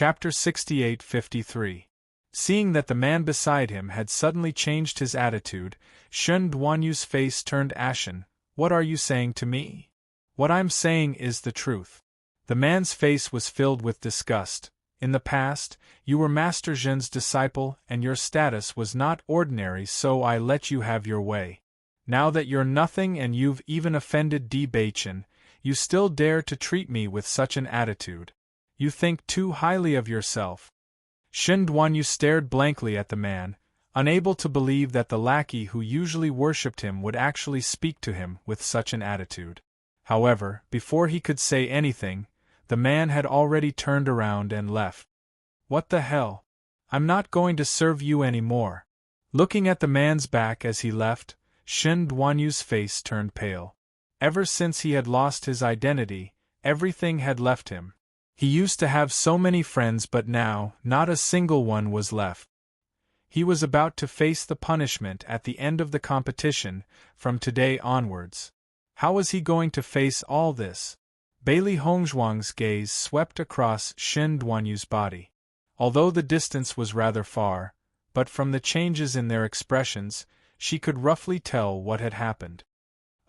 Chapter 68-53. Seeing that the man beside him had suddenly changed his attitude, Shen Duanyu's face turned ashen. "What are you saying to me?" "What I'm saying is the truth." The man's face was filled with disgust. "In the past, you were Master Zhen's disciple and your status was not ordinary, so I let you have your way. Now that you're nothing and you've even offended Di Beichen, you still dare to treat me with such an attitude. You think too highly of yourself." Shen Duanyu stared blankly at the man, unable to believe that the lackey who usually worshipped him would actually speak to him with such an attitude. However, before he could say anything, the man had already turned around and left. "What the hell? I'm not going to serve you anymore." Looking at the man's back as he left, Shen Duanyu's face turned pale. Ever since he had lost his identity, everything had left him. He used to have so many friends, but now, not a single one was left. He was about to face the punishment at the end of the competition, from today onwards. How was he going to face all this? Bailey Hongzhuang's gaze swept across Shen Duanyu's body. Although the distance was rather far, but from the changes in their expressions, she could roughly tell what had happened.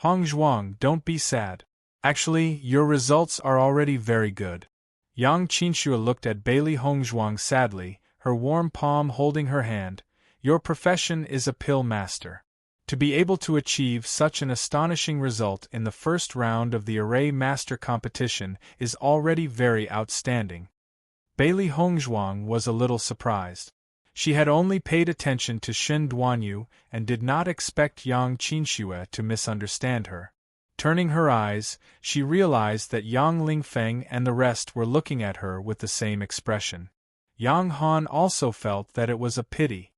"Hongzhuang, don't be sad. Actually, your results are already very good." Yang Qinxue looked at Bailey Hongzhuang sadly, her warm palm holding her hand. "Your profession is a pill master. To be able to achieve such an astonishing result in the first round of the Array Master competition is already very outstanding." Bailey Hongzhuang was a little surprised. She had only paid attention to Shen Duanyu and did not expect Yang Qinxue to misunderstand her. Turning her eyes, she realized that Yang Lingfeng and the rest were looking at her with the same expression. Yang Han also felt that it was a pity.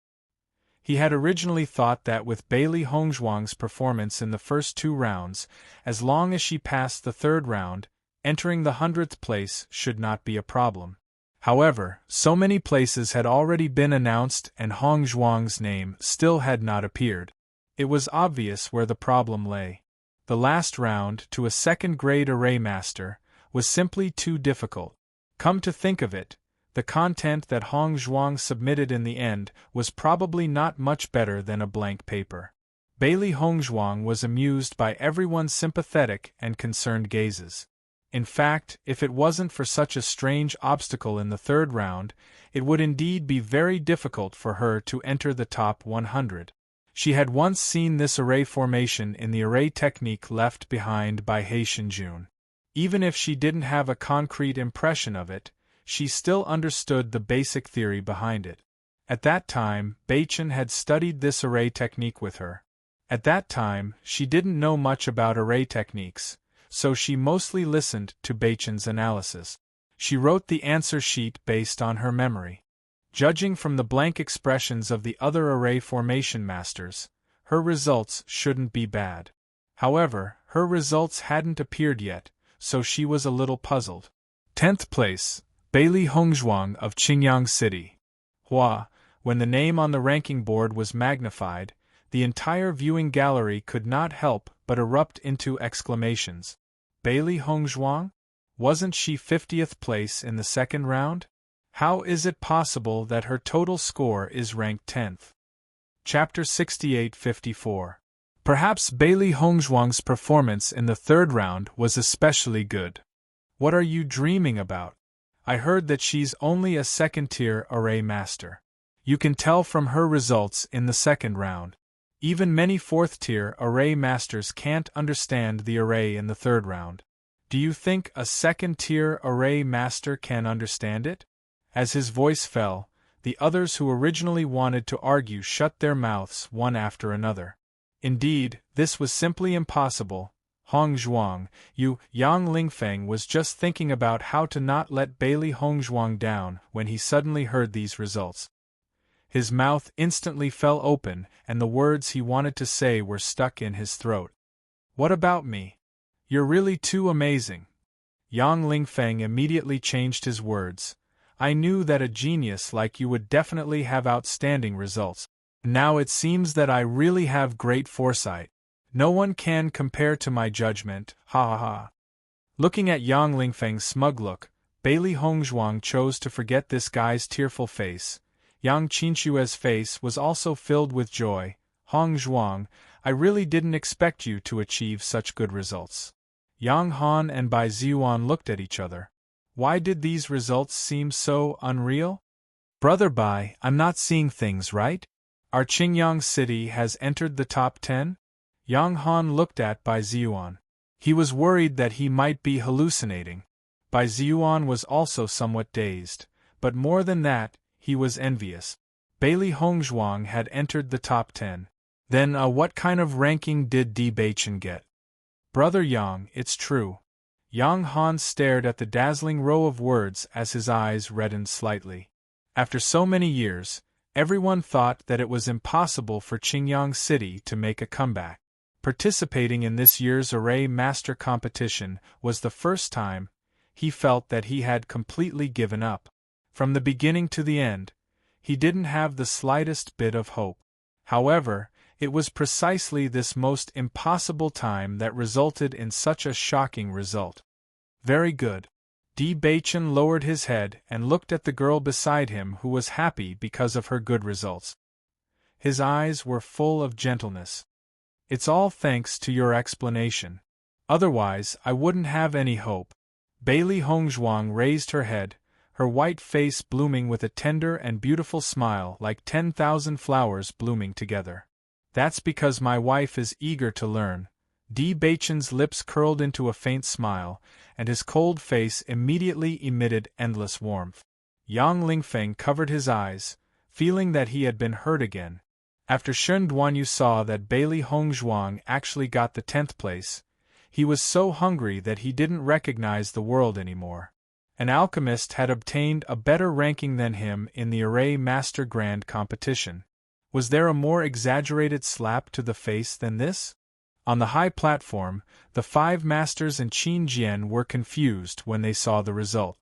He had originally thought that with Bailey Hongzhuang's performance in the first 2 rounds, as long as she passed the 3rd round, entering the 100th place should not be a problem. However, so many places had already been announced and Hongzhuang's name still had not appeared. It was obvious where the problem lay. The last round, to a 2nd-grade Array Master, was simply too difficult. Come to think of it, the content that Hongzhuang submitted in the end was probably not much better than a blank paper. Bailey Hongzhuang was amused by everyone's sympathetic and concerned gazes. In fact, if it wasn't for such a strange obstacle in the 3rd round, it would indeed be very difficult for her to enter the top 100. She had once seen this array formation in the array technique left behind by He Shinjun. Even if she didn't have a concrete impression of it, she still understood the basic theory behind it. At that time, Beichen had studied this array technique with her. At that time, she didn't know much about array techniques, so she mostly listened to Beichen's analysis. She wrote the answer sheet based on her memory. Judging from the blank expressions of the other array formation masters, her results shouldn't be bad. However, her results hadn't appeared yet, so she was a little puzzled. 10th place, Bailey Hongzhuang of Qingyang City. Hua, when the name on the ranking board was magnified, the entire viewing gallery could not help but erupt into exclamations. Bailey Hongzhuang? Wasn't she 50th place in the 2nd round? How is it possible that her total score is ranked 10th? Chapter 68-54. Perhaps Bailey Hongzhuang's performance in the 3rd round was especially good. What are you dreaming about? I heard that she's only a 2nd-tier array master. You can tell from her results in the 2nd round. Even many 4th-tier array masters can't understand the array in the 3rd round. Do you think a 2nd-tier array master can understand it? As his voice fell, the others who originally wanted to argue shut their mouths one after another. Indeed, this was simply impossible. Hongzhuang, Yang Lingfeng was just thinking about how to not let Bailey Hongzhuang down when he suddenly heard these results. His mouth instantly fell open and the words he wanted to say were stuck in his throat. What about me? You're really too amazing. Yang Lingfeng immediately changed his words. I knew that a genius like you would definitely have outstanding results. Now it seems that I really have great foresight. No one can compare to my judgment, ha ha ha. Looking at Yang Lingfeng's smug look, Bailey Hongzhuang chose to forget this guy's tearful face. Yang Qinshue's face was also filled with joy. Hongzhuang, I really didn't expect you to achieve such good results. Yang Han and Bai Ziyuan looked at each other. Why did these results seem so unreal? Brother Bai, I'm not seeing things right? Our Qingyang city has entered the top 10? Yang Han looked at Bai Ziyuan. He was worried that he might be hallucinating. Bai Ziyuan was also somewhat dazed, but more than that, he was envious. Bailey Hongzhuang had entered the top 10. Then what kind of ranking did Di Baichen get? Brother Yang, it's true. Yang Han stared at the dazzling row of words as his eyes reddened slightly. After so many years, everyone thought that it was impossible for Qingyang City to make a comeback. Participating in this year's Array Master competition was the first time he felt that he had completely given up. From the beginning to the end, he didn't have the slightest bit of hope. However, it was precisely this most impossible time that resulted in such a shocking result. Very good. Di Baichen lowered his head and looked at the girl beside him who was happy because of her good results. His eyes were full of gentleness. It's all thanks to your explanation. Otherwise, I wouldn't have any hope. Bailey Hongzhuang raised her head, her white face blooming with a tender and beautiful smile like 10,000 flowers blooming together. That's because my wife is eager to learn. Di Baichen's lips curled into a faint smile, and his cold face immediately emitted endless warmth. Yang Lingfeng covered his eyes, feeling that he had been hurt again. After Shen Duanyu saw that Bailey Hongzhuang actually got the 10th place, he was so hungry that he didn't recognize the world anymore. An alchemist had obtained a better ranking than him in the Array Master Grand competition. Was there a more exaggerated slap to the face than this? On the high platform, the 5 masters and Qin Jian were confused when they saw the result.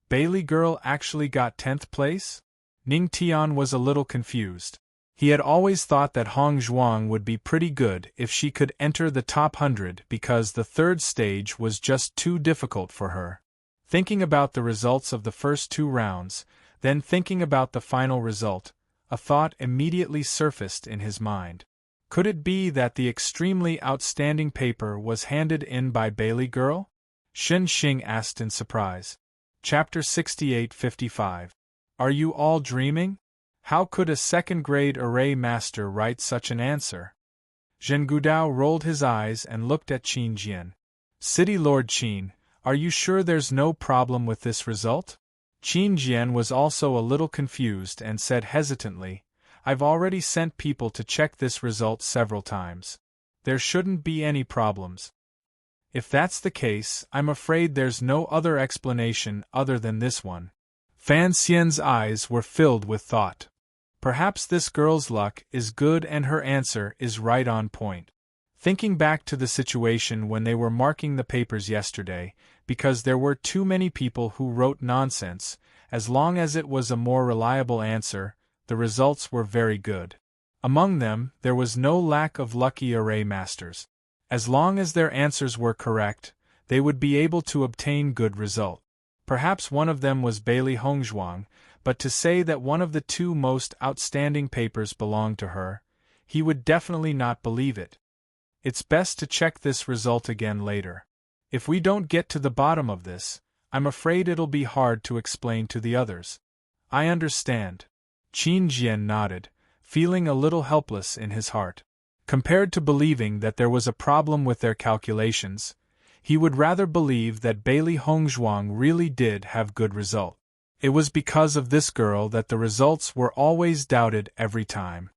Bailey girl actually got 10th place? Ning Tian was a little confused. He had always thought that Hongzhuang would be pretty good if she could enter the top 100 because the third stage was just too difficult for her. Thinking about the results of the first 2 rounds, then thinking about the final result, a thought immediately surfaced in his mind. Could it be that the extremely outstanding paper was handed in by Bailey girl? Shen Xing asked in surprise. Chapter 68-55. Are you all dreaming? How could a second-grade array master write such an answer? Zhen Gudao rolled his eyes and looked at Qin Jian. City Lord Qin, are you sure there's no problem with this result? Qin Jian was also a little confused and said hesitantly, I've already sent people to check this result several times. There shouldn't be any problems. If that's the case, I'm afraid there's no other explanation other than this one. Fan Xian's eyes were filled with thought. Perhaps this girl's luck is good and her answer is right on point. Thinking back to the situation when they were marking the papers yesterday, because there were too many people who wrote nonsense, as long as it was a more reliable answer, the results were very good. Among them, there was no lack of lucky array masters. As long as their answers were correct, they would be able to obtain good result. Perhaps one of them was Bailey Hongzhuang, but to say that one of the 2 most outstanding papers belonged to her, he would definitely not believe it. It's best to check this result again later. If we don't get to the bottom of this, I'm afraid it'll be hard to explain to the others. I understand. Qin Jian nodded, feeling a little helpless in his heart. Compared to believing that there was a problem with their calculations, he would rather believe that Bailey Hongzhuang really did have good result. It was because of this girl that the results were always doubted every time.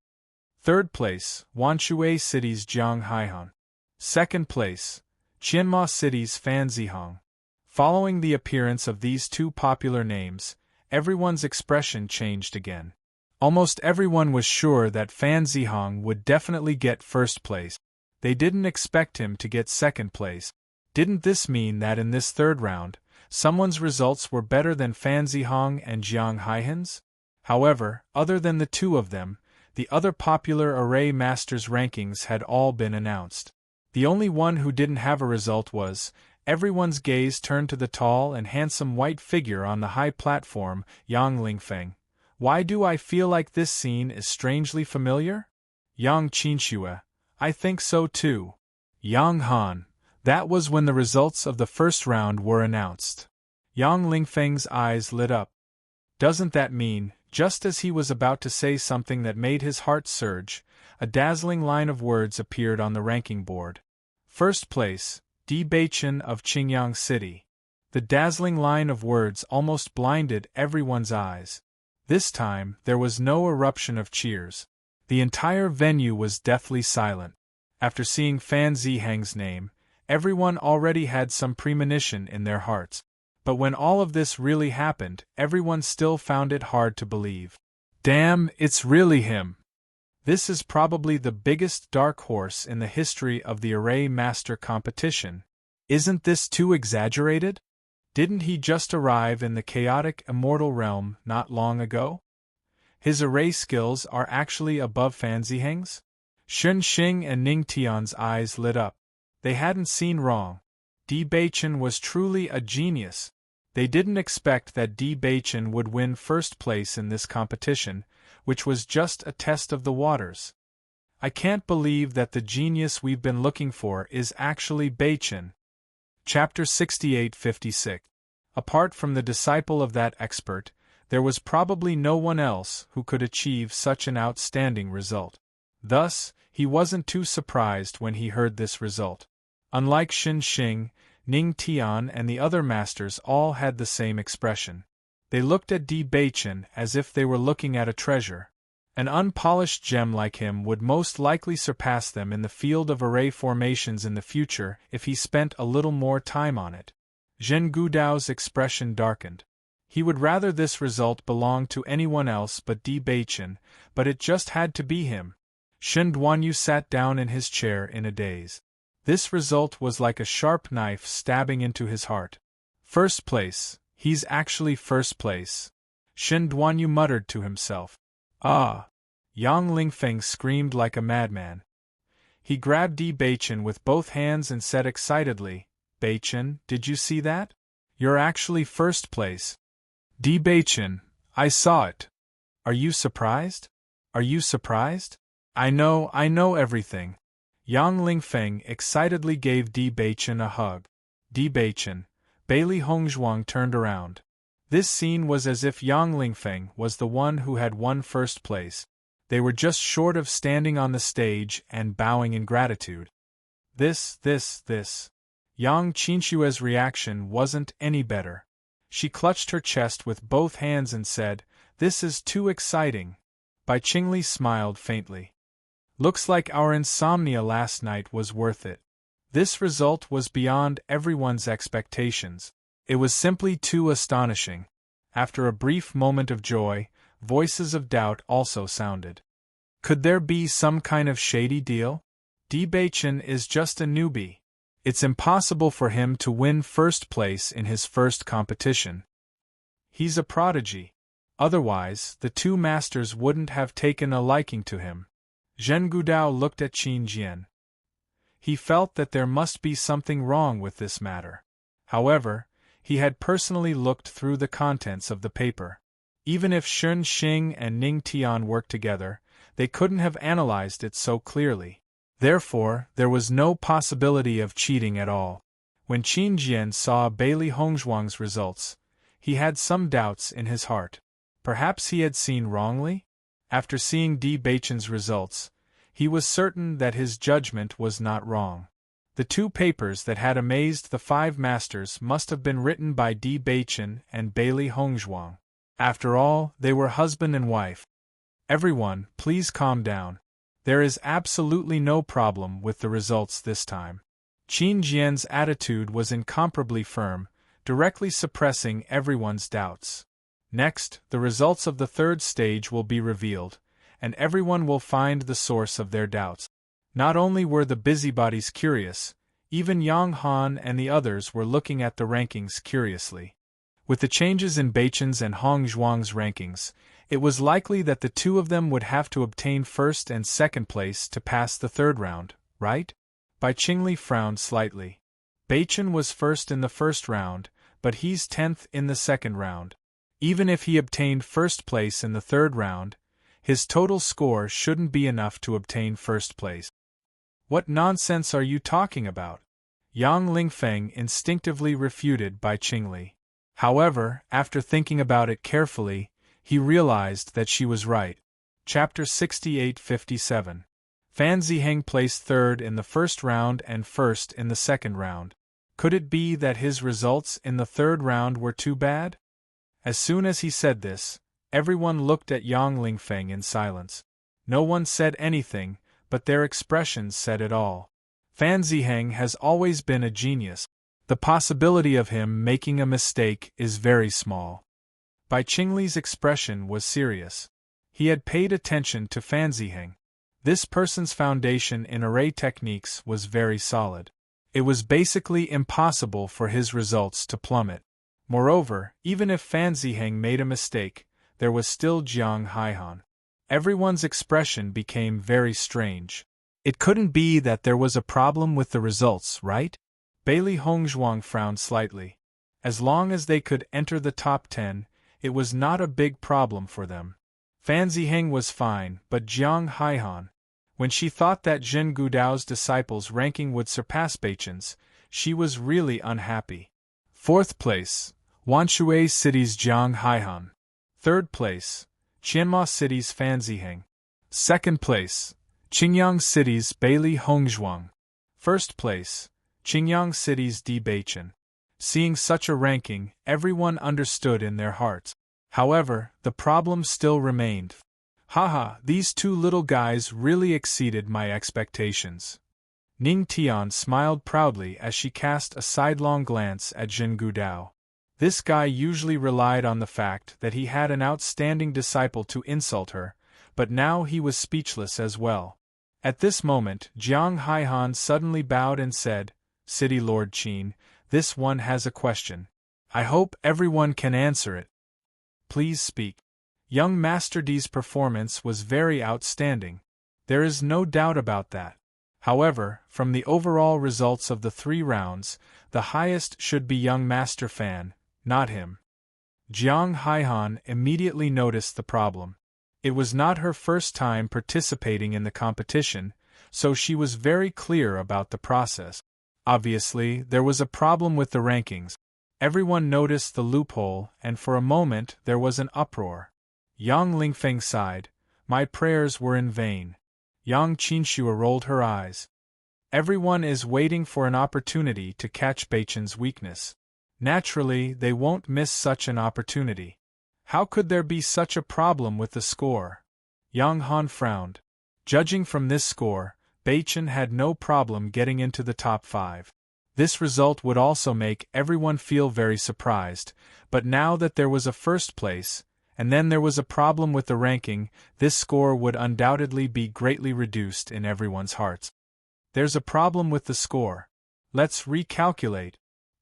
3rd place, Wanshui City's Jiang Haihan. 2nd place, Qianma City's Fan Zihong. Following the appearance of these 2 popular names, everyone's expression changed again. Almost everyone was sure that Fan Zihong would definitely get 1st place. They didn't expect him to get 2nd place. Didn't this mean that in this 3rd round, someone's results were better than Fan Zihong and Jiang Haihan's? However, other than the 2 of them, the other popular array masters' rankings had all been announced. The only one who didn't have a result was Everyone's gaze turned to the tall and handsome white figure on the high platform, Yang Lingfeng. Why do I feel like this scene is strangely familiar? Yang Qinxue. I think so too. Yang Han. That was when the results of the first round were announced. Yang Lingfeng's eyes lit up. Doesn't that mean, just as he was about to say something that made his heart surge, a dazzling line of words appeared on the ranking board. First place, Di Beichen of Qingyang City. The dazzling line of words almost blinded everyone's eyes. This time, there was no eruption of cheers. The entire venue was deathly silent. After seeing Fan Zihang's name, everyone already had some premonition in their hearts. But when all of this really happened, everyone still found it hard to believe. Damn, it's really him! This is probably the biggest dark horse in the history of the Array Master competition. Isn't this too exaggerated? Didn't he just arrive in the chaotic immortal realm not long ago? His array skills are actually above Fan Zihang's? Shun Xing and Ning Tian's eyes lit up. They hadn't seen wrong. Di Beichen was truly a genius. They didn't expect that Di Beichen would win first place in this competition, which was just a test of the waters. I can't believe that the genius we've been looking for is actually Beichen. Chapter 68-56. Apart from the disciple of that expert, there was probably no one else who could achieve such an outstanding result. Thus, he wasn't too surprised when he heard this result. Unlike Xin Xing, Ning Tian and the other masters all had the same expression. They looked at Di Beichen as if they were looking at a treasure. An unpolished gem like him would most likely surpass them in the field of array formations in the future if he spent a little more time on it. Zhen Gudao's expression darkened. He would rather this result belong to anyone else but Di Beichen, but it just had to be him. Shen Duanyu sat down in his chair in a daze. This result was like a sharp knife stabbing into his heart. First place, he's actually first place. Shen Duanyu muttered to himself. Ah! Yang Lingfeng screamed like a madman. He grabbed Di Beichen with both hands and said excitedly, Beichen, did you see that? You're actually first place. Di Beichen, I saw it. Are you surprised? Are you surprised? I know everything. Yang Lingfeng excitedly gave Di Beichen a hug. Di Beichen, Bailey Hongzhuang turned around. This scene was as if Yang Lingfeng was the one who had won first place. They were just short of standing on the stage and bowing in gratitude. This. Yang Qinxue's reaction wasn't any better. She clutched her chest with both hands and said, This is too exciting. Bai Qingli smiled faintly. Looks like our insomnia last night was worth it. This result was beyond everyone's expectations. It was simply too astonishing. After a brief moment of joy, voices of doubt also sounded. Could there be some kind of shady deal? Di Beichen is just a newbie. It's impossible for him to win first place in his first competition. He's a prodigy. Otherwise, the two masters wouldn't have taken a liking to him. Zhen Gudao looked at Qin Jian. He felt that there must be something wrong with this matter. However, he had personally looked through the contents of the paper. Even if Shun Xing and Ning Tian worked together, they couldn't have analyzed it so clearly. Therefore, there was no possibility of cheating at all. When Qin Jian saw Bailey Hongzhuang's results, he had some doubts in his heart. Perhaps he had seen wrongly? After seeing Di Beichen's results, he was certain that his judgment was not wrong. The two papers that had amazed the five masters must have been written by Di Beichen and Bailey Hongzhuang. After all, they were husband and wife. Everyone, please calm down. There is absolutely no problem with the results this time. Qin Jian's attitude was incomparably firm, directly suppressing everyone's doubts. Next, the results of the third stage will be revealed, and everyone will find the source of their doubts. Not only were the busybodies curious, even Yang Han and the others were looking at the rankings curiously. With the changes in Beichen's and Hongzhuang's rankings, it was likely that the two of them would have to obtain first and second place to pass the third round, right? Bai Qingli frowned slightly. Beichen was first in the first round, but he's 10th in the second round. Even if he obtained first place in the third round, his total score shouldn't be enough to obtain first place. What nonsense are you talking about? Yang Lingfeng instinctively refuted Bai Qingli. However, after thinking about it carefully, he realized that she was right. Chapter 68-57. Fan Ziheng placed third in the first round and first in the second round. Could it be that his results in the third round were too bad? As soon as he said this, everyone looked at Yang Lingfeng in silence. No one said anything, but their expressions said it all. Fan Ziheng has always been a genius. The possibility of him making a mistake is very small. Bai Qingli's expression was serious. He had paid attention to Fan Ziheng. This person's foundation in array techniques was very solid. It was basically impossible for his results to plummet. Moreover, even if Fan Ziheng made a mistake, there was still Jiang Haihan. Everyone's expression became very strange. It couldn't be that there was a problem with the results, right? Bailey Hongzhuang frowned slightly. As long as they could enter the top 10, it was not a big problem for them. Fan Ziheng was fine, but Jiang Haihan, when she thought that Zhen Gudao's disciples' ranking would surpass Beichen's, she was really unhappy. Fourth place, Wanshui City's Jiang Haihan. Third place, Qianma City's Fan Ziheng. Second place, Qingyang City's Bailey Hongzhuang. First place, Qingyang City's Di Beichen. Seeing such a ranking, everyone understood in their hearts. However, the problem still remained. Haha, these two little guys really exceeded my expectations. Ning Tian smiled proudly as she cast a sidelong glance at Zhen Gudao. This guy usually relied on the fact that he had an outstanding disciple to insult her, but now he was speechless as well. At this moment, Jiang Haihan suddenly bowed and said, "City Lord Qin, this one has a question. I hope everyone can answer it. Please speak." Young Master D's performance was very outstanding. There is no doubt about that. However, from the overall results of the 3 rounds, the highest should be young Master Fan, not him. Jiang Haihan immediately noticed the problem. It was not her first time participating in the competition, so she was very clear about the process. Obviously, there was a problem with the rankings. Everyone noticed the loophole, and for a moment there was an uproar. Yang Lingfeng sighed. "My prayers were in vain." Yang Qinxue rolled her eyes. Everyone is waiting for an opportunity to catch Beichen's weakness. Naturally, they won't miss such an opportunity. How could there be such a problem with the score? Yang Han frowned. Judging from this score, Beichen had no problem getting into the top 5. This result would also make everyone feel very surprised, but now that there was a first place, and then there was a problem with the ranking, this score would undoubtedly be greatly reduced in everyone's hearts. There's a problem with the score. Let's recalculate.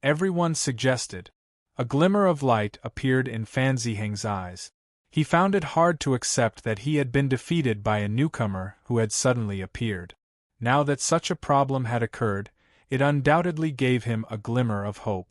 Everyone suggested. A glimmer of light appeared in Fan Ziheng's eyes. He found it hard to accept that he had been defeated by a newcomer who had suddenly appeared. Now that such a problem had occurred, it undoubtedly gave him a glimmer of hope.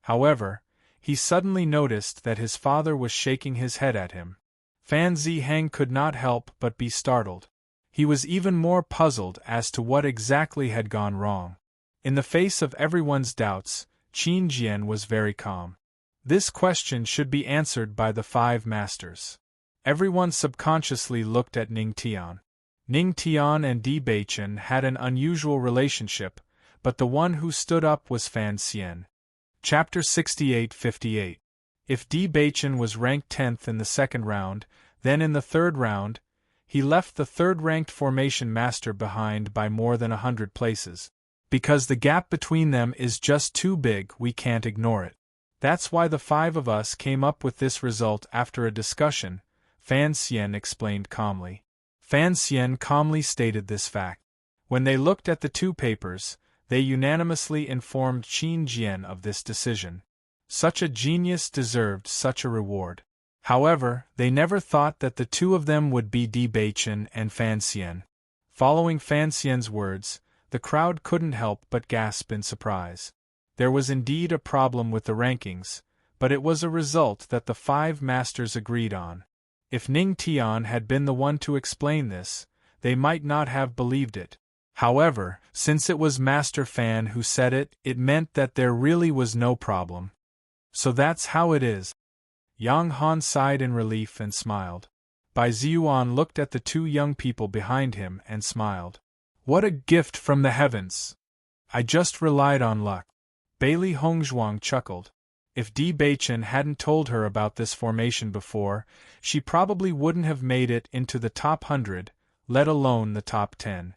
However, he suddenly noticed that his father was shaking his head at him. Fan Ziheng could not help but be startled. He was even more puzzled as to what exactly had gone wrong. In the face of everyone's doubts, Qin Jian was very calm. This question should be answered by the 5 masters. Everyone subconsciously looked at Ning Tian. Ning Tian and Di Beichen had an unusual relationship, but the one who stood up was Fan Xian. Chapter 68-58. If Di Beichen was ranked 10th in the second round, then in the third round, he left the third-ranked formation master behind by more than 100 places. Because the gap between them is just too big, we can't ignore it. That's why the 5 of us came up with this result after a discussion, Fan Xian explained calmly. Fan Xian calmly stated this fact. When they looked at the 2 papers, they unanimously informed Qin Jian of this decision. Such a genius deserved such a reward. However, they never thought that the 2 of them would be Di Beichen and Fan Xian. Following Fan Xian's words, the crowd couldn't help but gasp in surprise. There was indeed a problem with the rankings, but it was a result that the 5 masters agreed on. If Ning Tian had been the one to explain this, they might not have believed it. However, since it was Master Fan who said it, it meant that there really was no problem. So that's how it is. Yang Han sighed in relief and smiled. Bai Ziyuan looked at the 2 young people behind him and smiled. What a gift from the heavens! I just relied on luck. Bailey Hongzhuang chuckled. If Di Beichen hadn't told her about this formation before, she probably wouldn't have made it into the top 100, let alone the top 10.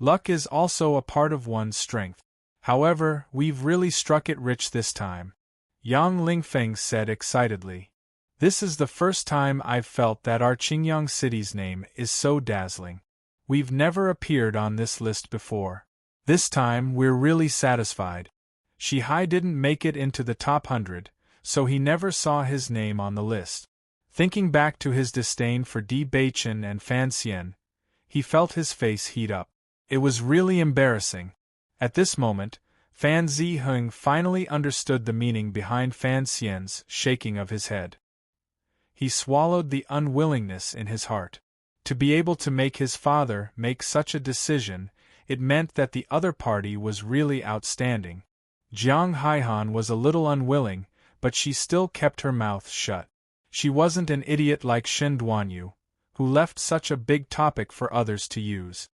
Luck is also a part of one's strength. However, we've really struck it rich this time. Yang Lingfeng said excitedly. This is the first time I've felt that our Qingyang city's name is so dazzling. We've never appeared on this list before. This time we're really satisfied. Shihai didn't make it into the top 100, so he never saw his name on the list. Thinking back to his disdain for Di Beichen and Fan Xian, he felt his face heat up. It was really embarrassing. At this moment, Fan Ziheng finally understood the meaning behind Fan Xian's shaking of his head. He swallowed the unwillingness in his heart. To be able to make his father make such a decision, it meant that the other party was really outstanding. Jiang Haihan was a little unwilling, but she still kept her mouth shut. She wasn't an idiot like Shen Duanyu, who left such a big topic for others to use.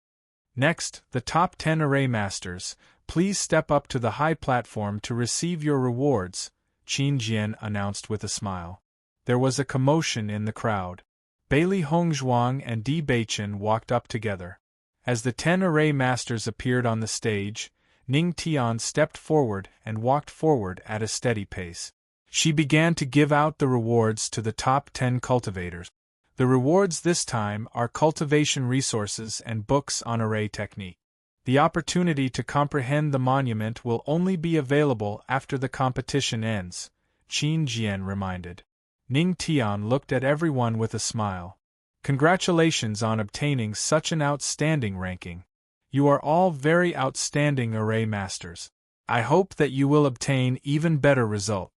Next, the top 10 array masters, please step up to the high platform to receive your rewards, Qin Jian announced with a smile. There was a commotion in the crowd. Bailey Hongzhuang and Di Beichen walked up together. As the 10 array masters appeared on the stage, Ning Tian stepped forward and walked forward at a steady pace. She began to give out the rewards to the top 10 cultivators. The rewards this time are cultivation resources and books on array technique. The opportunity to comprehend the monument will only be available after the competition ends, Qin Jian reminded. Ning Tian looked at everyone with a smile. Congratulations on obtaining such an outstanding ranking. You are all very outstanding array masters. I hope that you will obtain even better result.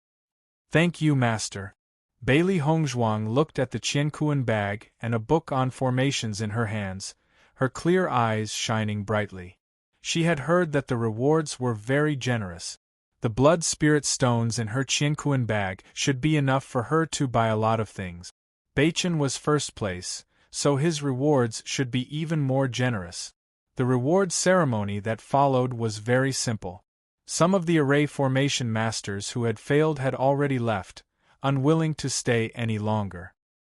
Thank you, Master. Bailey Hongzhuang looked at the Qiankuan bag and a book on formations in her hands, her clear eyes shining brightly. She had heard that the rewards were very generous. The blood spirit stones in her Qiankuan bag should be enough for her to buy a lot of things. Beichen was first place, so his rewards should be even more generous. The reward ceremony that followed was very simple. Some of the array formation masters who had failed had already left, unwilling to stay any longer.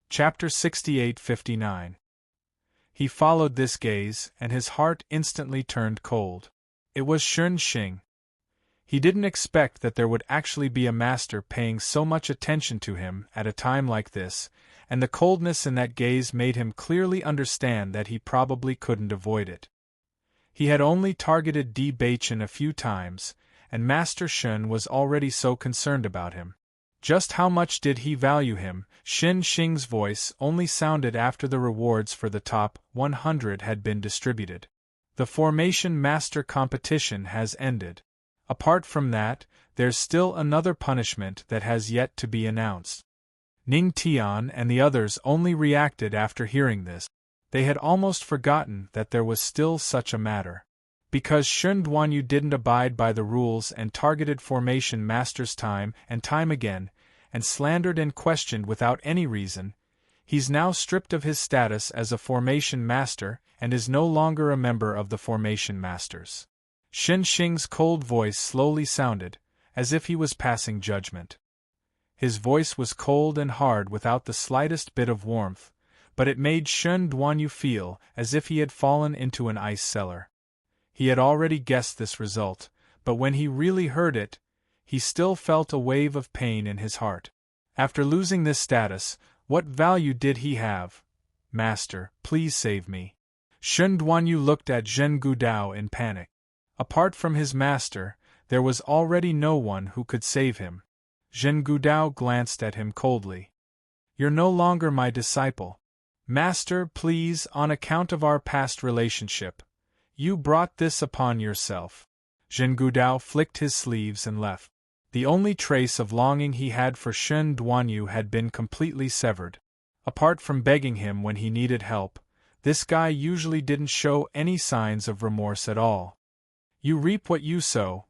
Chapter 68-59. He followed this gaze, and his heart instantly turned cold. It was Shun Xing. He didn't expect that there would actually be a master paying so much attention to him at a time like this, and the coldness in that gaze made him clearly understand that he probably couldn't avoid it. He had only targeted Di Beichen a few times, and Master Shun was already so concerned about him. Just how much did he value him? Shen Xing's voice only sounded after the rewards for the top 100 had been distributed. The Formation Master competition has ended. Apart from that, there's still another punishment that has yet to be announced. Ning Tian and the others only reacted after hearing this. They had almost forgotten that there was still such a matter. Because Shun Duanyu didn't abide by the rules and targeted Formation Masters time and time again, and slandered and questioned without any reason, he's now stripped of his status as a Formation Master and is no longer a member of the Formation Masters. Shen Xing's cold voice slowly sounded, as if he was passing judgment. His voice was cold and hard without the slightest bit of warmth, but it made Shun Duanyu feel as if he had fallen into an ice cellar. He had already guessed this result, but when he really heard it, he still felt a wave of pain in his heart. After losing this status, what value did he have? Master, please save me. Shun Duanyu looked at Zhen Gudao in panic. Apart from his master, there was already no one who could save him. Zhen Gudao glanced at him coldly. You're no longer my disciple. Master, please, on account of our past relationship. You brought this upon yourself. Zhen Gudao flicked his sleeves and left. The only trace of longing he had for Shen Duanyu had been completely severed. Apart from begging him when he needed help, this guy usually didn't show any signs of remorse at all. You reap what you sow.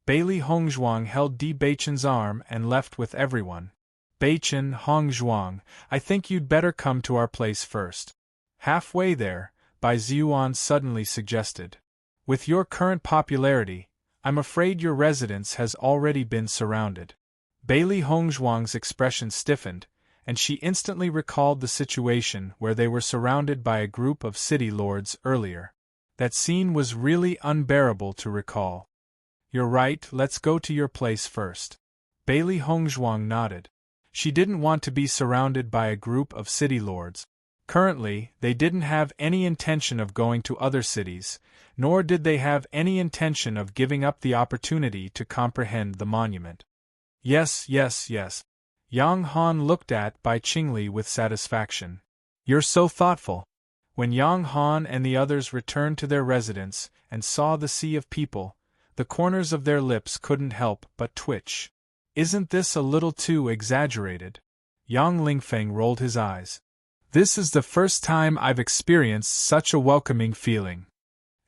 Bailey Hongzhuang held Di Beichen's arm and left with everyone. Beichen, Hongzhuang, I think you'd better come to our place first. Halfway there, Bai Ziyuan suddenly suggested. With your current popularity, I'm afraid your residence has already been surrounded. Bailey Hongzhuang's expression stiffened, and she instantly recalled the situation where they were surrounded by a group of city lords earlier. That scene was really unbearable to recall. You're right, let's go to your place first. Bailey Hongzhuang nodded. She didn't want to be surrounded by a group of city lords. Currently, they didn't have any intention of going to other cities, nor did they have any intention of giving up the opportunity to comprehend the monument. Yes. Yang Han looked at Bai Qingli with satisfaction. You're so thoughtful. When Yang Han and the others returned to their residence and saw the sea of people, the corners of their lips couldn't help but twitch. Isn't this a little too exaggerated? Yang Lingfeng rolled his eyes. This is the first time I've experienced such a welcoming feeling.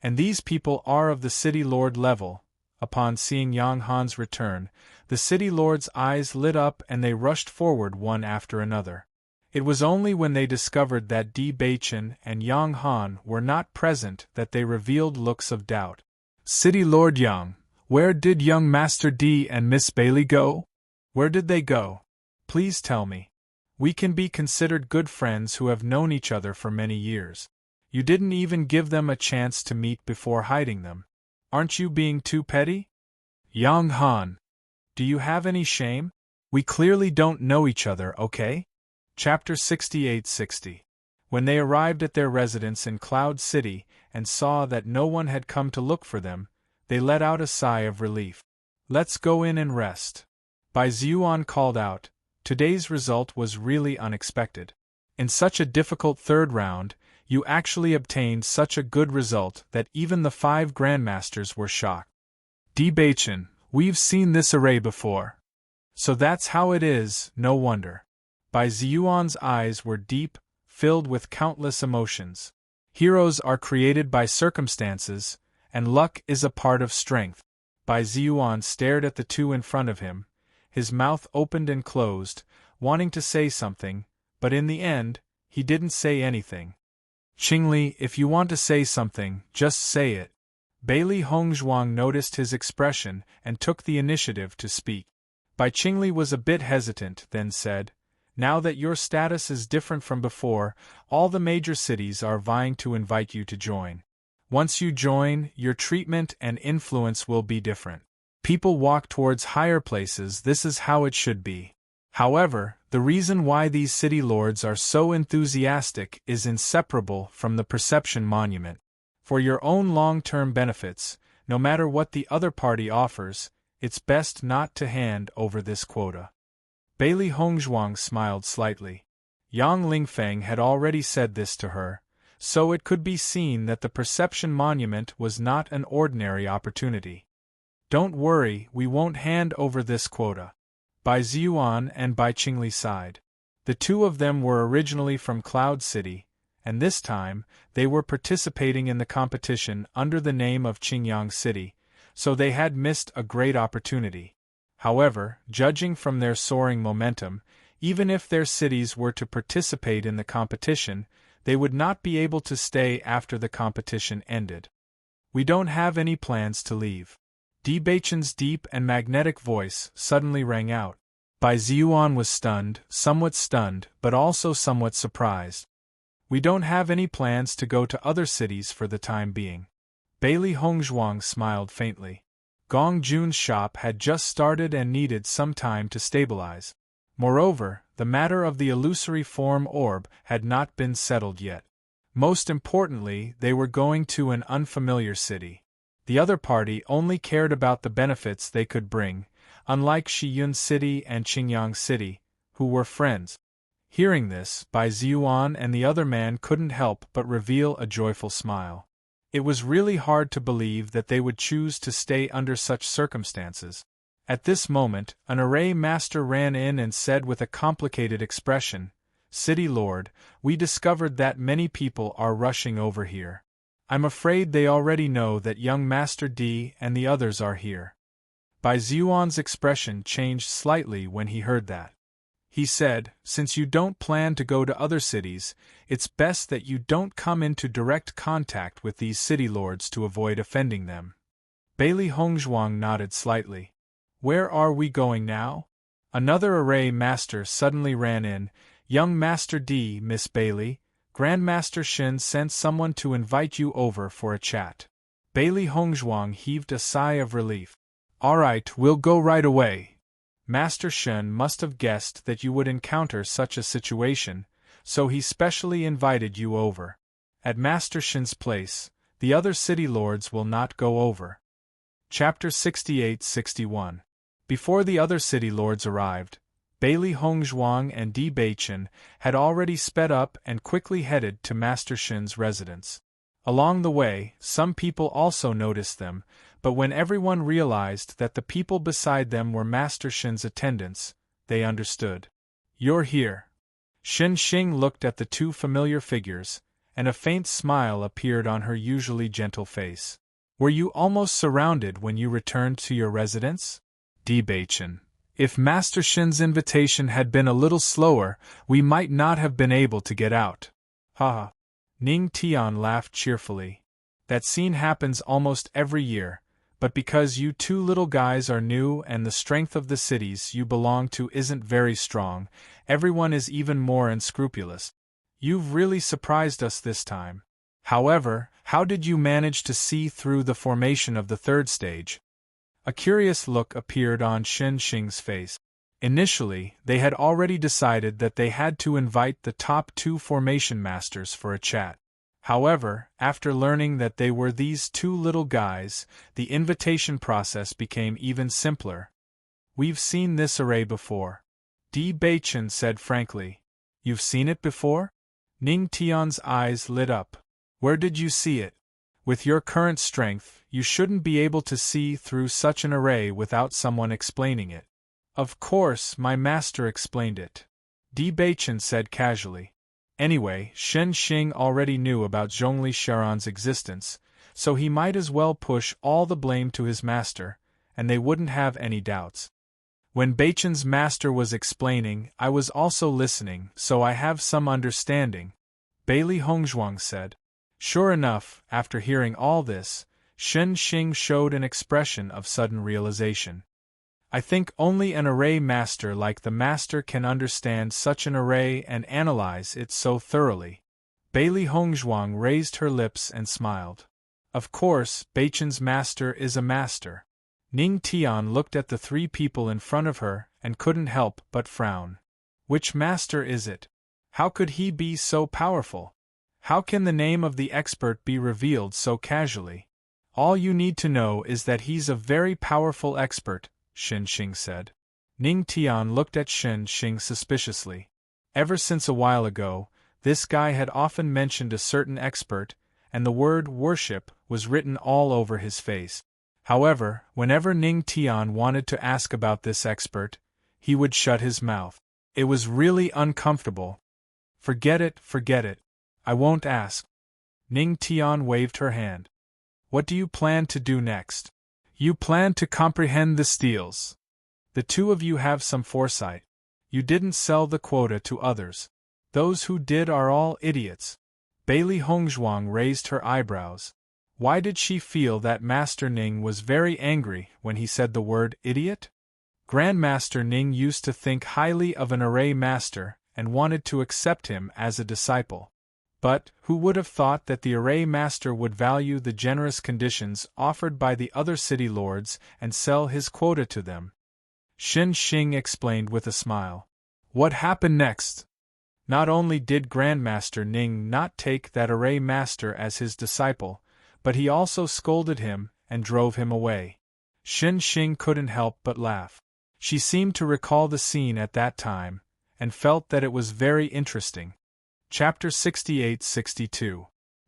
And these people are of the city lord level. Upon seeing Yang Han's return, the city lord's eyes lit up and they rushed forward one after another. It was only when they discovered that Di Beichen and Yang Han were not present that they revealed looks of doubt. City Lord Yang, where did young Master Di and Miss Bailey go? Where did they go? Please tell me. We can be considered good friends who have known each other for many years. You didn't even give them a chance to meet before hiding them. Aren't you being too petty? Yang Han. Do you have any shame? We clearly don't know each other, okay? Chapter 68-60. When they arrived at their residence in Cloud City and saw that no one had come to look for them, they let out a sigh of relief. Let's go in and rest. Bai Ziyuan called out. Today's result was really unexpected. In such a difficult third round, you actually obtained such a good result that even the 5 grandmasters were shocked. Di Beichen, we've seen this array before. So that's how it is, no wonder. Bai Ziyuan's eyes were deep, filled with countless emotions. Heroes are created by circumstances, and luck is a part of strength. Bai Ziyuan stared at the two in front of him, his mouth opened and closed, wanting to say something, but in the end, he didn't say anything. Qingli, if you want to say something, just say it. Bailey Hongzhuang noticed his expression and took the initiative to speak. Bai Qingli was a bit hesitant, then said, Now that your status is different from before, all the major cities are vying to invite you to join. Once you join, your treatment and influence will be different. People walk towards higher places, this is how it should be. However, the reason why these city lords are so enthusiastic is inseparable from the perception monument. For your own long-term benefits, no matter what the other party offers, it's best not to hand over this quota. Bailey Hongzhuang smiled slightly. Yang Lingfeng had already said this to her, so it could be seen that the perception monument was not an ordinary opportunity. Don't worry, we won't hand over this quota. Bai Ziyuan and Bai Qingli sighed. The two of them were originally from Cloud City, and this time, they were participating in the competition under the name of Qingyang City, so they had missed a great opportunity. However, judging from their soaring momentum, even if their cities were to participate in the competition, they would not be able to stay after the competition ended. We don't have any plans to leave. Di Beichen's deep and magnetic voice suddenly rang out. Bai Ziyuan was stunned, but also somewhat surprised. We don't have any plans to go to other cities for the time being. Bailey Hongzhuang smiled faintly. Gong Jun's shop had just started and needed some time to stabilize. Moreover, the matter of the illusory form orb had not been settled yet. Most importantly, they were going to an unfamiliar city. The other party only cared about the benefits they could bring, unlike Shiyun City and Qingyang City, who were friends. Hearing this, Bai Ziyuan and the other man couldn't help but reveal a joyful smile. It was really hard to believe that they would choose to stay under such circumstances. At this moment, an array master ran in and said with a complicated expression, "City Lord, we discovered that many people are rushing over here. I'm afraid they already know that young Master D and the others are here." Bai Xuan's expression changed slightly when he heard that. He said, "Since you don't plan to go to other cities, it's best that you don't come into direct contact with these city lords to avoid offending them." Bailey Hongzhuang nodded slightly. "Where are we going now?" Another array master suddenly ran in. "Young Master D, Miss Bailey, Grandmaster Shen sent someone to invite you over for a chat." Bailey Hongzhuang heaved a sigh of relief. "All right, we'll go right away." Master Shen must have guessed that you would encounter such a situation, so he specially invited you over. At Master Shen's place, the other city lords will not go over. Chapter 68-61. Before the other city lords arrived, Bailey Hongzhuang and Di Beichen had already sped up and quickly headed to Master Shen's residence. Along the way, some people also noticed them, but when everyone realized that the people beside them were Master Shen's attendants, they understood. "You're here." Shen Xing looked at the two familiar figures, and a faint smile appeared on her usually gentle face. "Were you almost surrounded when you returned to your residence?" Di Beichen: "If Master Shen's invitation had been a little slower, we might not have been able to get out." "Ha!" Ning Tian laughed cheerfully. "That scene happens almost every year, but because you two little guys are new and the strength of the cities you belong to isn't very strong, everyone is even more unscrupulous. You've really surprised us this time. However, how did you manage to see through the formation of the third stage?" A curious look appeared on Shen Xing's face. Initially, they had already decided that they had to invite the top two formation masters for a chat. However, after learning that they were these two little guys, the invitation process became even simpler. "We've seen this array before," Di Beichen said frankly. "You've seen it before?" Ning Tian's eyes lit up. "Where did you see it? With your current strength, you shouldn't be able to see through such an array without someone explaining it." "Of course, my master explained it," Di Beichen said casually. Anyway, Shen Xing already knew about Zhongli Sharon's existence, so he might as well push all the blame to his master, and they wouldn't have any doubts. "When Beichen's master was explaining, I was also listening, so I have some understanding," Bailey Hongzhuang said. Sure enough, after hearing all this, Shen Xing showed an expression of sudden realization. "I think only an array master like the master can understand such an array and analyze it so thoroughly." Bailey Hongzhuang raised her lips and smiled. "Of course, Beichen's master is a master." Ning Tian looked at the three people in front of her and couldn't help but frown. Which master is it? How could he be so powerful? How can the name of the expert be revealed so casually? "All you need to know is that he's a very powerful expert," Shen Xing said. Ning Tian looked at Shen Xing suspiciously. Ever since a while ago, this guy had often mentioned a certain expert, and the word worship was written all over his face. However, whenever Ning Tian wanted to ask about this expert, he would shut his mouth. It was really uncomfortable. Forget it. I won't ask." Ning Tian waved her hand. "What do you plan to do next?" "You plan to comprehend the steals. The two of you have some foresight. You didn't sell the quota to others. Those who did are all idiots." Bailey Hongzhuang raised her eyebrows. Why did she feel that Master Ning was very angry when he said the word idiot? Grandmaster Ning used to think highly of an array master and wanted to accept him as a disciple. But who would have thought that the array master would value the generous conditions offered by the other city lords and sell his quota to them? Shen Xing explained with a smile. What happened next? Not only did Grandmaster Ning not take that array master as his disciple, but he also scolded him and drove him away. Shen Xing couldn't help but laugh. She seemed to recall the scene at that time, and felt that it was very interesting. Chapter 68-62.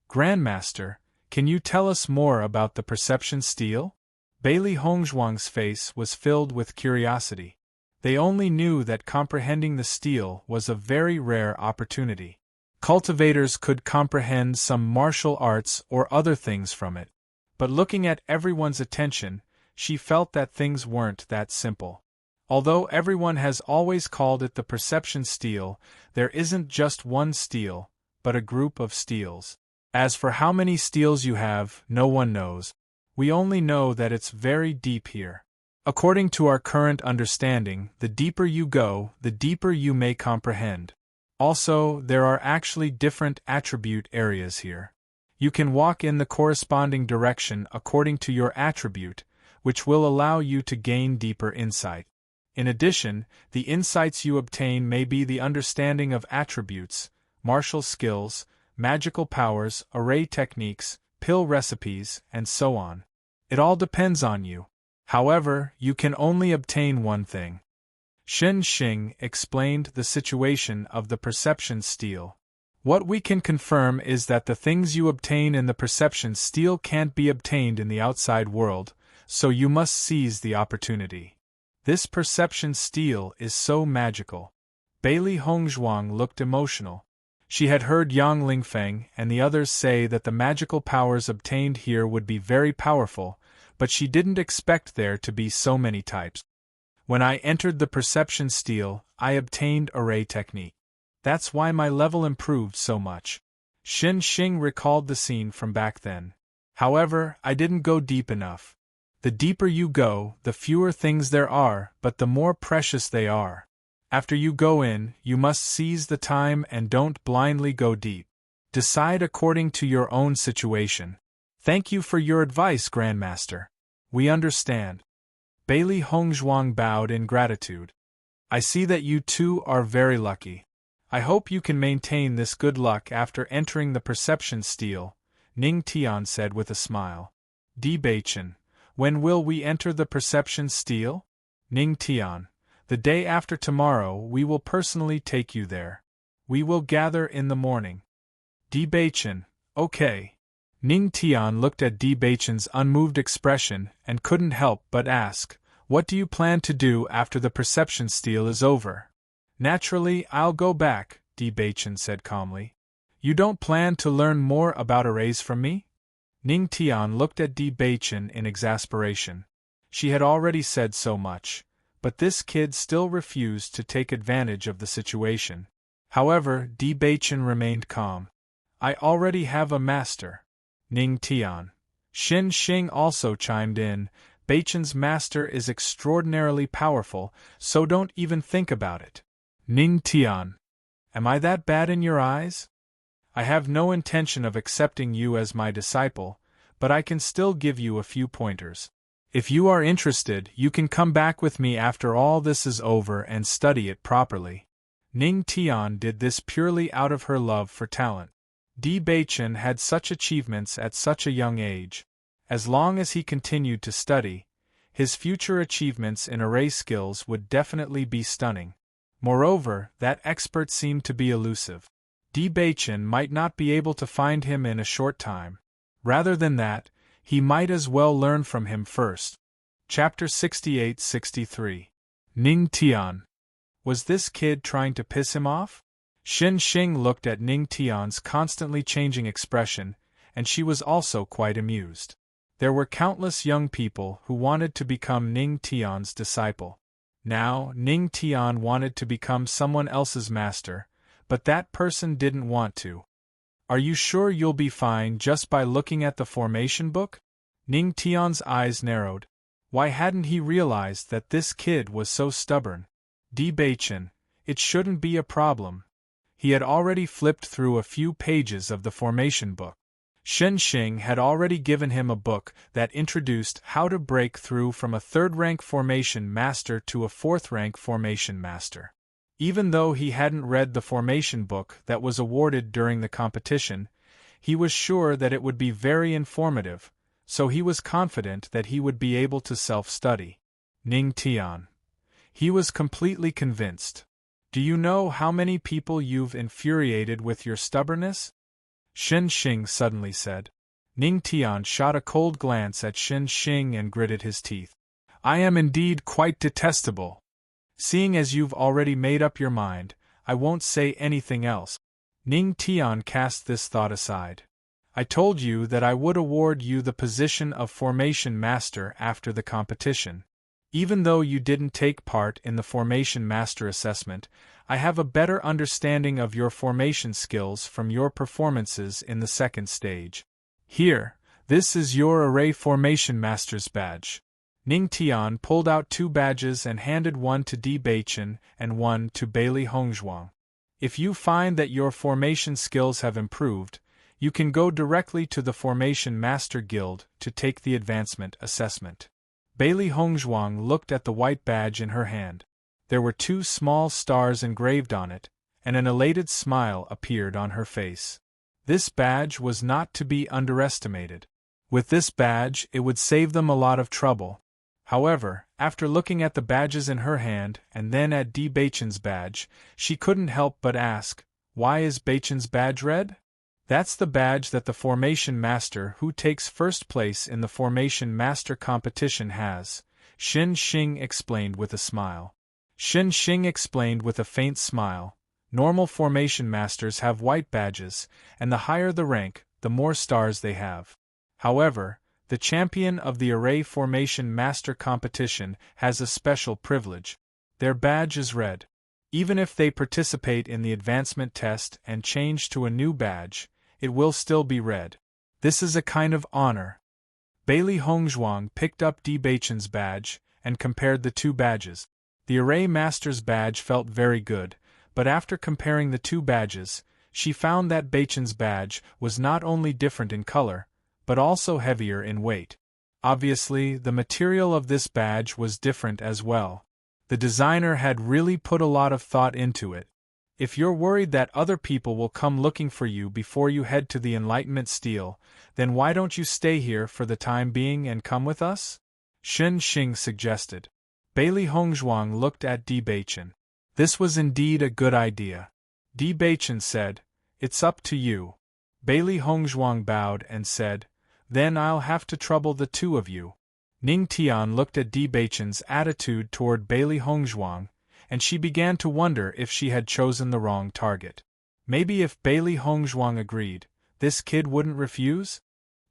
Grandmaster, Can you tell us more about the perception steel? Bailey Hongzhuang's face was filled with curiosity. They only knew that comprehending the steel was a very rare opportunity. Cultivators could comprehend some martial arts or other things from it. But looking at everyone's attention, she felt that things weren't that simple. Although everyone has always called it the perception steel, there isn't just one steel, but a group of steels. As for how many steels you have, no one knows. We only know that it's very deep here. According to our current understanding, the deeper you go, the deeper you may comprehend. Also, there are actually different attribute areas here. You can walk in the corresponding direction according to your attribute, which will allow you to gain deeper insight. In addition, the insights you obtain may be the understanding of attributes, martial skills, magical powers, array techniques, pill recipes, and so on. It all depends on you. However, you can only obtain one thing. Shen Xing explained the situation of the perception steel. What we can confirm is that the things you obtain in the perception steel can't be obtained in the outside world, so you must seize the opportunity. This perception steel is so magical. Bailey Hongzhuang looked emotional. She had heard Yang Lingfeng and the others say that the magical powers obtained here would be very powerful, but she didn't expect there to be so many types. When I entered the perception steel, I obtained array technique. That's why my level improved so much. Shen Xing recalled the scene from back then. However, I didn't go deep enough. The deeper you go, the fewer things there are, but the more precious they are. After you go in, you must seize the time and don't blindly go deep. Decide according to your own situation. Thank you for your advice, Grandmaster. We understand. Bailey Hongzhuang bowed in gratitude. I see that you two are very lucky. I hope you can maintain this good luck after entering the perception steel, Ning Tian said with a smile. Di Beichen, when will we enter the perception steel? Ning Tian, the day after tomorrow we will personally take you there. We will gather in the morning. Di Beichen, okay. Ning Tian looked at Di Beichen's unmoved expression and couldn't help but ask, what do you plan to do after the perception steel is over? Naturally, I'll go back, Di Beichen said calmly. You don't plan to learn more about arrays from me? Ning Tian looked at Di Beichen in exasperation. She had already said so much, but this kid still refused to take advantage of the situation. However, Di Beichen remained calm. I already have a master. Ning Tian. Shen Xing also chimed in, Beichen's master is extraordinarily powerful, so don't even think about it. Ning Tian. Am I that bad in your eyes? I have no intention of accepting you as my disciple, but I can still give you a few pointers. If you are interested, you can come back with me after all this is over and study it properly. Ning Tian did this purely out of her love for talent. Di Beichen had such achievements at such a young age. As long as he continued to study, his future achievements in array skills would definitely be stunning. Moreover, that expert seemed to be elusive. Di Beichen might not be able to find him in a short time. Rather than that, he might as well learn from him first. Chapter 68-63. Ning Tian. Was this kid trying to piss him off? Shen Xing looked at Ning Tian's constantly changing expression, and she was also quite amused. There were countless young people who wanted to become Ning Tian's disciple. Now, Ning Tian wanted to become someone else's master, but that person didn't want to. Are you sure you'll be fine just by looking at the formation book? Ning Tian's eyes narrowed. Why hadn't he realized that this kid was so stubborn? Di Beichen, it shouldn't be a problem. He had already flipped through a few pages of the formation book. Shen Xing had already given him a book that introduced how to break through from a third-rank formation master to a fourth-rank formation master. Even though he hadn't read the formation book that was awarded during the competition, he was sure that it would be very informative, so he was confident that he would be able to self-study. Ning Tian. He was completely convinced. Do you know how many people you've infuriated with your stubbornness? Shen Xing suddenly said. Ning Tian shot a cold glance at Shen Xing and gritted his teeth. I am indeed quite detestable. Seeing as you've already made up your mind, I won't say anything else. Ning Tian cast this thought aside. I told you that I would award you the position of Formation Master after the competition. Even though you didn't take part in the Formation Master assessment, I have a better understanding of your formation skills from your performances in the second stage. Here, this is your Array Formation Master's badge. Ning Tian pulled out 2 badges and handed one to Di Beichen and one to Bailey Hongzhuang. If you find that your formation skills have improved, you can go directly to the Formation Master Guild to take the advancement assessment. Bailey Hongzhuang looked at the white badge in her hand. There were 2 small stars engraved on it, and an elated smile appeared on her face. This badge was not to be underestimated. With this badge, it would save them a lot of trouble. However, after looking at the badges in her hand and then at Di Beichen's badge, she couldn't help but ask, why is Beichen's badge red? That's the badge that the Formation Master who takes first place in the Formation Master competition has, Shen Xing explained with a smile. Shen Xing explained with a faint smile. Normal Formation Masters have white badges, and the higher the rank, the more stars they have. However, the champion of the Array Formation Master competition has a special privilege. Their badge is red. Even if they participate in the advancement test and change to a new badge, it will still be red. This is a kind of honor. Bailey Hongzhuang picked up Di Beichen's badge and compared the 2 badges. The Array Master's badge felt very good, but after comparing the 2 badges, she found that Beichen's badge was not only different in color, but also heavier in weight. Obviously, the material of this badge was different as well. The designer had really put a lot of thought into it. If you're worried that other people will come looking for you before you head to the Enlightenment Stele, then why don't you stay here for the time being and come with us? Shen Xing suggested. Bailey Hongzhuang looked at Di Beichen. This was indeed a good idea. Di Beichen said, It's up to you. Bailey Hongzhuang bowed and said, Then I'll have to trouble the 2 of you. Ning Tian looked at Di Beichen's attitude toward Bailey Hongzhuang, and she began to wonder if she had chosen the wrong target. Maybe if Bailey Hongzhuang agreed, this kid wouldn't refuse?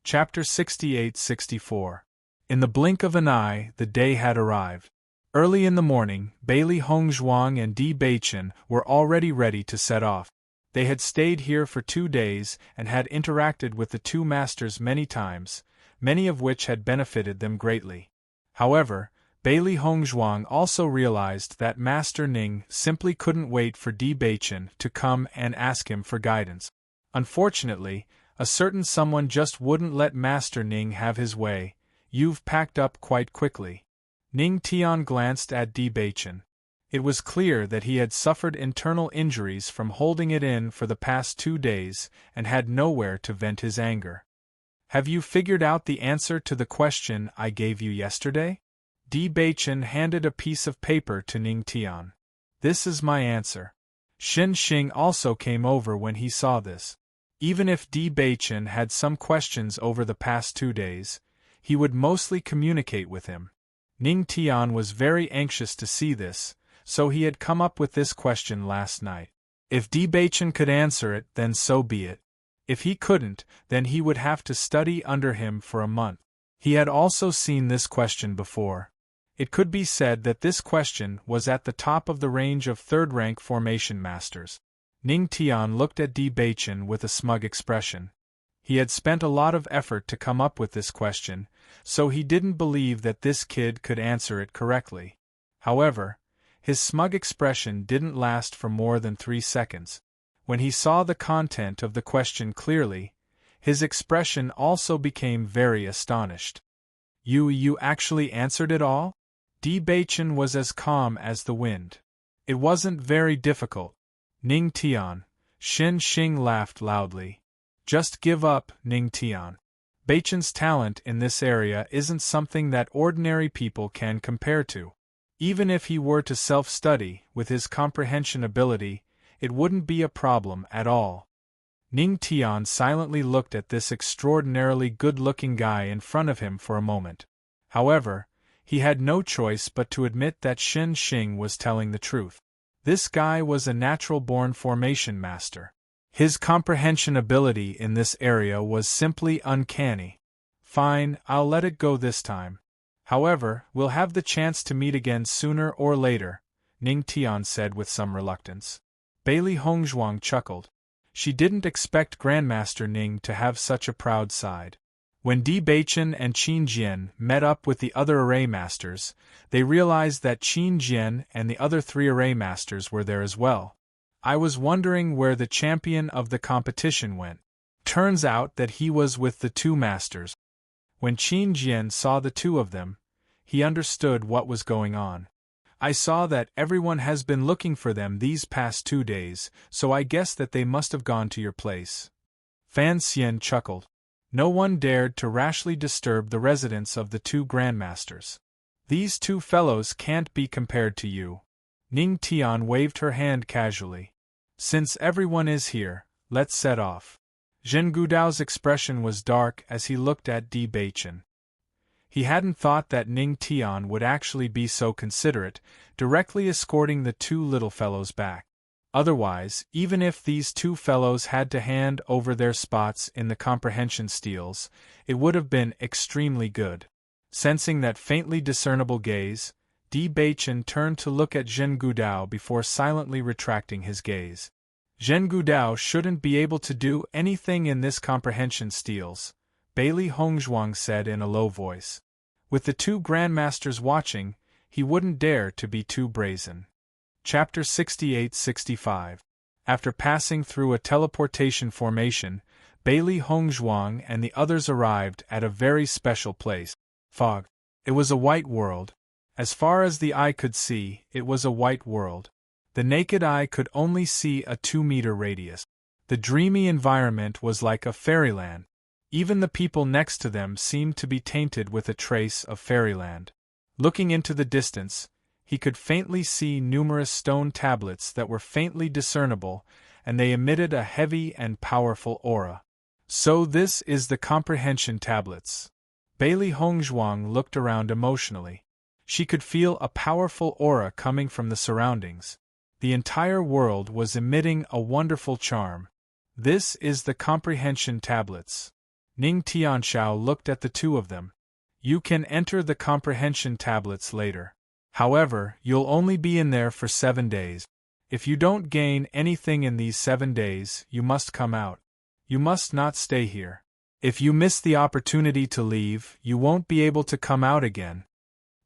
Chapter 68-64. In the blink of an eye, the day had arrived. Early in the morning, Bailey Hongzhuang and Di Beichen were already ready to set off. They had stayed here for 2 days and had interacted with the 2 masters many times, many of which had benefited them greatly. However, Bailey Hongzhuang also realized that Master Ning simply couldn't wait for Di Beichen to come and ask him for guidance. Unfortunately, a certain someone just wouldn't let Master Ning have his way. You've packed up quite quickly. Ning Tian glanced at Di Beichen. It was clear that he had suffered internal injuries from holding it in for the past 2 days and had nowhere to vent his anger. Have you figured out the answer to the question I gave you yesterday? Di Beichen handed a piece of paper to Ning Tian. This is my answer. Shen Xing also came over when he saw this. Even if Di Beichen had some questions over the past 2 days, he would mostly communicate with him. Ning Tian was very anxious to see this, so he had come up with this question last night. If Di Beichen could answer it, then so be it. If he couldn't, then he would have to study under him for a month. He had also seen this question before. It could be said that this question was at the top of the range of 3rd-rank formation masters. Ning Tian looked at Di Beichen with a smug expression. He had spent a lot of effort to come up with this question, so he didn't believe that this kid could answer it correctly. However, his smug expression didn't last for more than 3 seconds. When he saw the content of the question clearly, his expression also became very astonished. You actually answered it all? Di Beichen was as calm as the wind. It wasn't very difficult. Ning Tian. Shen Xing laughed loudly. Just give up, Ning Tian. Beichen's talent in this area isn't something that ordinary people can compare to. Even if he were to self-study, with his comprehension ability, it wouldn't be a problem at all. Ning Tian silently looked at this extraordinarily good-looking guy in front of him for a moment. However, he had no choice but to admit that Shen Xing was telling the truth. This guy was a natural-born formation master. His comprehension ability in this area was simply uncanny. Fine, I'll let it go this time. However, we'll have the chance to meet again sooner or later, Ning Tian said with some reluctance. Bailey Hongzhuang chuckled. She didn't expect Grandmaster Ning to have such a proud side. When Di Baichen and Qin Jian met up with the other array masters, they realized that Qin Jian and the other 3 array masters were there as well. I was wondering where the champion of the competition went. Turns out that he was with the 2 masters. When Qin Jian saw the 2 of them, he understood what was going on. I saw that everyone has been looking for them these past 2 days, so I guess that they must have gone to your place. Fan Xian chuckled. No one dared to rashly disturb the residence of the 2 grandmasters. These 2 fellows can't be compared to you. Ning Tian waved her hand casually. Since everyone is here, let's set off. Zhen Gudao's expression was dark as he looked at Di Baichen. He hadn't thought that Ning Tian would actually be so considerate, directly escorting the 2 little fellows back. Otherwise, even if these 2 fellows had to hand over their spots in the comprehension steals, it would have been extremely good. Sensing that faintly discernible gaze, Di Baichen turned to look at Zhen Gudao before silently retracting his gaze. Zhen Gudao shouldn't be able to do anything in this comprehension steals, Bailey Hongzhuang said in a low voice. With the 2 grandmasters watching, he wouldn't dare to be too brazen. Chapter 68-65. After passing through a teleportation formation, Bailey Hongzhuang and the others arrived at a very special place. Fog. It was a white world. As far as the eye could see, it was a white world. The naked eye could only see a 2-meter radius. The dreamy environment was like a fairyland. Even the people next to them seemed to be tainted with a trace of fairyland. Looking into the distance, he could faintly see numerous stone tablets that were faintly discernible, and they emitted a heavy and powerful aura. So this is the comprehension tablets. Bailey Hongzhuang looked around emotionally. She could feel a powerful aura coming from the surroundings. The entire world was emitting a wonderful charm. This is the comprehension tablets. Ning Tianxiao looked at the 2 of them. You can enter the comprehension tablets later. However, you'll only be in there for 7 days. If you don't gain anything in these 7 days, you must come out. You must not stay here. If you miss the opportunity to leave, you won't be able to come out again.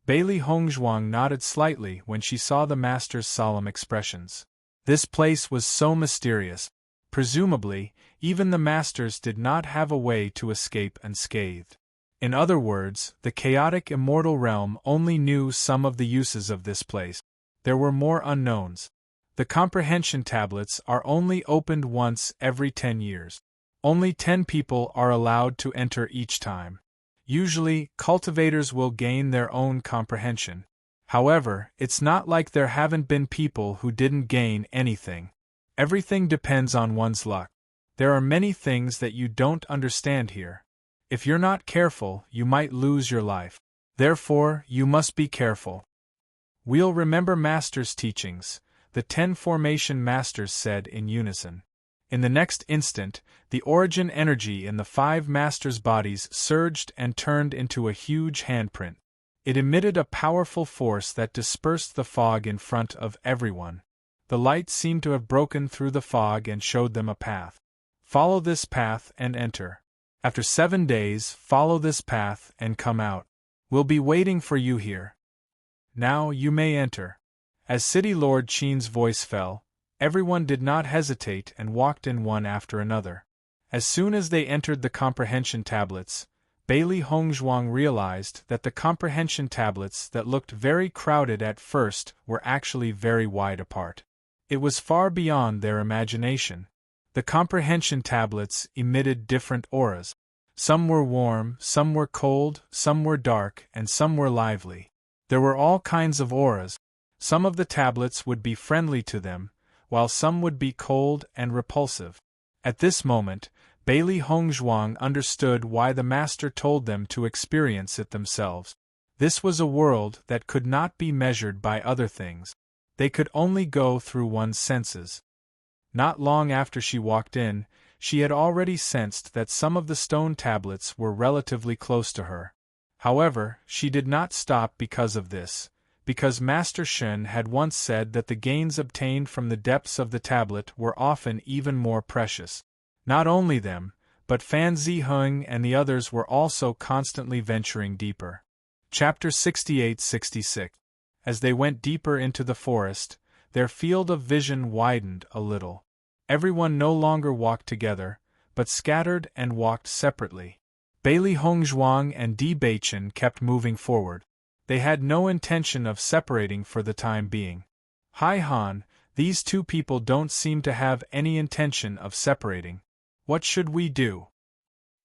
Bailey Hongzhuang nodded slightly when she saw the master's solemn expressions. This place was so mysterious. Presumably, even the masters did not have a way to escape unscathed. In other words, the chaotic immortal realm only knew some of the uses of this place. There were more unknowns. The comprehension tablets are only opened once every 10 years. Only 10 people are allowed to enter each time. Usually, cultivators will gain their own comprehension. However, it's not like there haven't been people who didn't gain anything. Everything depends on one's luck. There are many things that you don't understand here. If you're not careful, you might lose your life. Therefore, you must be careful. We'll remember Master's teachings, the 10 formation masters said in unison. In the next instant, the origin energy in the 5 masters' bodies surged and turned into a huge handprint. It emitted a powerful force that dispersed the fog in front of everyone. The light seemed to have broken through the fog and showed them a path. Follow this path and enter. After 7 days, follow this path and come out. We'll be waiting for you here. Now you may enter. As City Lord Qin's voice fell, everyone did not hesitate and walked in one after another. As soon as they entered the comprehension tablets, Bailey Hongzhuang realized that the comprehension tablets that looked very crowded at first were actually very wide apart. It was far beyond their imagination. The comprehension tablets emitted different auras. Some were warm, some were cold, some were dark, and some were lively. There were all kinds of auras. Some of the tablets would be friendly to them, while some would be cold and repulsive. At this moment, Bailey Hongzhuang understood why the master told them to experience it themselves. This was a world that could not be measured by other things. They could only go through one's senses. Not long after she walked in, she had already sensed that some of the stone tablets were relatively close to her. However, she did not stop because of this, because Master Shen had once said that the gains obtained from the depths of the tablet were often even more precious. Not only them, but Fan Ziheng and the others were also constantly venturing deeper. Chapter 68-66. As they went deeper into the forest, their field of vision widened a little. Everyone no longer walked together, but scattered and walked separately. Bailey Hongzhuang and Di Beichen kept moving forward. They had no intention of separating for the time being. Hai Han, these two people don't seem to have any intention of separating. What should we do?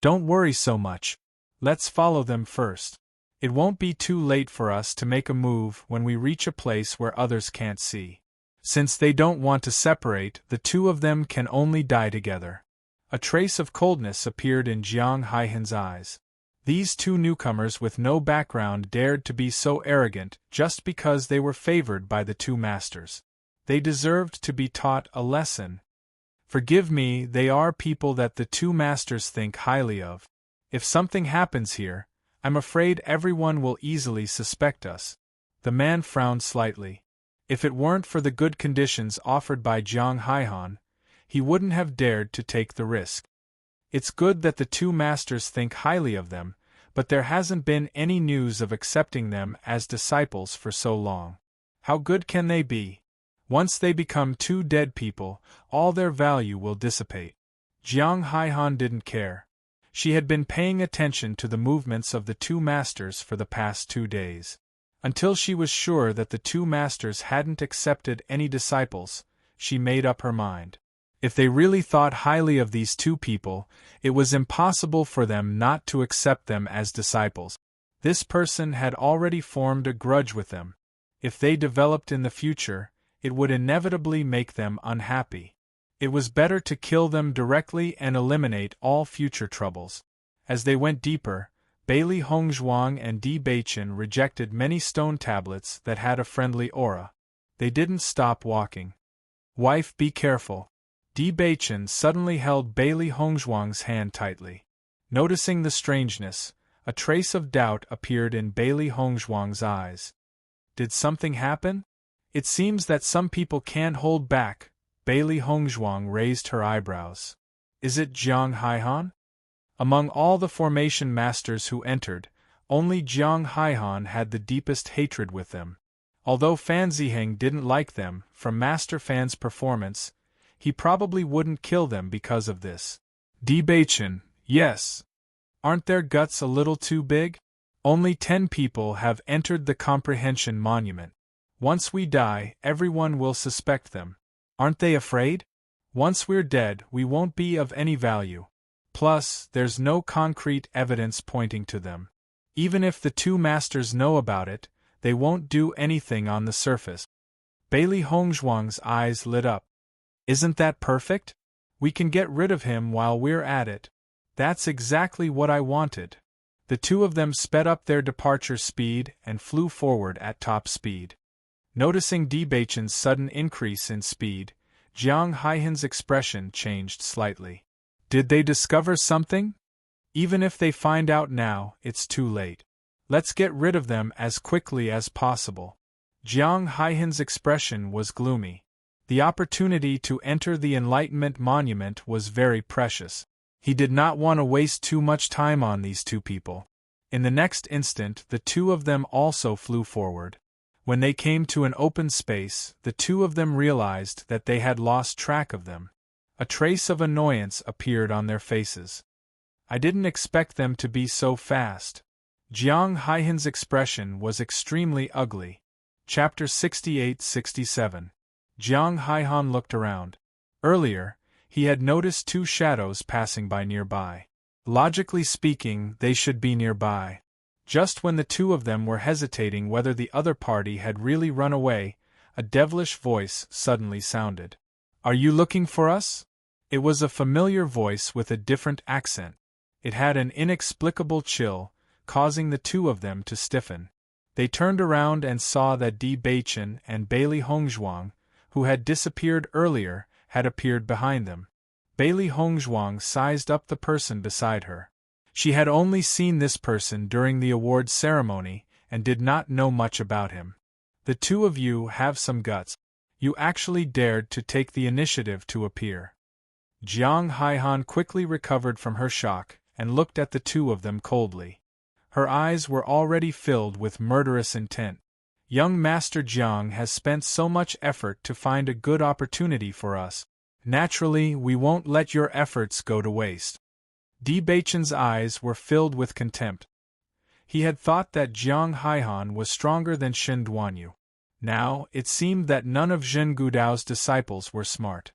Don't worry so much. Let's follow them first. It won't be too late for us to make a move when we reach a place where others can't see. Since they don't want to separate, the two of them can only die together. A trace of coldness appeared in Jiang Haihan's eyes. These two newcomers with no background dared to be so arrogant just because they were favored by the two masters. They deserved to be taught a lesson. Forgive me, they are people that the two masters think highly of. If something happens here, I'm afraid everyone will easily suspect us. The man frowned slightly. If it weren't for the good conditions offered by Jiang Haihan, he wouldn't have dared to take the risk. It's good that the two masters think highly of them, but there hasn't been any news of accepting them as disciples for so long. How good can they be? Once they become two dead people, all their value will dissipate. Jiang Haihan didn't care. She had been paying attention to the movements of the two masters for the past 2 days. Until she was sure that the two masters hadn't accepted any disciples, she made up her mind. If they really thought highly of these two people, it was impossible for them not to accept them as disciples. This person had already formed a grudge with them. If they developed in the future, it would inevitably make them unhappy. It was better to kill them directly and eliminate all future troubles. As they went deeper, Bailey Hongzhuang and Di Beichen rejected many stone tablets that had a friendly aura. They didn't stop walking. Wife, be careful. Di Beichen suddenly held Bailey Hongzhuang's hand tightly. Noticing the strangeness, a trace of doubt appeared in Bailey Hongzhuang's eyes. Did something happen? It seems that some people can't hold back. Bailey Hongzhuang raised her eyebrows. Is it Jiang Haihan? Among all the formation masters who entered, only Jiang Haihan had the deepest hatred with them. Although Fan Ziheng didn't like them from Master Fan's performance, he probably wouldn't kill them because of this. Di Beichen, yes. Aren't their guts a little too big? Only 10 people have entered the comprehension monument. Once we die, everyone will suspect them. Aren't they afraid? Once we're dead, we won't be of any value. Plus, there's no concrete evidence pointing to them. Even if the two masters know about it, they won't do anything on the surface. Bailey Hongzhuang's eyes lit up. Isn't that perfect? We can get rid of him while we're at it. That's exactly what I wanted. The two of them sped up their departure speed and flew forward at top speed. Noticing Di Beichen's sudden increase in speed, Jiang Haihan's expression changed slightly. Did they discover something? Even if they find out now, it's too late. Let's get rid of them as quickly as possible. Jiang Haihan's expression was gloomy. The opportunity to enter the Enlightenment Monument was very precious. He did not want to waste too much time on these two people. In the next instant, the two of them also flew forward. When they came to an open space, the two of them realized that they had lost track of them. A trace of annoyance appeared on their faces. I didn't expect them to be so fast. Jiang Haihan's expression was extremely ugly. Chapter 68-67. Jiang Haihan looked around. Earlier, he had noticed 2 shadows passing by nearby. Logically speaking, they should be nearby. Just when the two of them were hesitating whether the other party had really run away, a devilish voice suddenly sounded. Are you looking for us? It was a familiar voice with a different accent. It had an inexplicable chill, causing the two of them to stiffen. They turned around and saw that Di Baichen and Bailey Hongzhuang, who had disappeared earlier, had appeared behind them. Bailey Hongzhuang sized up the person beside her. She had only seen this person during the awards ceremony and did not know much about him. The two of you have some guts. You actually dared to take the initiative to appear. Jiang Haihan quickly recovered from her shock and looked at the two of them coldly. Her eyes were already filled with murderous intent. Young Master Jiang has spent so much effort to find a good opportunity for us. Naturally, we won't let your efforts go to waste. Di Baichen's eyes were filled with contempt. He had thought that Jiang Haihan was stronger than Shen Duanyu. Now, it seemed that none of Zhen Gudao's disciples were smart.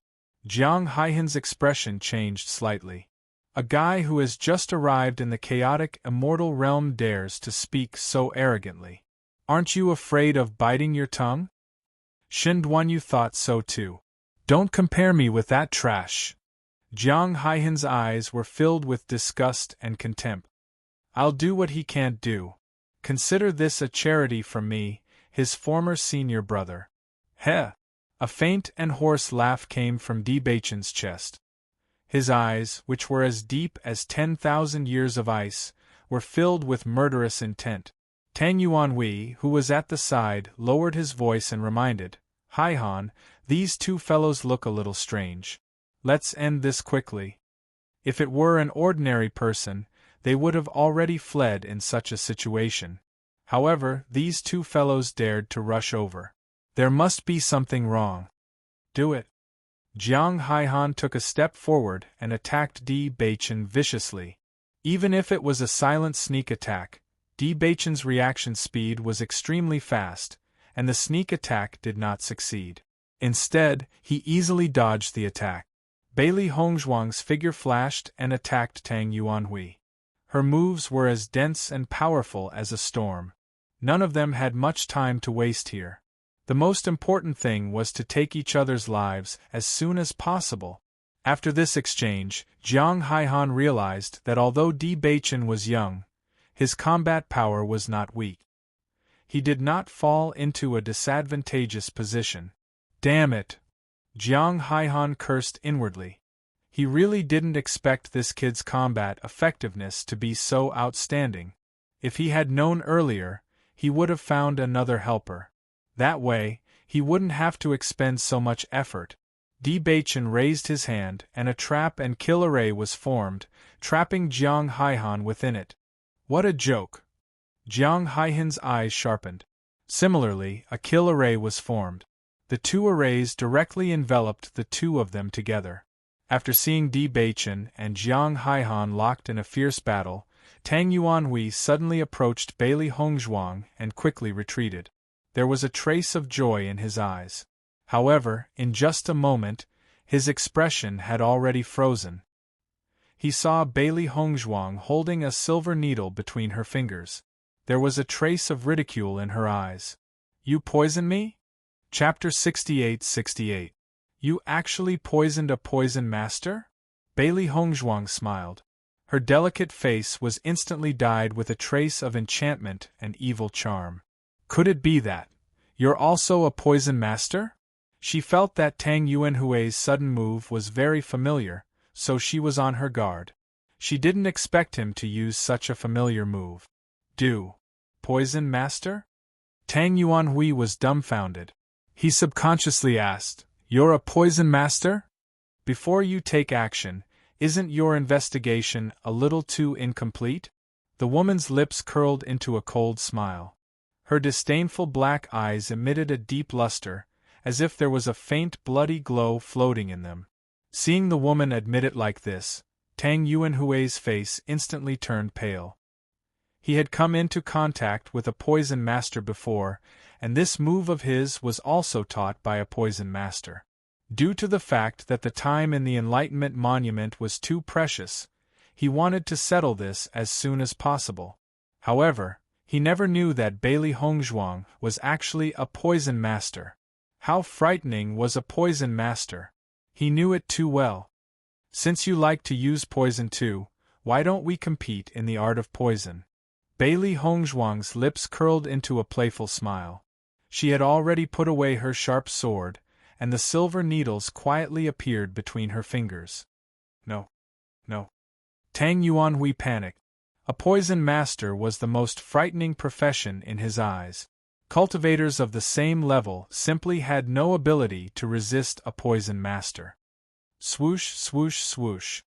Jiang Haihan's expression changed slightly. A guy who has just arrived in the chaotic immortal realm dares to speak so arrogantly. Aren't you afraid of biting your tongue? Shen Duanyu thought so too. Don't compare me with that trash. Jiang Haihan's eyes were filled with disgust and contempt. I'll do what he can't do. Consider this a charity from me, his former senior brother. Heh! A faint and hoarse laugh came from Di Baichen's chest. His eyes, which were as deep as 10,000 years of ice, were filled with murderous intent. Tang Yuanhui, who was at the side, lowered his voice and reminded, Haihan, these two fellows look a little strange. Let's end this quickly. If it were an ordinary person, they would have already fled in such a situation. However, these two fellows dared to rush over. There must be something wrong. Do it. Jiang Haihan took a step forward and attacked Di Baichen viciously. Even if it was a silent sneak attack, Di Baichen's reaction speed was extremely fast, and the sneak attack did not succeed. Instead, he easily dodged the attack. Bailey Hongzhuang's figure flashed and attacked Tang Yuanhui. Her moves were as dense and powerful as a storm. None of them had much time to waste here. The most important thing was to take each other's lives as soon as possible. After this exchange, Jiang Haihan realized that although Di Baichen was young, his combat power was not weak. He did not fall into a disadvantageous position. Damn it! Jiang Haihan cursed inwardly. He really didn't expect this kid's combat effectiveness to be so outstanding. If he had known earlier, he would have found another helper. That way, he wouldn't have to expend so much effort. Di Baichen raised his hand and a trap and kill array was formed, trapping Jiang Haihan within it. What a joke! Jiang Haihan's eyes sharpened. Similarly, a kill array was formed. The two arrays directly enveloped the two of them together. After seeing Di Baichen and Jiang Haihan locked in a fierce battle, Tang Yuanhui suddenly approached Bailey Hongzhuang and quickly retreated. There was a trace of joy in his eyes. However, in just a moment, his expression had already frozen. He saw Bailey Hongzhuang holding a silver needle between her fingers. There was a trace of ridicule in her eyes. You poison me? Chapter 68-68. You actually poisoned a poison master? Bailey Hongzhuang smiled. Her delicate face was instantly dyed with a trace of enchantment and evil charm. Could it be that you're also a poison master? She felt that Tang Yuanhui's sudden move was very familiar, so she was on her guard. She didn't expect him to use such a familiar move. Poison master? Tang Yuanhui was dumbfounded. He subconsciously asked, You're a poison master? Before you take action, isn't your investigation a little too incomplete? The woman's lips curled into a cold smile. Her disdainful black eyes emitted a deep luster, as if there was a faint bloody glow floating in them. Seeing the woman admit it like this, Tang Yuanhui's face instantly turned pale. He had come into contact with a poison master before, and this move of his was also taught by a poison master. Due to the fact that the time in the Enlightenment Monument was too precious, he wanted to settle this as soon as possible. However, he never knew that Bailey Hongzhuang was actually a poison master. How frightening was a poison master! He knew it too well. Since you like to use poison too, why don't we compete in the art of poison? Bailey Hongzhuang's lips curled into a playful smile. She had already put away her sharp sword, and the silver needles quietly appeared between her fingers. No. No. Tang Yuanhui panicked. A poison master was the most frightening profession in his eyes. Cultivators of the same level simply had no ability to resist a poison master. Swoosh, swoosh, swoosh.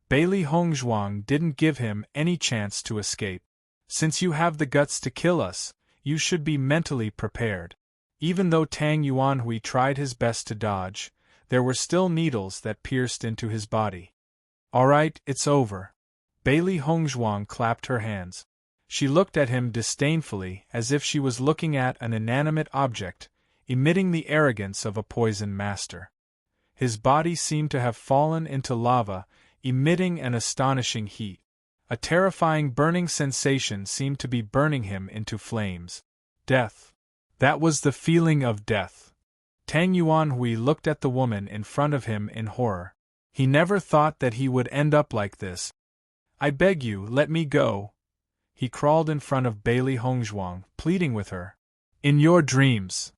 Bailey Hongzhuang didn't give him any chance to escape. Since you have the guts to kill us, you should be mentally prepared. Even though Tang Yuanhui tried his best to dodge, there were still needles that pierced into his body. All right, it's over. Bailey Hongzhuang clapped her hands. She looked at him disdainfully as if she was looking at an inanimate object, emitting the arrogance of a poison master. His body seemed to have fallen into lava, emitting an astonishing heat. A terrifying burning sensation seemed to be burning him into flames. Death. That was the feeling of death. Tang Yuanhui looked at the woman in front of him in horror. He never thought that he would end up like this. I beg you, let me go. He crawled in front of Bailey Hongzhuang, pleading with her. In your dreams.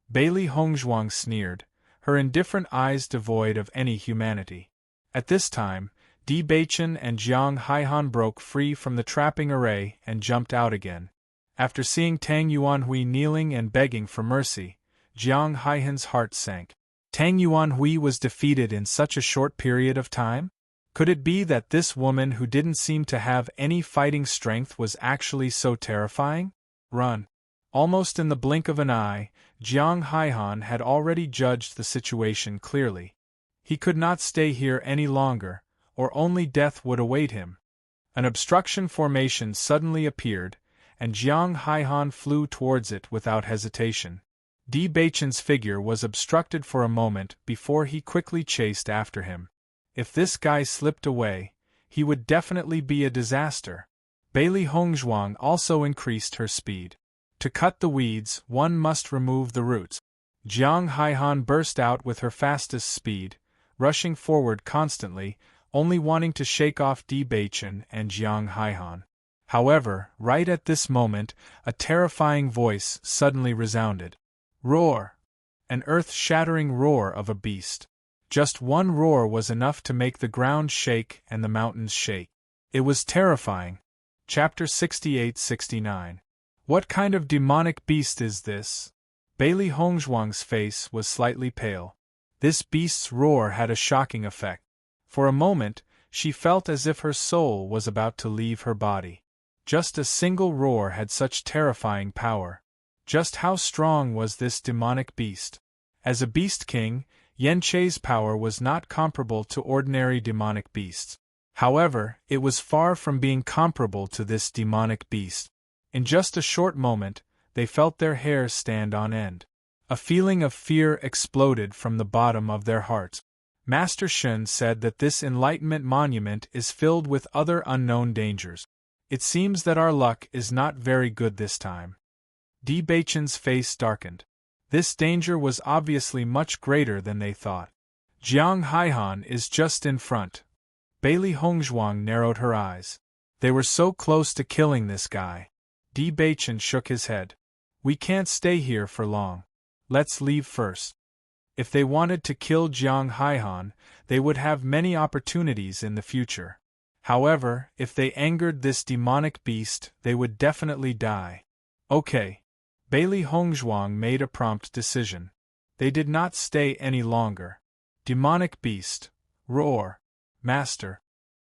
Bailey Hongzhuang sneered, her indifferent eyes devoid of any humanity. At this time, Di Beichen and Jiang Haihan broke free from the trapping array and jumped out again. After seeing Tang Yuanhui kneeling and begging for mercy, Jiang Haihan's heart sank. Tang Yuanhui was defeated in such a short period of time? Could it be that this woman who didn't seem to have any fighting strength was actually so terrifying? Run. Almost in the blink of an eye, Jiang Haihan had already judged the situation clearly. He could not stay here any longer, or only death would await him. An obstruction formation suddenly appeared, and Jiang Haihan flew towards it without hesitation. Di Beichen's figure was obstructed for a moment before he quickly chased after him. If this guy slipped away, he would definitely be a disaster. Bailey Hongzhuang also increased her speed. To cut the weeds, one must remove the roots. Jiang Haihan burst out with her fastest speed, rushing forward constantly, only wanting to shake off Di Beichen and Jiang Haihan. However, right at this moment, a terrifying voice suddenly resounded. Roar! An earth-shattering roar of a beast. Just one roar was enough to make the ground shake and the mountains shake. It was terrifying. Chapter 68-69. What kind of demonic beast is this? Bailey Hongzhuang's face was slightly pale. This beast's roar had a shocking effect. For a moment, she felt as if her soul was about to leave her body. Just a single roar had such terrifying power. Just how strong was this demonic beast? As a beast king, Yen Chei's power was not comparable to ordinary demonic beasts. However, it was far from being comparable to this demonic beast. In just a short moment, they felt their hair stand on end. A feeling of fear exploded from the bottom of their hearts. Master Shun said that this enlightenment monument is filled with other unknown dangers. It seems that our luck is not very good this time. Di Beichen's face darkened. This danger was obviously much greater than they thought. Jiang Haihan is just in front. Bailey Hongzhuang narrowed her eyes. They were so close to killing this guy. Di Beichen shook his head. We can't stay here for long. Let's leave first. If they wanted to kill Jiang Haihan, they would have many opportunities in the future. However, if they angered this demonic beast, they would definitely die. Okay. Bailey Hongzhuang made a prompt decision. They did not stay any longer. Demonic beast. Roar. Master.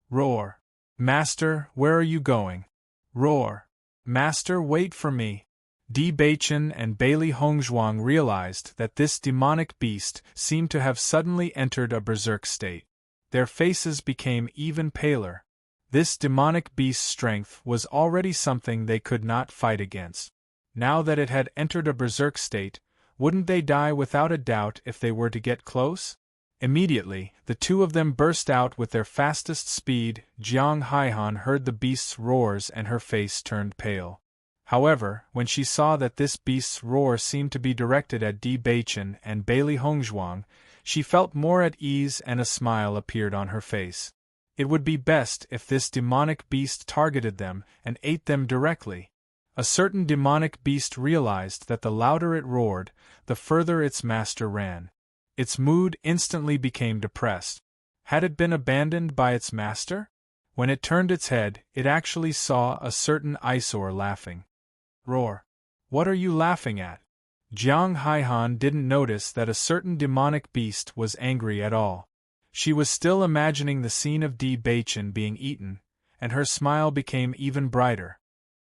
Roar. Master, where are you going? Roar. Master, wait for me. Di Beichen and Bailey Hongzhuang realized that this demonic beast seemed to have suddenly entered a berserk state. Their faces became even paler. This demonic beast's strength was already something they could not fight against. Now that it had entered a berserk state, wouldn't they die without a doubt if they were to get close? Immediately, the two of them burst out with their fastest speed. Jiang Haihan heard the beast's roars and her face turned pale. However, when she saw that this beast's roar seemed to be directed at Di Beichen and Bailey Hongzhuang, She felt more at ease and a smile appeared on her face. It would be best if this demonic beast targeted them and ate them directly. A certain demonic beast realized that the louder it roared, the further its master ran. Its mood instantly became depressed. Had it been abandoned by its master? When it turned its head, it actually saw a certain eyesore laughing. Roar! What are you laughing at? Jiang Haihan didn't notice that a certain demonic beast was angry at all. She was still imagining the scene of Di Baichen being eaten, and her smile became even brighter.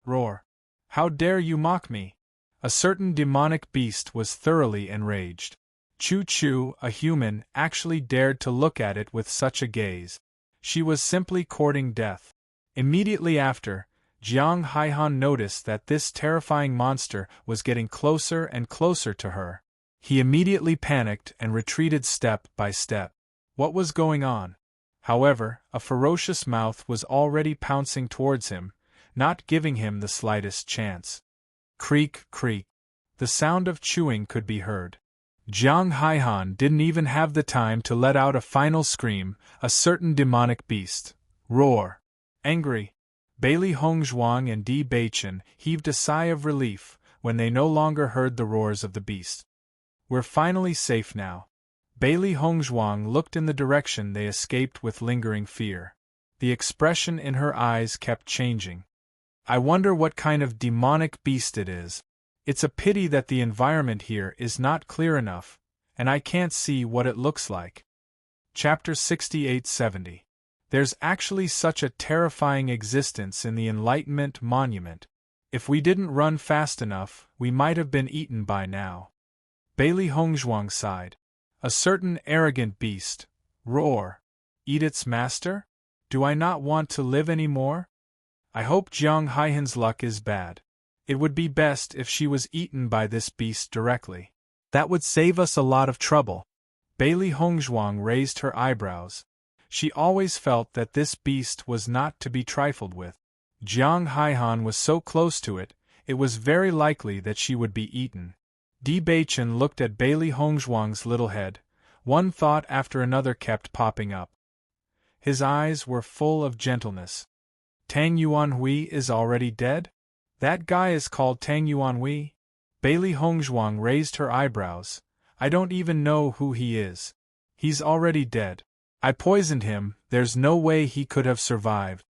Roar! How dare you mock me? A certain demonic beast was thoroughly enraged. Chu Chu, a human, actually dared to look at it with such a gaze. She was simply courting death. Immediately after, Jiang Haihan noticed that this terrifying monster was getting closer and closer to her. He immediately panicked and retreated step by step. What was going on? However, a ferocious mouth was already pouncing towards him, not giving him the slightest chance. Creak, creak. The sound of chewing could be heard. Jiang Haihan didn't even have the time to let out a final scream. A certain demonic beast. Roar! Angry. Bailey Hongzhuang and Di Baichen heaved a sigh of relief when they no longer heard the roars of the beast. We're finally safe now. Bailey Hongzhuang looked in the direction they escaped with lingering fear. The expression in her eyes kept changing. I wonder what kind of demonic beast it is. It's a pity that the environment here is not clear enough, and I can't see what it looks like. Chapter 68-70. There's actually such a terrifying existence in the Enlightenment Monument. If we didn't run fast enough, we might have been eaten by now. Bailey Hongzhuang sighed. A certain arrogant beast. Roar! Eat its master? Do I not want to live any more? I hope Jiang Haihan's luck is bad. It would be best if she was eaten by this beast directly. That would save us a lot of trouble. Bailey Hongzhuang raised her eyebrows. She always felt that this beast was not to be trifled with. Jiang Haihan was so close to it, it was very likely that she would be eaten. Di Baichen looked at Bailey Hongzhuang's little head. One thought after another kept popping up. His eyes were full of gentleness. Tang Yuanhui is already dead? That guy is called Tang Yuanhui? Bailey Hongzhuang raised her eyebrows. I don't even know who he is. He's already dead. I poisoned him, there's no way he could have survived.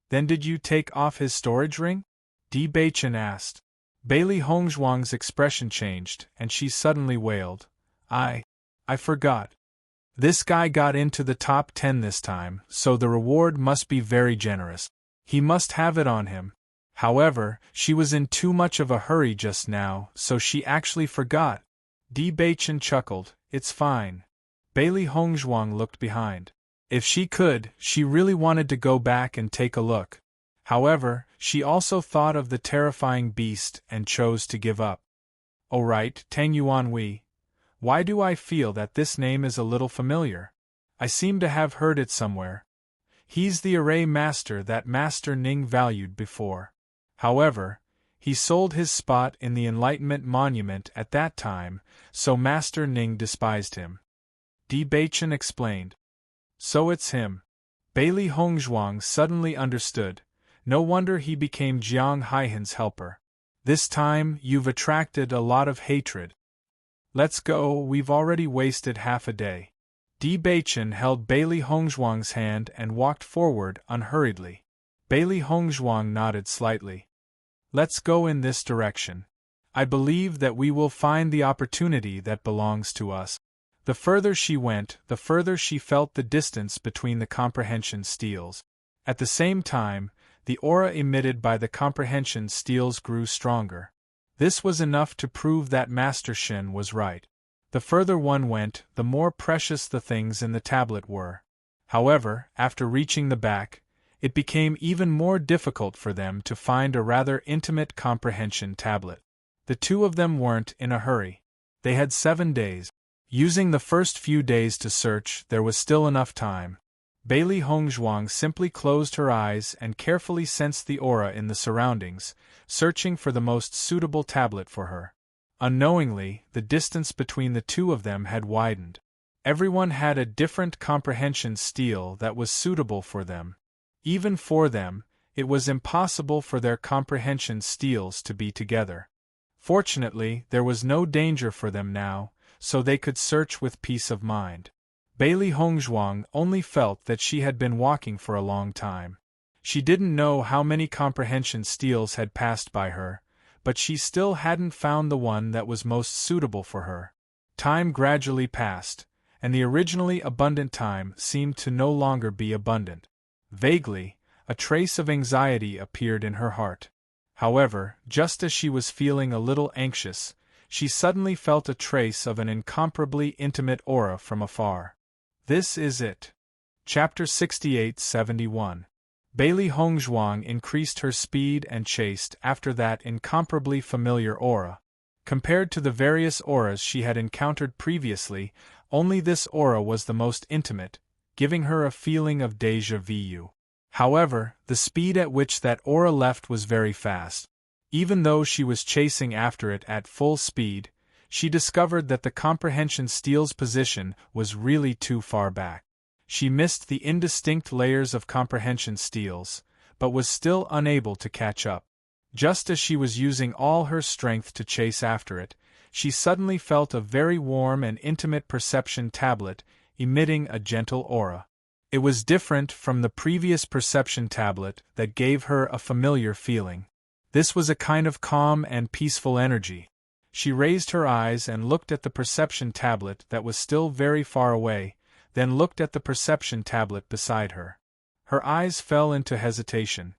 Then did you take off his storage ring? Di Baichen asked. Bailey Hongzhuang's expression changed, and she suddenly wailed. I forgot. This guy got into the top 10 this time, so the reward must be very generous. He must have it on him. However, she was in too much of a hurry just now, so she actually forgot. Di Baichen chuckled. It's fine. Bailey Hongzhuang looked behind. If she could, she really wanted to go back and take a look. However, she also thought of the terrifying beast and chose to give up. Oh right, Tang Yuanhui. Why do I feel that this name is a little familiar? I seem to have heard it somewhere. He's the array master that Master Ning valued before. However, he sold his spot in the Enlightenment Monument at that time, so Master Ning despised him. Di Baichen explained. So it's him. Bailey Hongzhuang suddenly understood. No wonder he became Jiang Haihan's helper. This time, you've attracted a lot of hatred. Let's go, we've already wasted half a day. Di Baichen held Bailey Hongzhuang's hand and walked forward unhurriedly. Bailey Hongzhuang nodded slightly. Let's go in this direction. I believe that we will find the opportunity that belongs to us. The further she went, the further she felt the distance between the comprehension steels. At the same time, the aura emitted by the comprehension steels grew stronger. This was enough to prove that Master Shen was right. The further one went, the more precious the things in the tablet were. However, after reaching the back, it became even more difficult for them to find a rather intimate comprehension tablet. The two of them weren't in a hurry. They had 7 days. Using the first few days to search, there was still enough time. Bailey Hongzhuang simply closed her eyes and carefully sensed the aura in the surroundings, searching for the most suitable tablet for her. Unknowingly, the distance between the two of them had widened. Everyone had a different comprehension steel that was suitable for them. Even for them, it was impossible for their comprehension steels to be together. Fortunately, there was no danger for them now, so they could search with peace of mind. Bailey Hongzhuang only felt that she had been walking for a long time. She didn't know how many comprehension steels had passed by her, but she still hadn't found the one that was most suitable for her. Time gradually passed, and the originally abundant time seemed to no longer be abundant. Vaguely, a trace of anxiety appeared in her heart. However, just as she was feeling a little anxious, she suddenly felt a trace of an incomparably intimate aura from afar. This is it. Chapter 68-71. Bailey Hongzhuang increased her speed and chased after that incomparably familiar aura. Compared to the various auras she had encountered previously, only this aura was the most intimate, giving her a feeling of déjà vu. However, the speed at which that aura left was very fast. Even though she was chasing after it at full speed, she discovered that the comprehension steel's position was really too far back. She missed the indistinct layers of comprehension steels, but was still unable to catch up. Just as she was using all her strength to chase after it, she suddenly felt a very warm and intimate perception tablet emitting a gentle aura. It was different from the previous perception tablet that gave her a familiar feeling. This was a kind of calm and peaceful energy. She raised her eyes and looked at the perception tablet that was still very far away, then looked at the perception tablet beside her. Her eyes fell into hesitation.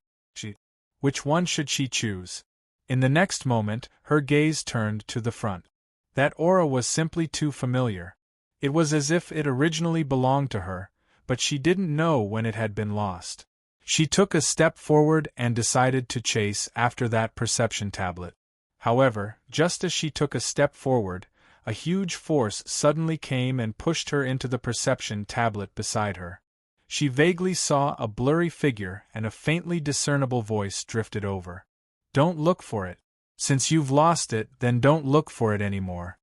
Which one should she choose? In the next moment, her gaze turned to the front. That aura was simply too familiar. It was as if it originally belonged to her, but she didn't know when it had been lost. She took a step forward and decided to chase after that perception tablet. However, just as she took a step forward, a huge force suddenly came and pushed her into the perception tablet beside her. She vaguely saw a blurry figure and a faintly discernible voice drifted over. "Don't look for it. Since you've lost it, then don't look for it anymore."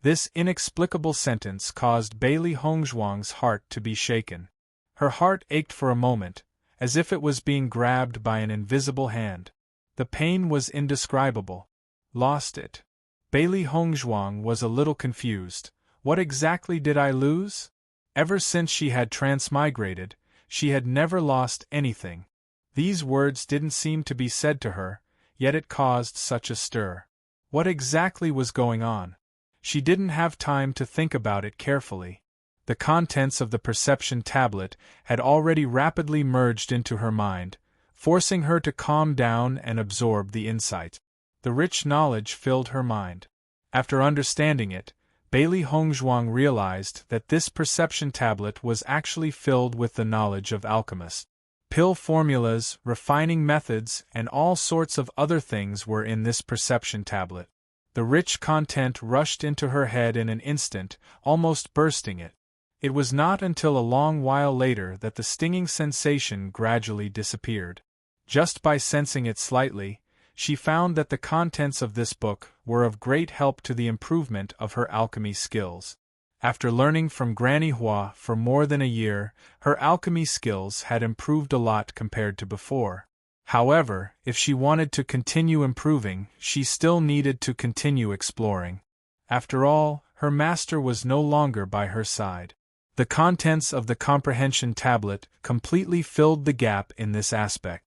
This inexplicable sentence caused Bailey Hongzhuang's heart to be shaken. Her heart ached for a moment, as if it was being grabbed by an invisible hand. The pain was indescribable. Lost it. Bailey Hongzhuang was a little confused. What exactly did I lose? Ever since she had transmigrated, she had never lost anything. These words didn't seem to be said to her, yet it caused such a stir. What exactly was going on? She didn't have time to think about it carefully. The contents of the perception tablet had already rapidly merged into her mind, forcing her to calm down and absorb the insight. The rich knowledge filled her mind. After understanding it, Bailey Hongzhuang realized that this perception tablet was actually filled with the knowledge of alchemists. Pill formulas, refining methods, and all sorts of other things were in this perception tablet. The rich content rushed into her head in an instant, almost bursting it. It was not until a long while later that the stinging sensation gradually disappeared. Just by sensing it slightly, she found that the contents of this book were of great help to the improvement of her alchemy skills. After learning from Granny Hua for more than a year, her alchemy skills had improved a lot compared to before. However, if she wanted to continue improving, she still needed to continue exploring. After all, her master was no longer by her side. The contents of the comprehension tablet completely filled the gap in this aspect.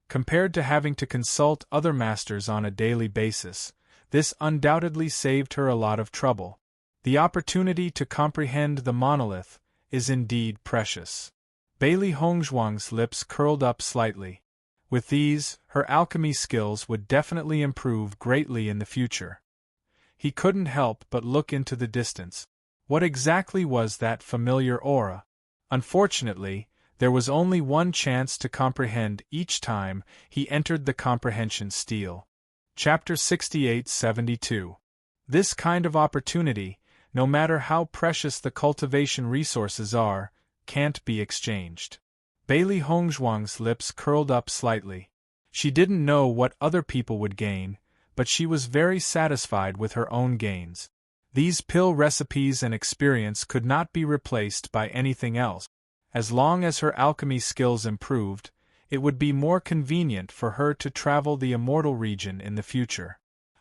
Compared to having to consult other masters on a daily basis, this undoubtedly saved her a lot of trouble. The opportunity to comprehend the monolith is indeed precious. Bailey Hongzhuang's lips curled up slightly. With these, her alchemy skills would definitely improve greatly in the future. He couldn't help but look into the distance. What exactly was that familiar aura? Unfortunately, there was only one chance to comprehend each time he entered the comprehension steel. Chapter 68-72. This kind of opportunity, no matter how precious the cultivation resources are, can't be exchanged. Bailey Hongzhuang's lips curled up slightly. She didn't know what other people would gain, but she was very satisfied with her own gains. These pill recipes and experience could not be replaced by anything else. As long as her alchemy skills improved, it would be more convenient for her to travel the immortal region in the future.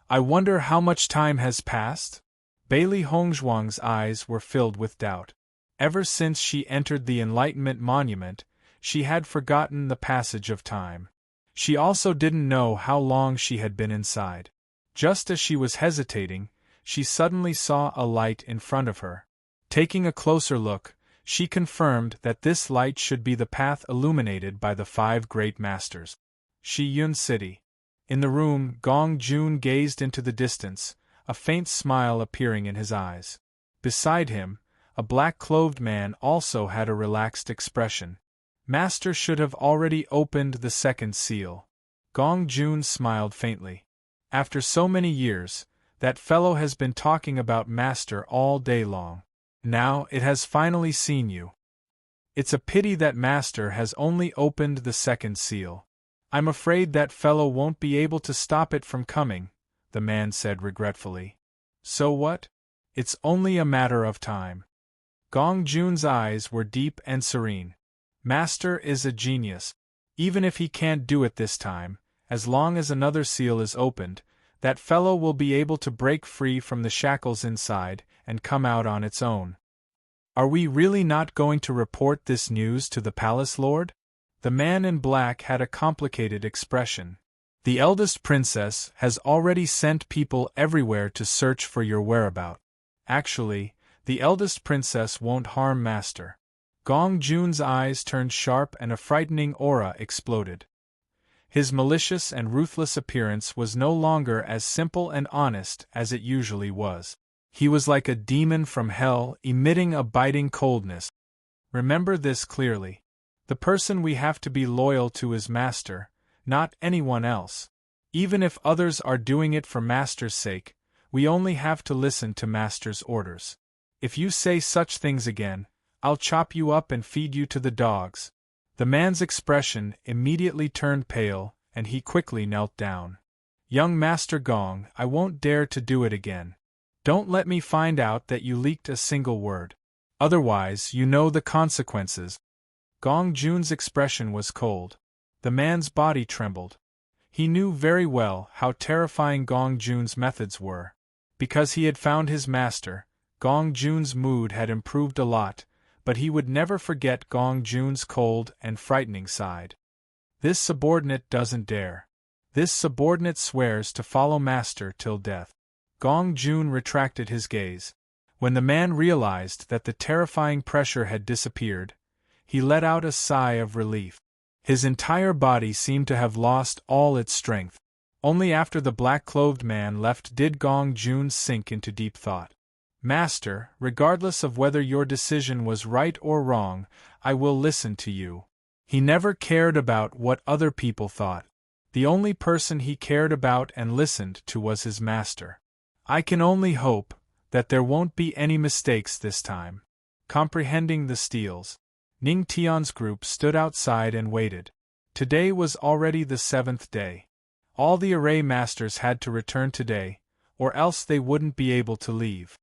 I wonder how much time has passed? Bailey Hongzhuang's eyes were filled with doubt. Ever since she entered the Enlightenment Monument, she had forgotten the passage of time. She also didn't know how long she had been inside. Just as she was hesitating, she suddenly saw a light in front of her. Taking a closer look, she confirmed that this light should be the path illuminated by the 5 great masters. Shi Yun City. In the room, Gong Jun gazed into the distance, a faint smile appearing in his eyes. Beside him, a black-clothed man also had a relaxed expression. Master should have already opened the second seal. Gong Jun smiled faintly. After so many years, that fellow has been talking about Master all day long. Now it has finally seen you. It's a pity that Master has only opened the second seal. I'm afraid that fellow won't be able to stop it from coming, the man said regretfully. So what? It's only a matter of time. Gong Jun's eyes were deep and serene. Master is a genius. Even if he can't do it this time, as long as another seal is opened, that fellow will be able to break free from the shackles inside and come out on its own. Are we really not going to report this news to the palace lord? The man in black had a complicated expression. The eldest princess has already sent people everywhere to search for your whereabouts. Actually, the eldest princess won't harm Master. Gong Jun's eyes turned sharp and a frightening aura exploded. His malicious and ruthless appearance was no longer as simple and honest as it usually was. He was like a demon from hell, emitting a biting coldness. Remember this clearly. The person we have to be loyal to is Master, not anyone else. Even if others are doing it for Master's sake, we only have to listen to Master's orders. If you say such things again, I'll chop you up and feed you to the dogs. The man's expression immediately turned pale, and he quickly knelt down. Young Master Gong, I won't dare to do it again. Don't let me find out that you leaked a single word. Otherwise, you know the consequences. Gong Jun's expression was cold. The man's body trembled. He knew very well how terrifying Gong Jun's methods were. Because he had found his master, Gong Jun's mood had improved a lot, but he would never forget Gong Jun's cold and frightening side. This subordinate doesn't dare. This subordinate swears to follow Master till death. Gong Jun retracted his gaze. When the man realized that the terrifying pressure had disappeared, he let out a sigh of relief. His entire body seemed to have lost all its strength. Only after the black-clothed man left did Gong Jun sink into deep thought. Master, regardless of whether your decision was right or wrong, I will listen to you. He never cared about what other people thought. The only person he cared about and listened to was his master. I can only hope that there won't be any mistakes this time. Comprehending the steals, Ning Tian's group stood outside and waited. Today was already the 7th day. All the array masters had to return today, or else they wouldn't be able to leave.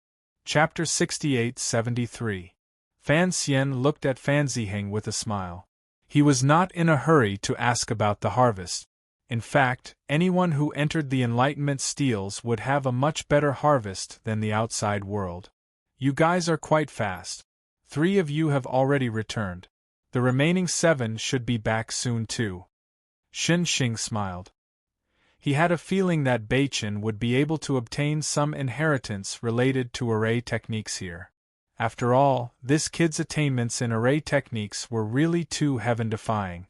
Chapter 68-73. Fan Xian looked at Fan Ziheng with a smile. He was not in a hurry to ask about the harvest. In fact, anyone who entered the Enlightenment steals would have a much better harvest than the outside world. You guys are quite fast. 3 of you have already returned. The remaining 7 should be back soon too. Xin Xing smiled. He had a feeling that Beichen would be able to obtain some inheritance related to array techniques here. After all, this kid's attainments in array techniques were really too heaven-defying.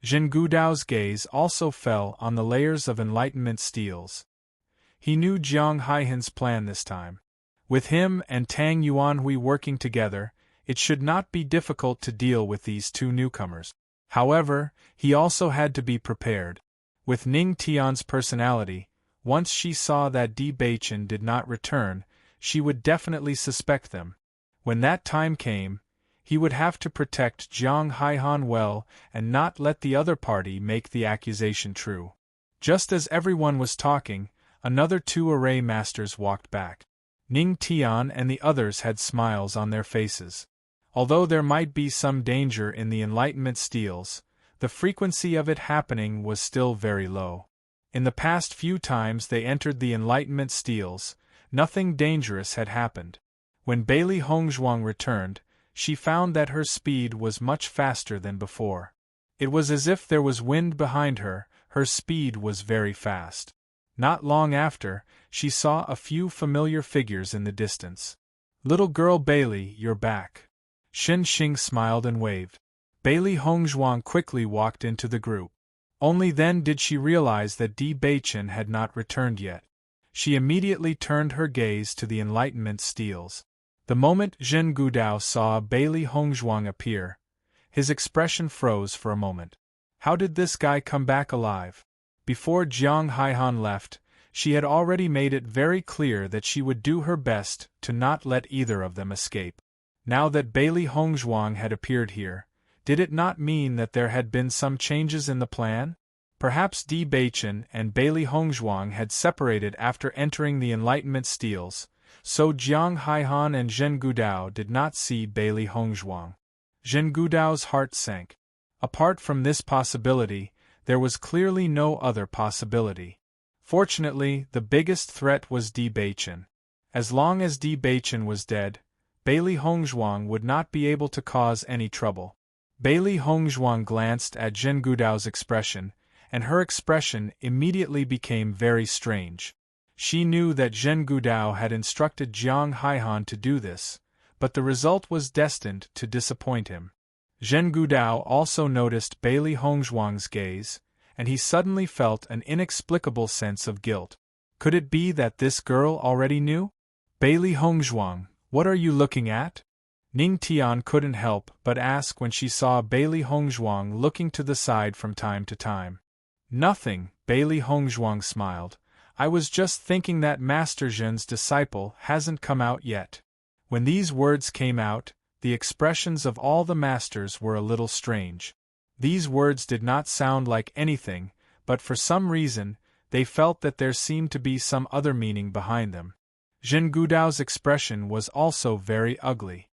Jin Gudao's gaze also fell on the layers of Enlightenment steels. He knew Jiang Haihan's plan this time. With him and Tang Yuanhui working together, it should not be difficult to deal with these 2 newcomers. However, he also had to be prepared. With Ning Tian's personality, once she saw that Di Beichen did not return, she would definitely suspect them. When that time came, he would have to protect Jiang Haihan well and not let the other party make the accusation true. Just as everyone was talking, another 2 array masters walked back. Ning Tian and the others had smiles on their faces. Although there might be some danger in the Enlightenment steals, the frequency of it happening was still very low. In the past few times they entered the Enlightenment steals, nothing dangerous had happened. When Bailey Hongzhuang returned, she found that her speed was much faster than before. It was as if there was wind behind her, her speed was very fast. Not long after, she saw a few familiar figures in the distance. "Little girl Bailey, you're back." Shen Xing smiled and waved. Bailey Hongzhuang quickly walked into the group. Only then did she realize that Di Beichen had not returned yet. She immediately turned her gaze to the Enlightenment steals. The moment Zhen Gudao saw Bailey Hongzhuang appear, his expression froze for a moment. How did this guy come back alive? Before Jiang Haihan left, she had already made it very clear that she would do her best to not let either of them escape. Now that Bailey Hongzhuang had appeared here, did it not mean that there had been some changes in the plan? Perhaps Di Beichen and Bailey Hongzhuang had separated after entering the Enlightenment steals, so Jiang Haihan and Zhen Gudao did not see Bailey Hongzhuang. Zhen Gudao's heart sank. Apart from this possibility, there was clearly no other possibility. Fortunately, the biggest threat was Di Beichen. As long as Di Beichen was dead, Bailey Hongzhuang would not be able to cause any trouble. Bailey Hongzhuang glanced at Zhen Gudao's expression, and her expression immediately became very strange. She knew that Zhen Gudao had instructed Jiang Haihan to do this, but the result was destined to disappoint him. Zhen Gudao also noticed Bailey Hongzhuang's gaze, and he suddenly felt an inexplicable sense of guilt. Could it be that this girl already knew? "Bailey Hongzhuang, what are you looking at?" Ning Tian couldn't help but ask when she saw Bailey Hongzhuang looking to the side from time to time. "Nothing," Bailey Hongzhuang smiled. "I was just thinking that Master Zhen's disciple hasn't come out yet." When these words came out, the expressions of all the masters were a little strange. These words did not sound like anything, but for some reason, they felt that there seemed to be some other meaning behind them. Zhen Gudao's expression was also very ugly.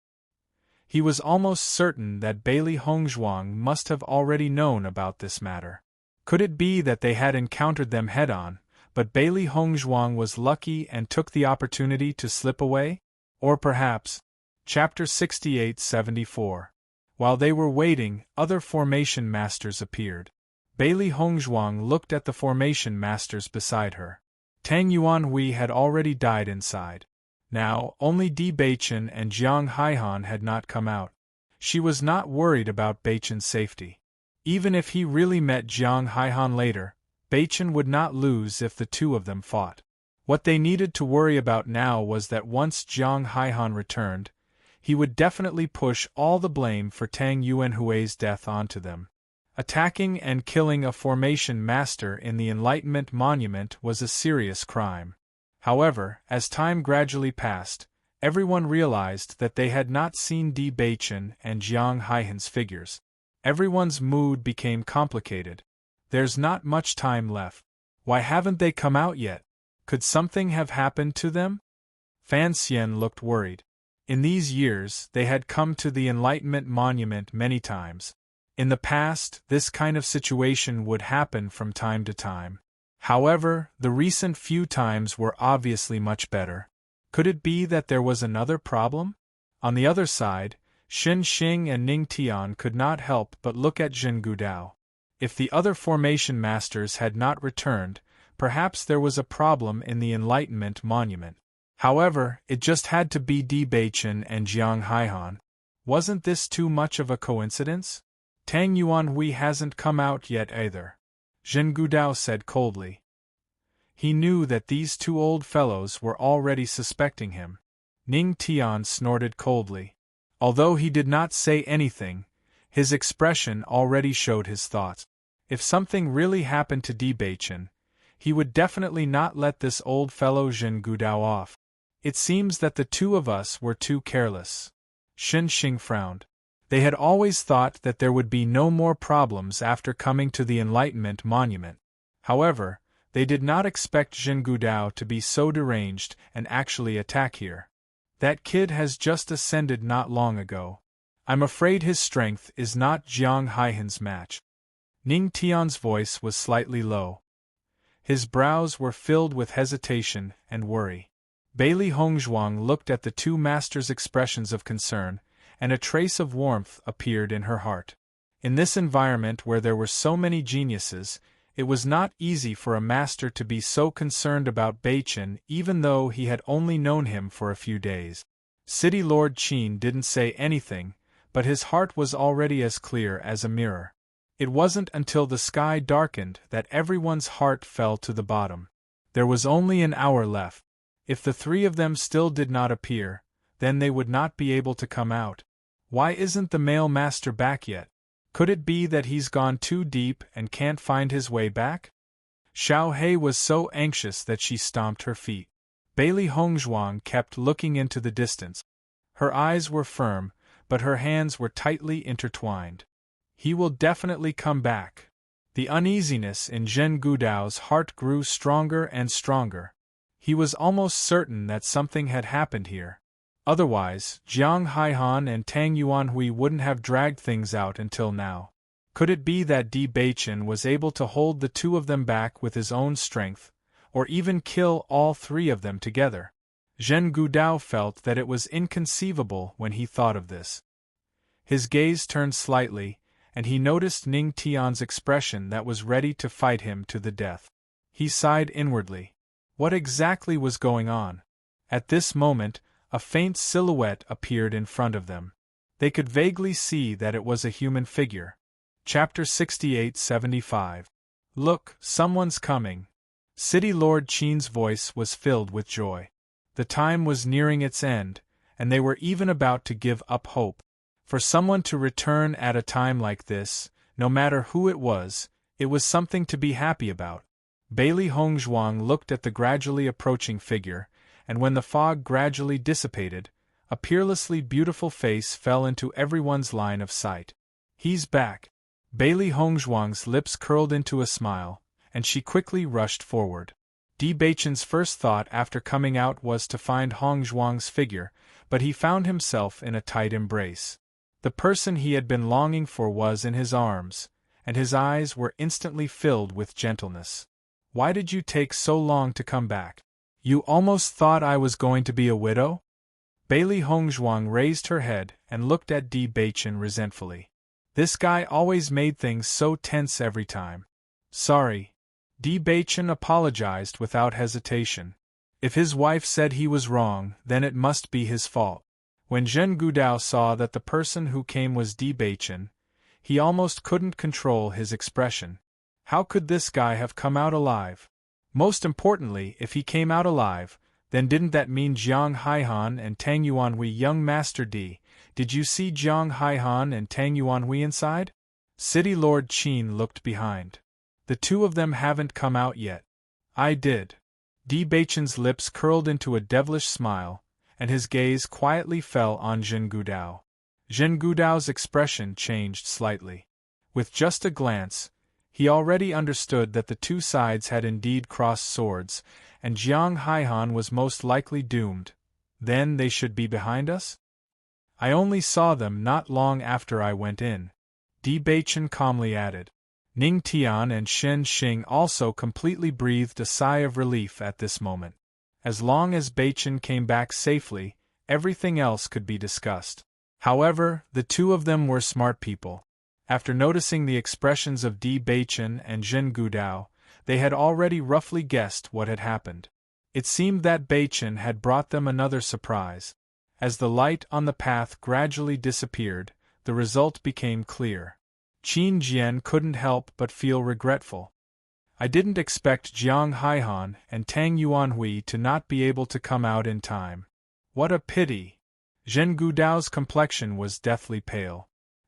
He was almost certain that Bailey Hongzhuang must have already known about this matter. Could it be that they had encountered them head-on, but Bailey Hongzhuang was lucky and took the opportunity to slip away? Or perhaps... Chapter 68-74. While they were waiting, other formation masters appeared. Bailey Hongzhuang looked at the formation masters beside her. Tang Yuanhui had already died inside. Now, only Di Beichen and Jiang Haihan had not come out. She was not worried about Beichen's safety. Even if he really met Jiang Haihan later, Beichen would not lose if the two of them fought. What they needed to worry about now was that once Jiang Haihan returned, he would definitely push all the blame for Tang Yuanhui's death onto them. Attacking and killing a formation master in the Enlightenment Monument was a serious crime. However, as time gradually passed, everyone realized that they had not seen Di Beichen and Jiang Haihan's figures. Everyone's mood became complicated. There's not much time left. Why haven't they come out yet? Could something have happened to them? Fan Xian looked worried. In these years, they had come to the Enlightenment Monument many times. In the past, this kind of situation would happen from time to time. However, the recent few times were obviously much better. Could it be that there was another problem? On the other side, Shen Xing and Ning Tian could not help but look at Zhen Gudao. If the other formation masters had not returned, perhaps there was a problem in the Enlightenment Monument. However, it just had to be Di Beichen and Jiang Haihan. Wasn't this too much of a coincidence? Tang Yuanhui hasn't come out yet either, Zhen Gudao said coldly. He knew that these two old fellows were already suspecting him. Ning Tian snorted coldly. Although he did not say anything, his expression already showed his thoughts. If something really happened to Di Beichen, he would definitely not let this old fellow Zhen Gudao off. It seems that the two of us were too careless. Shen Xing frowned. They had always thought that there would be no more problems after coming to the Enlightenment Monument. However, They did not expect Zhen Gudao to be so deranged and actually attack here. That kid has just ascended not long ago. I'm afraid his strength is not Jiang Haihan's match. Ning Tian's voice was slightly low. His brows were filled with hesitation and worry. Bailey Hongzhuang looked at the two masters' expressions of concern, and a trace of warmth appeared in her heart. In this environment where there were so many geniuses, it was not easy for a master to be so concerned about Beichen even though he had only known him for a few days. City Lord Qin didn't say anything, but his heart was already as clear as a mirror. It wasn't until the sky darkened that everyone's heart fell to the bottom. There was only an hour left. If the three of them still did not appear, then they would not be able to come out. Why isn't the male master back yet? Could it be that he's gone too deep and can't find his way back? Xiao He was so anxious that she stomped her feet. Bailey Hongzhuang kept looking into the distance. Her eyes were firm, but her hands were tightly intertwined. He will definitely come back. The uneasiness in Zhen Gudao's heart grew stronger and stronger. He was almost certain that something had happened here. Otherwise, Jiang Haihan and Tang Yuanhui wouldn't have dragged things out until now. Could it be that Di Beichen was able to hold the two of them back with his own strength, or even kill all three of them together? Zhen Gudao felt that it was inconceivable when he thought of this. His gaze turned slightly, and he noticed Ning Tian's expression that was ready to fight him to the death. He sighed inwardly. What exactly was going on? At this moment, a faint silhouette appeared in front of them. They could vaguely see that it was a human figure. Chapter 68-75. Look, someone's coming. City Lord Qin's voice was filled with joy. The time was nearing its end, and they were even about to give up hope. For someone to return at a time like this, no matter who it was something to be happy about. Bailey Hongzhuang looked at the gradually approaching figure, and when the fog gradually dissipated, a peerlessly beautiful face fell into everyone's line of sight. He's back. Bailey Hongzhuang's lips curled into a smile, and she quickly rushed forward. Di Beichen's first thought after coming out was to find Hongzhuang's figure, but he found himself in a tight embrace. The person he had been longing for was in his arms, and his eyes were instantly filled with gentleness. Why did you take so long to come back? You almost thought I was going to be a widow? Bailey Hongzhuang raised her head and looked at Di Beichen resentfully. This guy always made things so tense every time. Sorry. Di Beichen apologized without hesitation. If his wife said he was wrong, then it must be his fault. When Zhen Gudao saw that the person who came was Di Beichen, he almost couldn't control his expression. How could this guy have come out alive? Most importantly, if he came out alive, then didn't that mean Jiang Haihan and Tang Yuanhui? Young Master Di, did you see Jiang Haihan and Tang Yuanhui inside? City Lord Qin looked behind. The two of them haven't come out yet. I did. Di Beichen's lips curled into a devilish smile, and his gaze quietly fell on Zhen Gudao. Zhen Gudao's expression changed slightly. With just a glance, he already understood that the two sides had indeed crossed swords, and Jiang Haihan was most likely doomed. Then they should be behind us? I only saw them not long after I went in. Di Beichen calmly added. Ning Tian and Shen Xing also completely breathed a sigh of relief at this moment. As long as Beichen came back safely, everything else could be discussed. However, the two of them were smart people. After noticing the expressions of Di Beichen and Zhen Gudao, they had already roughly guessed what had happened. It seemed that Beichen had brought them another surprise. As the light on the path gradually disappeared, the result became clear. Qin Jian couldn't help but feel regretful. I didn't expect Jiang Haihan and Tang Yuanhui to not be able to come out in time. What a pity! Zhen Gudao's complexion was deathly pale.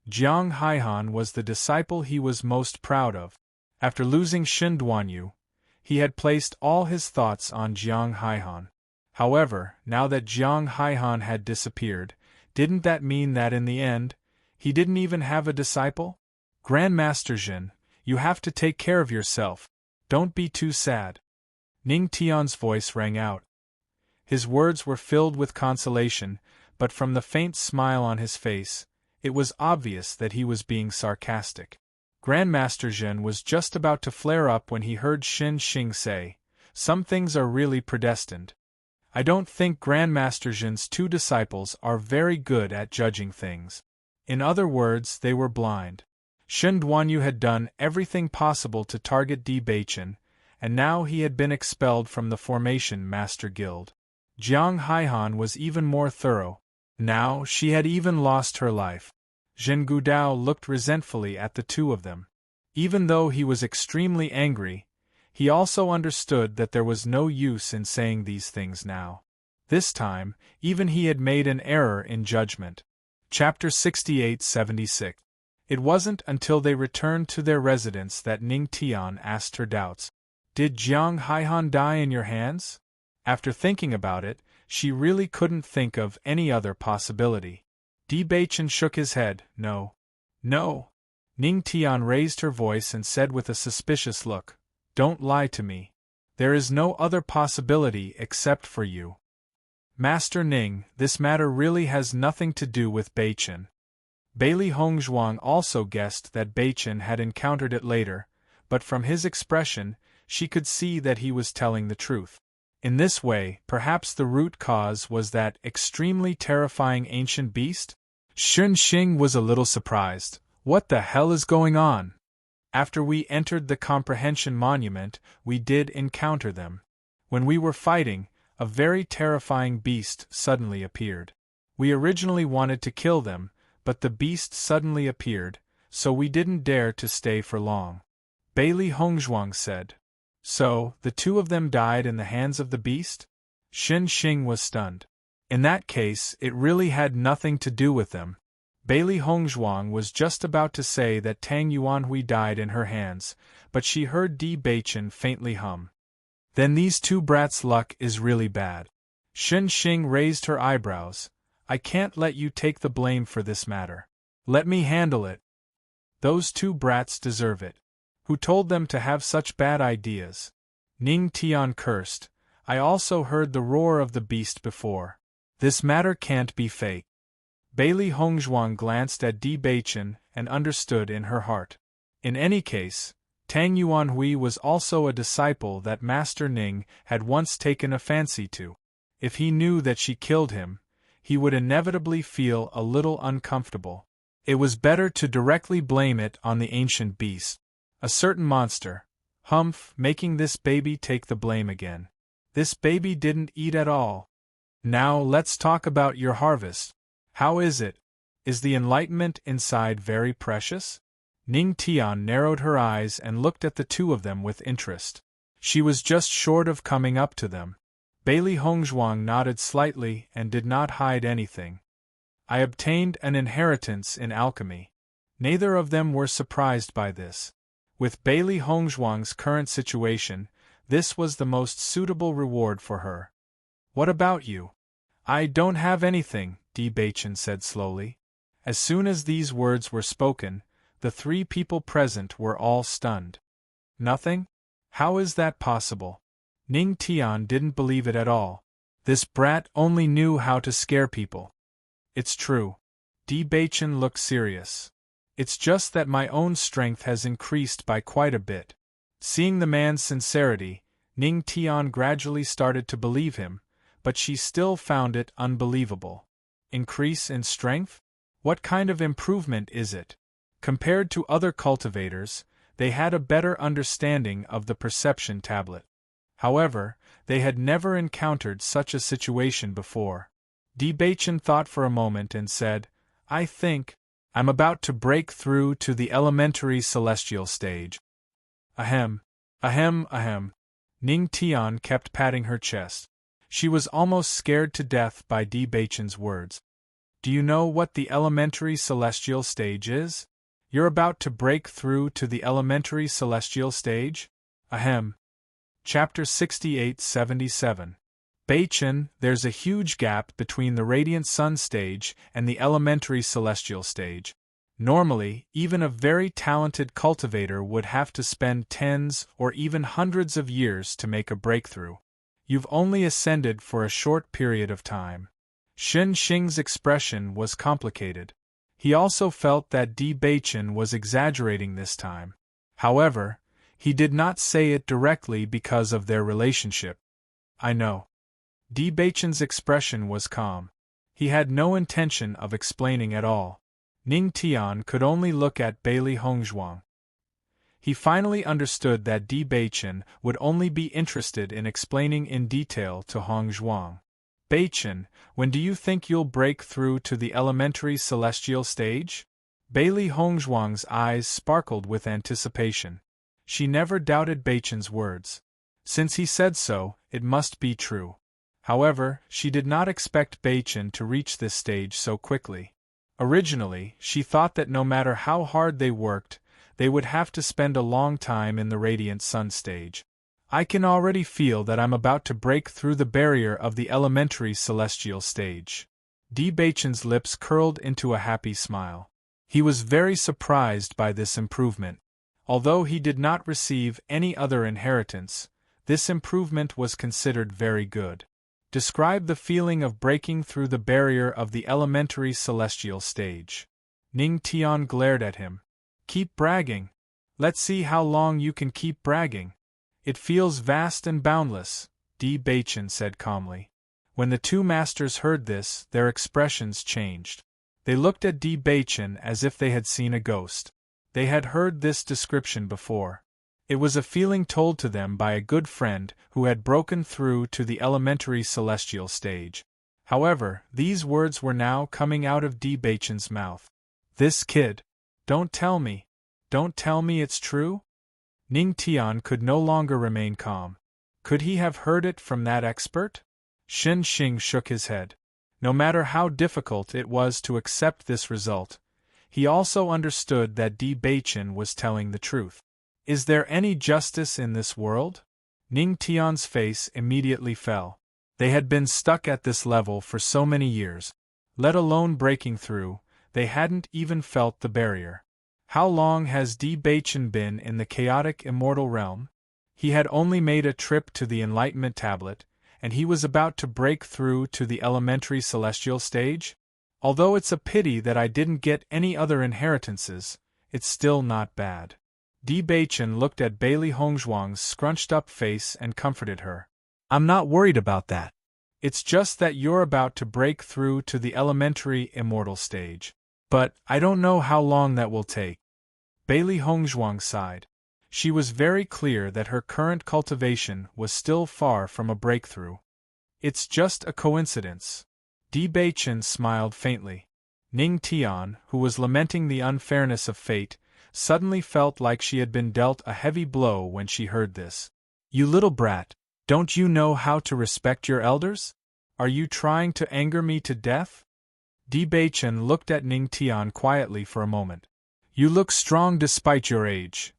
Jiang Haihan was the disciple he was most proud of. After losing Shen Duanyu, he had placed all his thoughts on Jiang Haihan. However, now that Jiang Haihan had disappeared, didn't that mean that in the end, he didn't even have a disciple? Grandmaster Zhen, you have to take care of yourself. Don't be too sad. Ning Tian's voice rang out. His words were filled with consolation, but from the faint smile on his face, it was obvious that he was being sarcastic. Grandmaster Zhen was just about to flare up when he heard Xin Xing say, "Some things are really predestined." I don't think Grandmaster Zhen's two disciples are very good at judging things. In other words, they were blind. Shen Duanyu had done everything possible to target Di Baichen, and now he had been expelled from the Formation Master Guild. Jiang Haihan was even more thorough. Now she had even lost her life. Zhen Gudao looked resentfully at the two of them. Even though he was extremely angry, he also understood that there was no use in saying these things now. This time, even he had made an error in judgment. Chapter 68-76. It wasn't until they returned to their residence that Ning Tian asked her doubts. Did Jiang Haihan die in your hands? After thinking about it, she really couldn't think of any other possibility. Di Baichen shook his head. No. No. Ning Tian raised her voice and said with a suspicious look, "Don't lie to me. There is no other possibility except for you." Master Ning, this matter really has nothing to do with Baichen. Bailey Hongzhuang also guessed that Baichen had encountered it later, but from his expression, she could see that he was telling the truth. In this way, perhaps the root cause was that extremely terrifying ancient beast? Xin Xing was a little surprised. What the hell is going on? After we entered the Comprehension Monument, we did encounter them. When we were fighting, a very terrifying beast suddenly appeared. We originally wanted to kill them, but the beast suddenly appeared, so we didn't dare to stay for long. Bailey Hongzhuang said. So, the two of them died in the hands of the beast? Xin Xing was stunned. In that case, it really had nothing to do with them. Bailey Hongzhuang was just about to say that Tang Yuanhui died in her hands, but she heard Di Baichen faintly hum. Then these two brats' luck is really bad. Xin Xing raised her eyebrows. I can't let you take the blame for this matter. Let me handle it. Those two brats deserve it. Who told them to have such bad ideas? Ning Tian cursed. I also heard the roar of the beast before. This matter can't be fake. Bailey Hongzhuang glanced at Di Baichen and understood in her heart. In any case, Tang Yuanhui was also a disciple that Master Ning had once taken a fancy to. If he knew that she killed him, he would inevitably feel a little uncomfortable. It was better to directly blame it on the ancient beast. A certain monster. Humph, making this baby take the blame again. This baby didn't eat at all. Now let's talk about your harvest. How is it? Is the enlightenment inside very precious? Ning Tian narrowed her eyes and looked at the two of them with interest. She was just short of coming up to them. Bailey Hongzhuang nodded slightly and did not hide anything. I obtained an inheritance in alchemy. Neither of them were surprised by this. With Bailey Hongzhuang's current situation, this was the most suitable reward for her. What about you? I don't have anything, Di Baichen said slowly. As soon as these words were spoken, the three people present were all stunned. Nothing? How is that possible? Ning Tian didn't believe it at all. This brat only knew how to scare people. It's true. Di Baichen looked serious. It's just that my own strength has increased by quite a bit. Seeing the man's sincerity, Ning Tian gradually started to believe him, but she still found it unbelievable. Increase in strength? What kind of improvement is it? Compared to other cultivators, they had a better understanding of the perception tablet. However, they had never encountered such a situation before. Di Baichen thought for a moment and said, I think I'm about to break through to the elementary celestial stage. Ahem. Ahem, ahem. Ning Tian kept patting her chest. She was almost scared to death by Di Baichen's words. Do you know what the elementary celestial stage is? You're about to break through to the elementary celestial stage? Ahem. Chapter 68-77. Baichen, there's a huge gap between the radiant sun stage and the elementary celestial stage. Normally, even a very talented cultivator would have to spend tens or even hundreds of years to make a breakthrough. You've only ascended for a short period of time. Shen Xing's expression was complicated. He also felt that Di Beichen was exaggerating this time. However, he did not say it directly because of their relationship. I know. Di Beichen's expression was calm. He had no intention of explaining at all. Ning Tian could only look at Bailey Hongzhuang. He finally understood that Di Beichen would only be interested in explaining in detail to Hongzhuang. Beichen, when do you think you'll break through to the elementary celestial stage? Bailey Hongzhuang's eyes sparkled with anticipation. She never doubted Beichen's words. Since he said so, it must be true. However, she did not expect Beichen to reach this stage so quickly. Originally, she thought that no matter how hard they worked, they would have to spend a long time in the Radiant Sun stage. I can already feel that I'm about to break through the barrier of the elementary celestial stage. Di Beichen's lips curled into a happy smile. He was very surprised by this improvement. Although he did not receive any other inheritance, this improvement was considered very good. Describe the feeling of breaking through the barrier of the elementary celestial stage. Ning Tian glared at him. Keep bragging. Let's see how long you can keep bragging. It feels vast and boundless, Di Beichen said calmly. When the two masters heard this, their expressions changed. They looked at Di Beichen as if they had seen a ghost. They had heard this description before. It was a feeling told to them by a good friend who had broken through to the elementary celestial stage. However, these words were now coming out of Di Beichen's mouth. This kid. Don't tell me it's true? Ning Tian could no longer remain calm. Could he have heard it from that expert? Shen Xing shook his head. No matter how difficult it was to accept this result, he also understood that Di Beichen was telling the truth. Is there any justice in this world? Ning Tian's face immediately fell. They had been stuck at this level for so many years. Let alone breaking through, they hadn't even felt the barrier. How long has Di Beichen been in the chaotic immortal realm? He had only made a trip to the Enlightenment Tablet, and he was about to break through to the elementary celestial stage? Although it's a pity that I didn't get any other inheritances, it's still not bad. Di Beichen looked at Bailey Hongzhuang's scrunched-up face and comforted her. I'm not worried about that. It's just that you're about to break through to the elementary immortal stage. But I don't know how long that will take. Bailey Hongzhuang sighed. She was very clear that her current cultivation was still far from a breakthrough. It's just a coincidence. Di Beichen smiled faintly. Ning Tian, who was lamenting the unfairness of fate, suddenly felt like she had been dealt a heavy blow when she heard this. You little brat, don't you know how to respect your elders? Are you trying to anger me to death? Di Beichen looked at Ning Tian quietly for a moment. You look strong despite your age.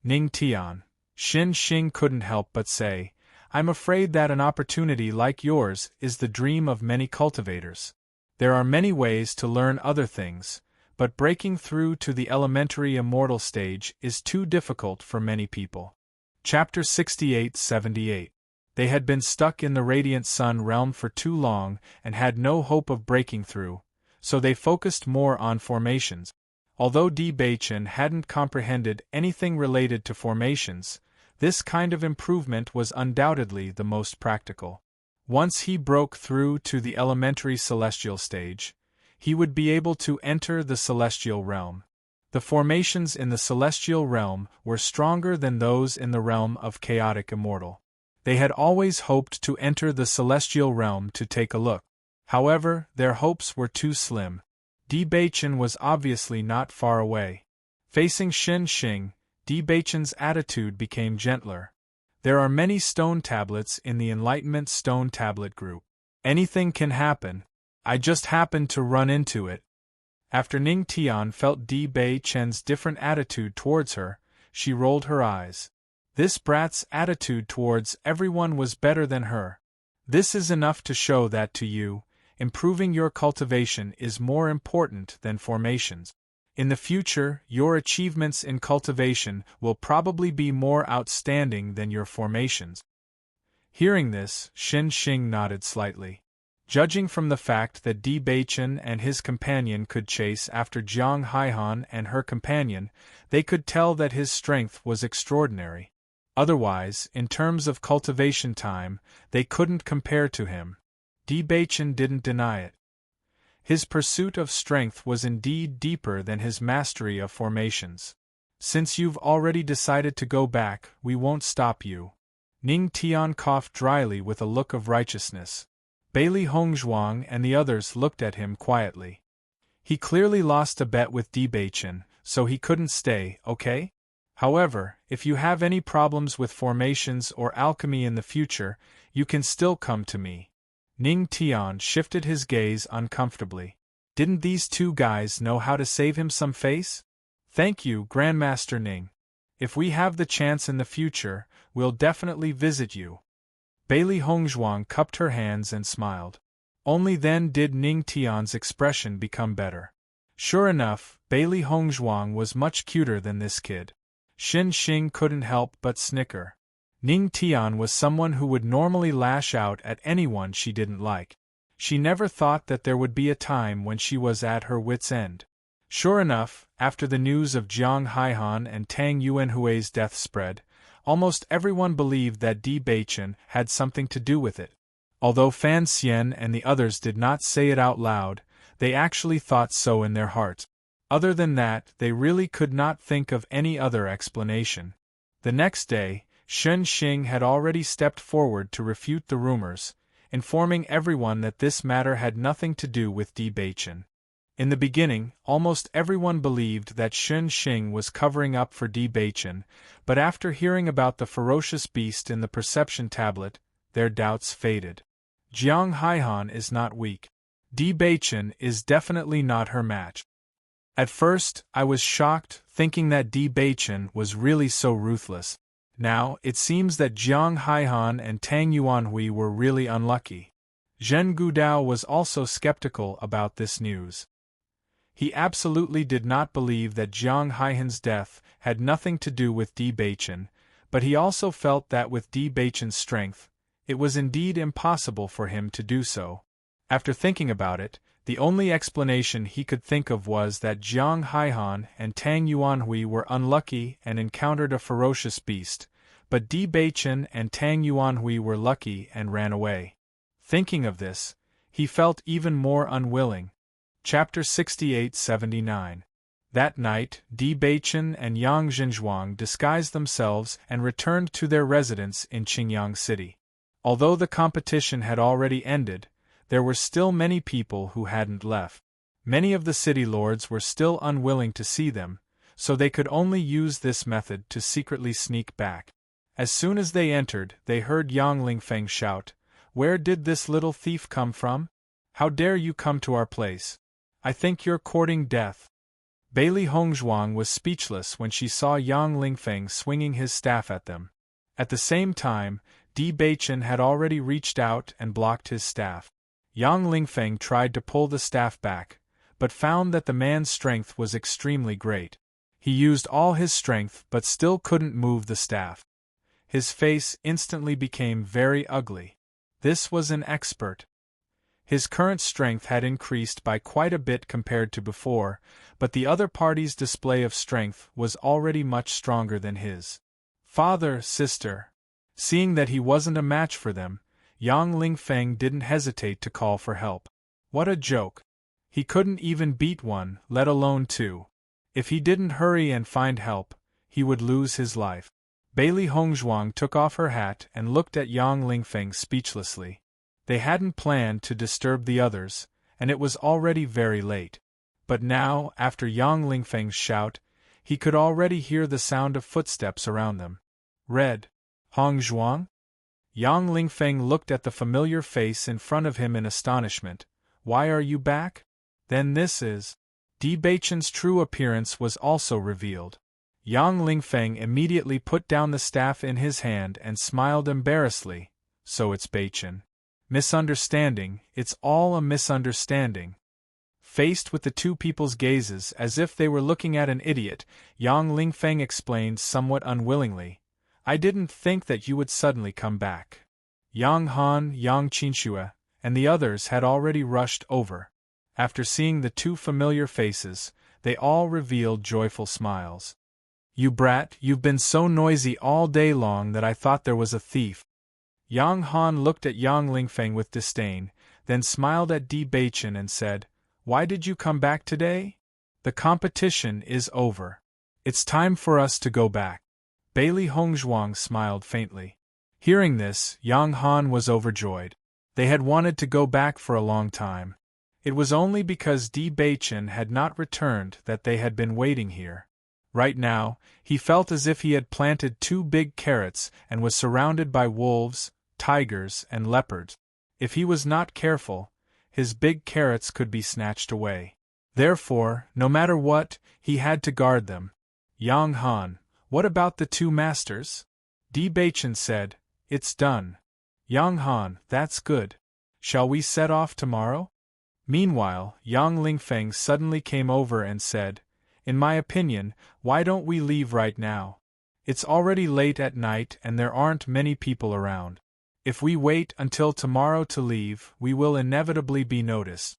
Ning Tian. Shen Xing couldn't help but say, I'm afraid that an opportunity like yours is the dream of many cultivators. There are many ways to learn other things, but breaking through to the elementary immortal stage is too difficult for many people. Chapter 68-78. They had been stuck in the Radiant Sun realm for too long and had no hope of breaking through, so they focused more on formations. Although Di Beichen hadn't comprehended anything related to formations, this kind of improvement was undoubtedly the most practical. Once he broke through to the elementary celestial stage, he would be able to enter the celestial realm. The formations in the celestial realm were stronger than those in the realm of chaotic immortal. They had always hoped to enter the celestial realm to take a look. However, their hopes were too slim. Di Beichen was obviously not far away. Facing Shen Xing, Di Beichen's attitude became gentler. There are many stone tablets in the Enlightenment Stone Tablet group. Anything can happen. I just happened to run into it. After Ning Tian felt Di Beichen's different attitude towards her, she rolled her eyes. This brat's attitude towards everyone was better than her. This is enough to show that to you, improving your cultivation is more important than formations. In the future, your achievements in cultivation will probably be more outstanding than your formations. Hearing this, Xin Xing nodded slightly. Judging from the fact that Di Beichen and his companion could chase after Jiang Haihan and her companion, they could tell that his strength was extraordinary. Otherwise, in terms of cultivation time, they couldn't compare to him. Di Beichen didn't deny it. His pursuit of strength was indeed deeper than his mastery of formations. Since you've already decided to go back, we won't stop you. Ning Tian coughed dryly with a look of righteousness. Bailey Hongzhuang and the others looked at him quietly. He clearly lost a bet with Di Beichen, so he couldn't stay, okay? However, if you have any problems with formations or alchemy in the future, you can still come to me. Ning Tian shifted his gaze uncomfortably. Didn't these two guys know how to save him some face? Thank you, Grandmaster Ning. If we have the chance in the future, we'll definitely visit you. Bailey Hongzhuang cupped her hands and smiled. Only then did Ning Tian's expression become better. Sure enough, Bailey Hongzhuang was much cuter than this kid. Xin Xing couldn't help but snicker. Ning Tian was someone who would normally lash out at anyone she didn't like. She never thought that there would be a time when she was at her wits' end. Sure enough, after the news of Jiang Haihan and Tang Yuanhui's death spread, almost everyone believed that Di Beichen had something to do with it. Although Fan Xian and the others did not say it out loud, they actually thought so in their hearts. Other than that, they really could not think of any other explanation. The next day, Xin Xing had already stepped forward to refute the rumors, informing everyone that this matter had nothing to do with Di Beichen. In the beginning, almost everyone believed that Xin Xing was covering up for Di Beichen, but after hearing about the ferocious beast in the perception tablet, their doubts faded. Jiang Haihan is not weak. Di Beichen is definitely not her match. At first, I was shocked, thinking that Di Beichen was really so ruthless. Now, it seems that Jiang Haihan and Tang Yuanhui were really unlucky. Zhen Gudao was also skeptical about this news. He absolutely did not believe that Jiang Haihan's death had nothing to do with Di Beichen, but he also felt that with Di Beichen's strength, it was indeed impossible for him to do so. After thinking about it, the only explanation he could think of was that Jiang Haihan and Tang Yuanhui were unlucky and encountered a ferocious beast, but Di Beichen and Tang Yuanhui were lucky and ran away. Thinking of this, he felt even more unwilling. Chapter 68-79. That night, Di Beichen and Yang Zhenzhuang disguised themselves and returned to their residence in Qingyang City. Although the competition had already ended, there were still many people who hadn't left. Many of the city lords were still unwilling to see them, so they could only use this method to secretly sneak back. As soon as they entered, they heard Yang Lingfeng shout, "Where did this little thief come from? How dare you come to our place? I think you're courting death." Bailey Hongzhuang was speechless when she saw Yang Lingfeng swinging his staff at them. At the same time, Di Beichen had already reached out and blocked his staff. Yang Lingfeng tried to pull the staff back, but found that the man's strength was extremely great. He used all his strength but still couldn't move the staff. His face instantly became very ugly. This was an expert. His current strength had increased by quite a bit compared to before, but the other party's display of strength was already much stronger than his. "Father, sister." Seeing that he wasn't a match for them, Yang Lingfeng didn't hesitate to call for help. What a joke. He couldn't even beat one, let alone two. If he didn't hurry and find help, he would lose his life. Bailey Hongzhuang took off her hat and looked at Yang Lingfeng speechlessly. They hadn't planned to disturb the others, and it was already very late. But now, after Yang Lingfeng's shout, he could already hear the sound of footsteps around them. Red. Hongzhuang? Yang Lingfeng looked at the familiar face in front of him in astonishment. Why are you back? Then this is... Di Beichen's true appearance was also revealed. Yang Lingfeng immediately put down the staff in his hand and smiled embarrassedly. So it's Beichen. Misunderstanding, it's all a misunderstanding. Faced with the two people's gazes as if they were looking at an idiot, Yang Lingfeng explained somewhat unwillingly, I didn't think that you would suddenly come back. Yang Han, Yang Qinxue, and the others had already rushed over. After seeing the two familiar faces, they all revealed joyful smiles. You brat, you've been so noisy all day long that I thought there was a thief. Yang Han looked at Yang Lingfeng with disdain, then smiled at Di Beichen and said, Why did you come back today? The competition is over. It's time for us to go back. Bailey Hongzhuang smiled faintly. Hearing this, Yang Han was overjoyed. They had wanted to go back for a long time. It was only because Di Beichen had not returned that they had been waiting here. Right now, he felt as if he had planted 2 big carrots and was surrounded by wolves, tigers, and leopards. If he was not careful, his big carrots could be snatched away. Therefore, no matter what, he had to guard them. Yang Han, what about the 2 masters? Di Beichen said, It's done. Yang Han, that's good. Shall we set off tomorrow? Meanwhile, Yang Lingfeng suddenly came over and said, In my opinion, why don't we leave right now? It's already late at night and there aren't many people around. If we wait until tomorrow to leave, we will inevitably be noticed.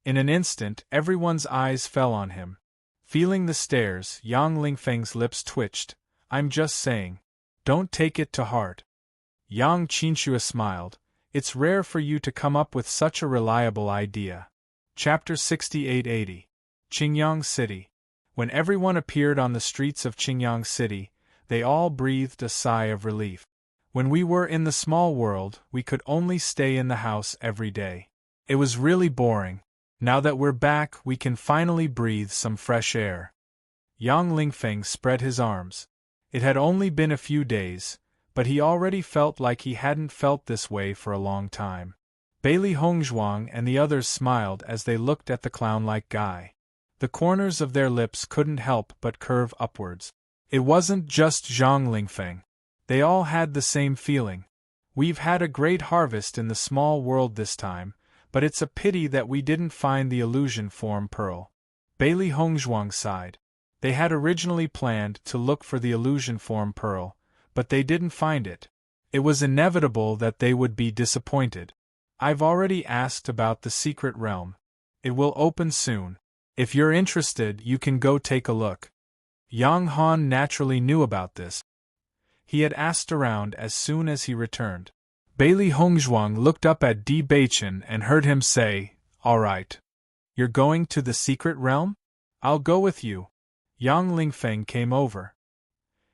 In an instant, everyone's eyes fell on him. Feeling the stares, Yang Lingfeng's lips twitched. I'm just saying. Don't take it to heart. Yang Qinxue smiled. It's rare for you to come up with such a reliable idea. Chapter 6880. Qingyang City. When everyone appeared on the streets of Qingyang City, they all breathed a sigh of relief. When we were in the small world, we could only stay in the house every day. It was really boring. Now that we're back, we can finally breathe some fresh air. Yang Lingfeng spread his arms. It had only been a few days, but he already felt like he hadn't felt this way for a long time. Bailey Hongzhuang and the others smiled as they looked at the clown-like guy. The corners of their lips couldn't help but curve upwards. It wasn't just Zhang Lingfeng. They all had the same feeling. We've had a great harvest in the small world this time, but it's a pity that we didn't find the illusion form pearl. Bailey Hongzhuang sighed. They had originally planned to look for the illusion form pearl, but they didn't find it. It was inevitable that they would be disappointed. I've already asked about the secret realm. It will open soon. If you're interested, you can go take a look. Yang Han naturally knew about this. He had asked around as soon as he returned. Bailey Hongzhuang looked up at Di Beichen and heard him say, All right. You're going to the secret realm? I'll go with you. Yang Lingfeng came over.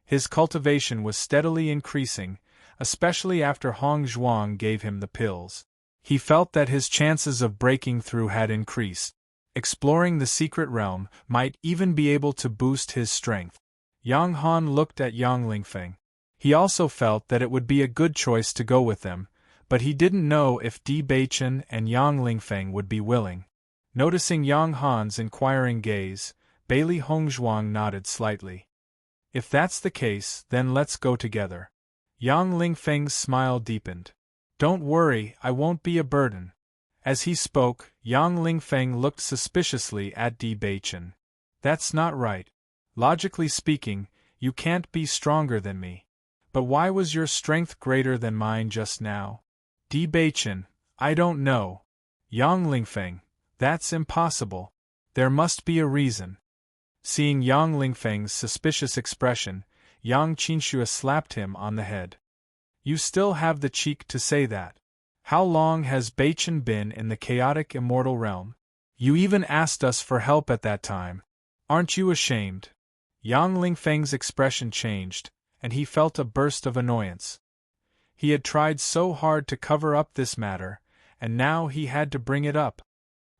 His cultivation was steadily increasing, especially after Hongzhuang gave him the pills. He felt that his chances of breaking through had increased. Exploring the secret realm might even be able to boost his strength. Yang Han looked at Yang Lingfeng. He also felt that it would be a good choice to go with them, but he didn't know if Di Beichen and Yang Lingfeng would be willing. Noticing Yang Han's inquiring gaze, Bailey Hongzhuang nodded slightly. If that's the case, then let's go together. Yang Lingfeng's smile deepened. Don't worry, I won't be a burden. As he spoke, Yang Lingfeng looked suspiciously at Di Beichen. That's not right. Logically speaking, you can't be stronger than me. But why was your strength greater than mine just now? Di Beichen, I don't know. Yang Lingfeng, that's impossible. There must be a reason. Seeing Yang Lingfeng's suspicious expression, Yang Qinxue slapped him on the head. You still have the cheek to say that. How long has Beichen been in the chaotic immortal realm? You even asked us for help at that time. Aren't you ashamed? Yang Lingfeng's expression changed, and he felt a burst of annoyance. He had tried so hard to cover up this matter, and now he had to bring it up.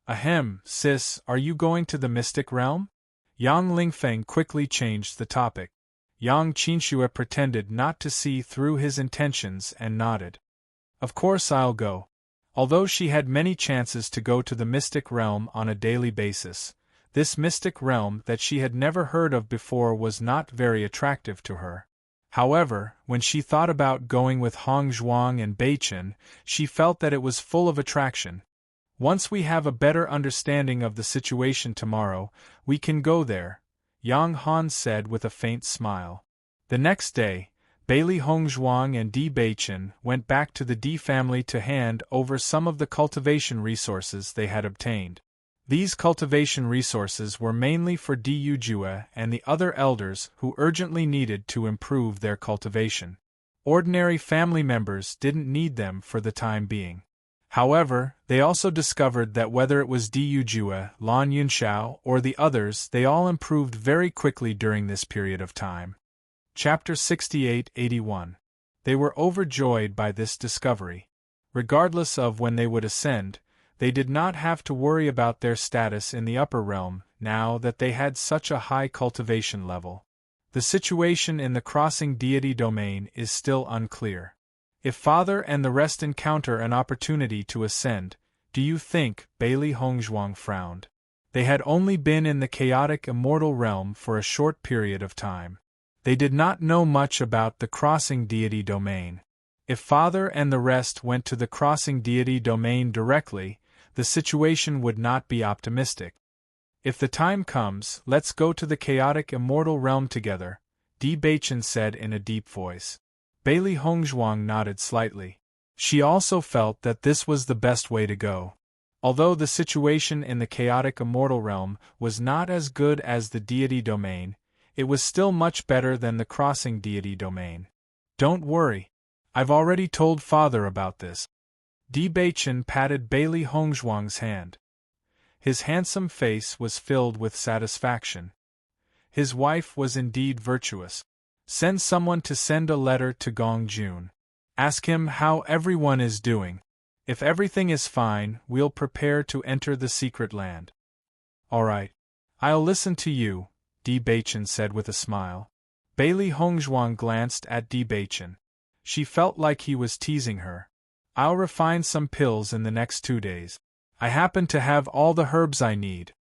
Ahem, sis, are you going to the mystic realm? Yang Lingfeng quickly changed the topic. Yang Qinxue pretended not to see through his intentions and nodded. Of course I'll go. Although she had many chances to go to the mystic realm on a daily basis, this mystic realm that she had never heard of before was not very attractive to her. However, when she thought about going with Hongzhuang and Beichen, she felt that it was full of attraction. Once we have a better understanding of the situation tomorrow, we can go there, Yang Han said with a faint smile. The next day, Bailey Hongzhuang and Di Beichen went back to the Di family to hand over some of the cultivation resources they had obtained. These cultivation resources were mainly for Di Yujue and the other elders who urgently needed to improve their cultivation. Ordinary family members didn't need them for the time being. However, they also discovered that whether it was Di Yujue, Lan Yunxiao, or the others, they all improved very quickly during this period of time. Chapter 68-81. They were overjoyed by this discovery. Regardless of when they would ascend, they did not have to worry about their status in the upper realm now that they had such a high cultivation level. The situation in the crossing deity domain is still unclear. If Father and the rest encounter an opportunity to ascend, do you think? Bailey Hongzhuang frowned. They had only been in the chaotic immortal realm for a short period of time. They did not know much about the crossing deity domain. If Father and the rest went to the crossing deity domain directly, the situation would not be optimistic. If the time comes, let's go to the chaotic immortal realm together, Di Beichen said in a deep voice. Bailey Hongzhuang nodded slightly. She also felt that this was the best way to go. Although the situation in the chaotic immortal realm was not as good as the deity domain, it was still much better than the crossing deity domain. Don't worry. I've already told Father about this. Di Beichen patted Bailey Hongzhuang's hand. His handsome face was filled with satisfaction. His wife was indeed virtuous. Send someone to send a letter to Gong Jun. Ask him how everyone is doing. If everything is fine, we'll prepare to enter the secret land. All right. I'll listen to you, Di Beichen said with a smile. Bailey Hongzhuang glanced at Di Beichen. She felt like he was teasing her. I'll refine some pills in the next 2 days. I happen to have all the herbs I need.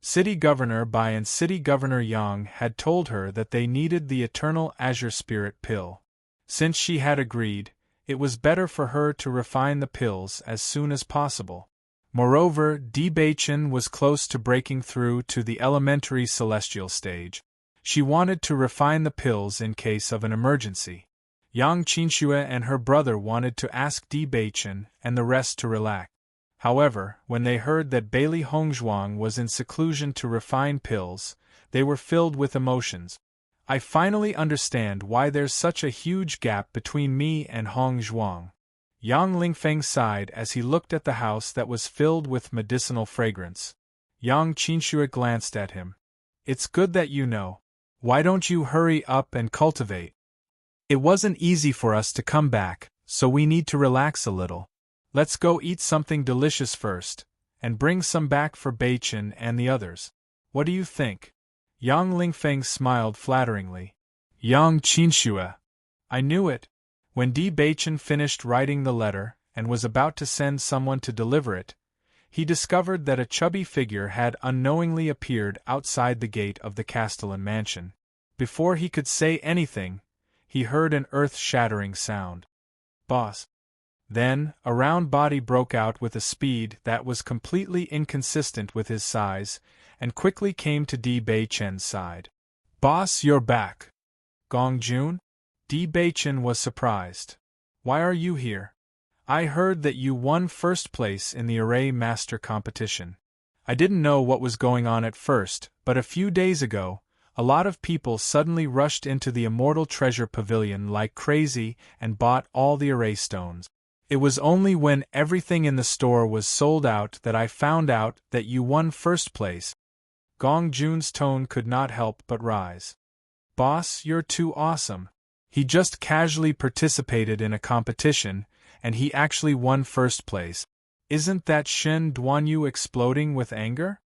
City Governor Bai and City Governor Yang had told her that they needed the Eternal Azure Spirit pill. Since she had agreed, it was better for her to refine the pills as soon as possible. Moreover, Di Beichen was close to breaking through to the elementary celestial stage. She wanted to refine the pills in case of an emergency. Yang Qinxue and her brother wanted to ask Di Beichen and the rest to relax. However, when they heard that Bailey Hongzhuang was in seclusion to refine pills, they were filled with emotions. I finally understand why there's such a huge gap between me and Hongzhuang. Yang Lingfeng sighed as he looked at the house that was filled with medicinal fragrance. Yang Qinxue glanced at him. It's good that you know. Why don't you hurry up and cultivate? It wasn't easy for us to come back, so we need to relax a little. Let's go eat something delicious first, and bring some back for Beichen and the others. What do you think? Yang Lingfeng smiled flatteringly. Yang Qinxue. I knew it. When Di Beichen finished writing the letter and was about to send someone to deliver it, he discovered that a chubby figure had unknowingly appeared outside the gate of the Castellan mansion. Before he could say anything, he heard an earth-shattering sound. Boss. Then, a round body broke out with a speed that was completely inconsistent with his size, and quickly came to Di Beichen's side. Boss, you're back. Gong Jun? Di Beichen was surprised. Why are you here? I heard that you won first place in the Array Master competition. I didn't know what was going on at first, but a few days ago, a lot of people suddenly rushed into the Immortal Treasure Pavilion like crazy and bought all the array stones. It was only when everything in the store was sold out that I found out that you won first place. Gong Jun's tone could not help but rise. Boss, you're too awesome. He just casually participated in a competition, and he actually won first place. Isn't that Shen Duanyu exploding with anger?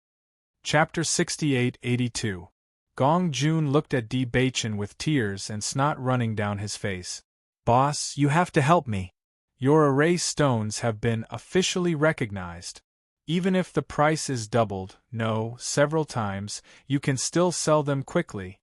Chapter 68-82. Gong Jun looked at Di Beichen with tears and snot running down his face. Boss, you have to help me. Your array stones have been officially recognized. Even if the price is doubled, no, several times, you can still sell them quickly.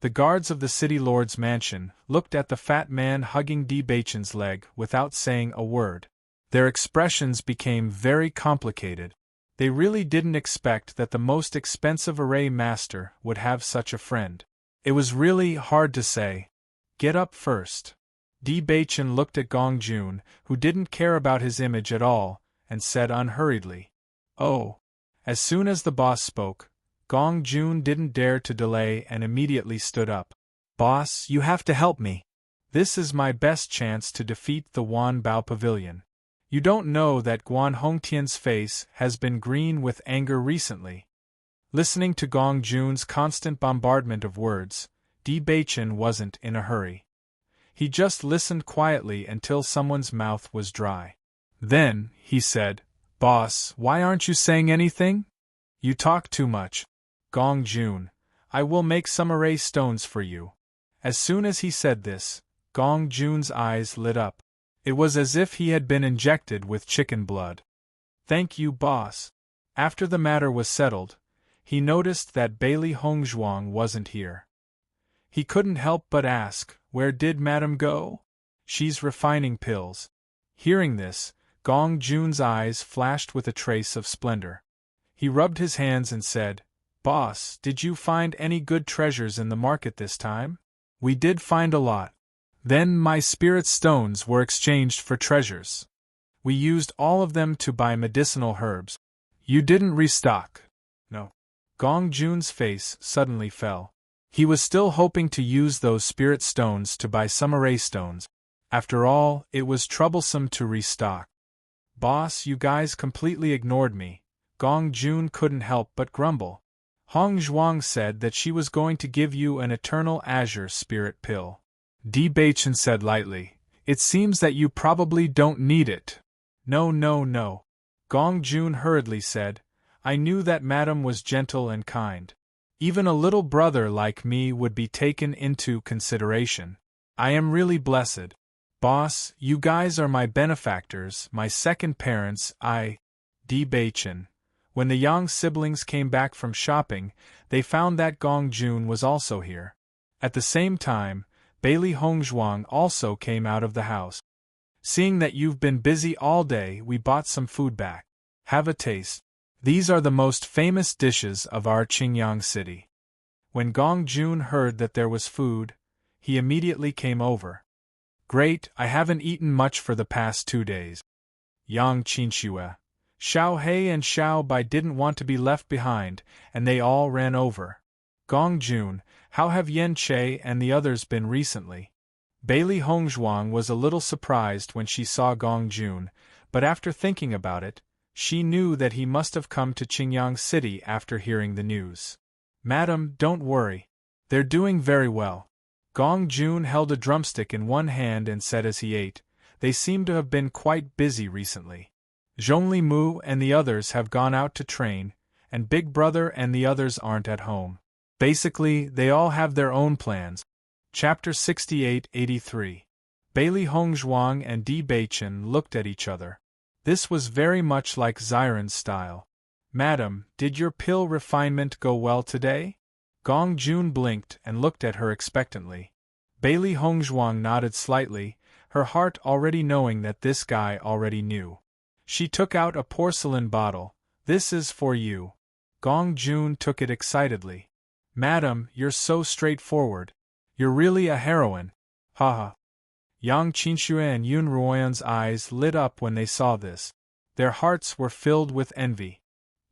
The guards of the city lord's mansion looked at the fat man hugging Di Beichen's leg without saying a word. Their expressions became very complicated. They really didn't expect that the most expensive array master would have such a friend. It was really hard to say. Get up first. Di Baichen looked at Gong Jun, who didn't care about his image at all, and said unhurriedly, "Oh." As soon as the boss spoke, Gong Jun didn't dare to delay and immediately stood up. "Boss, you have to help me. This is my best chance to defeat the Wan Bao Pavilion. You don't know that Guan Hongtian's face has been green with anger recently." Listening to Gong Jun's constant bombardment of words, Di Baichen wasn't in a hurry. He just listened quietly until someone's mouth was dry. Then, he said, "Boss, why aren't you saying anything? You talk too much. Gong Jun, I will make some array stones for you." As soon as he said this, Gong Jun's eyes lit up. It was as if he had been injected with chicken blood. "Thank you, boss." After the matter was settled, he noticed that Bailey Hongzhuang wasn't here. He couldn't help but ask, "Where did Madame go?" "She's refining pills." Hearing this, Gong Jun's eyes flashed with a trace of splendor. He rubbed his hands and said, "Boss, did you find any good treasures in the market this time?" "We did find a lot. Then my spirit stones were exchanged for treasures. We used all of them to buy medicinal herbs." "You didn't restock?" "No." Gong Jun's face suddenly fell. He was still hoping to use those spirit stones to buy some array stones. After all, it was troublesome to restock. "Boss, you guys completely ignored me," Gong Jun couldn't help but grumble. "Hong Zhuang said that she was going to give you an eternal azure spirit pill." Di Baichen said lightly, "It seems that you probably don't need it." "No, no, no," Gong Jun hurriedly said. "I knew that Madame was gentle and kind. Even a little brother like me would be taken into consideration. I am really blessed. Boss, you guys are my benefactors, my second parents. Di Baichen. When the Yang siblings came back from shopping, they found that Gong Jun was also here. At the same time, Bailey Hongzhuang also came out of the house. Seeing that you've been busy all day, we bought some food back. Have a taste. These are the most famous dishes of our Qingyang city." When Gong Jun heard that there was food, he immediately came over. "Great, I haven't eaten much for the past 2 days." Yang Qinxue, Xiao He and Xiao Bai didn't want to be left behind, and they all ran over. "Gong Jun, how have Yen Che and the others been recently?" Bailey Hongzhuang was a little surprised when she saw Gong Jun, but after thinking about it, she knew that he must have come to Qingyang City after hearing the news. "Madam, don't worry. They're doing very well." Gong Jun held a drumstick in one hand and said as he ate, "They seem to have been quite busy recently. Zhongli Mu and the others have gone out to train, and Big Brother and the others aren't at home. Basically, they all have their own plans." Chapter 68-83. Bailey Hongzhuang and Di Baichen looked at each other. This was very much like Xiren's style. "Madam, did your pill refinement go well today?" Gong Jun blinked and looked at her expectantly. Bailey Hongzhuang nodded slightly, her heart already knowing that this guy already knew. She took out a porcelain bottle. "This is for you." Gong Jun took it excitedly. "Madam, you're so straightforward. You're really a heroine. Haha." Yang Qinxue and Yun Ruoyan's eyes lit up when they saw this. Their hearts were filled with envy.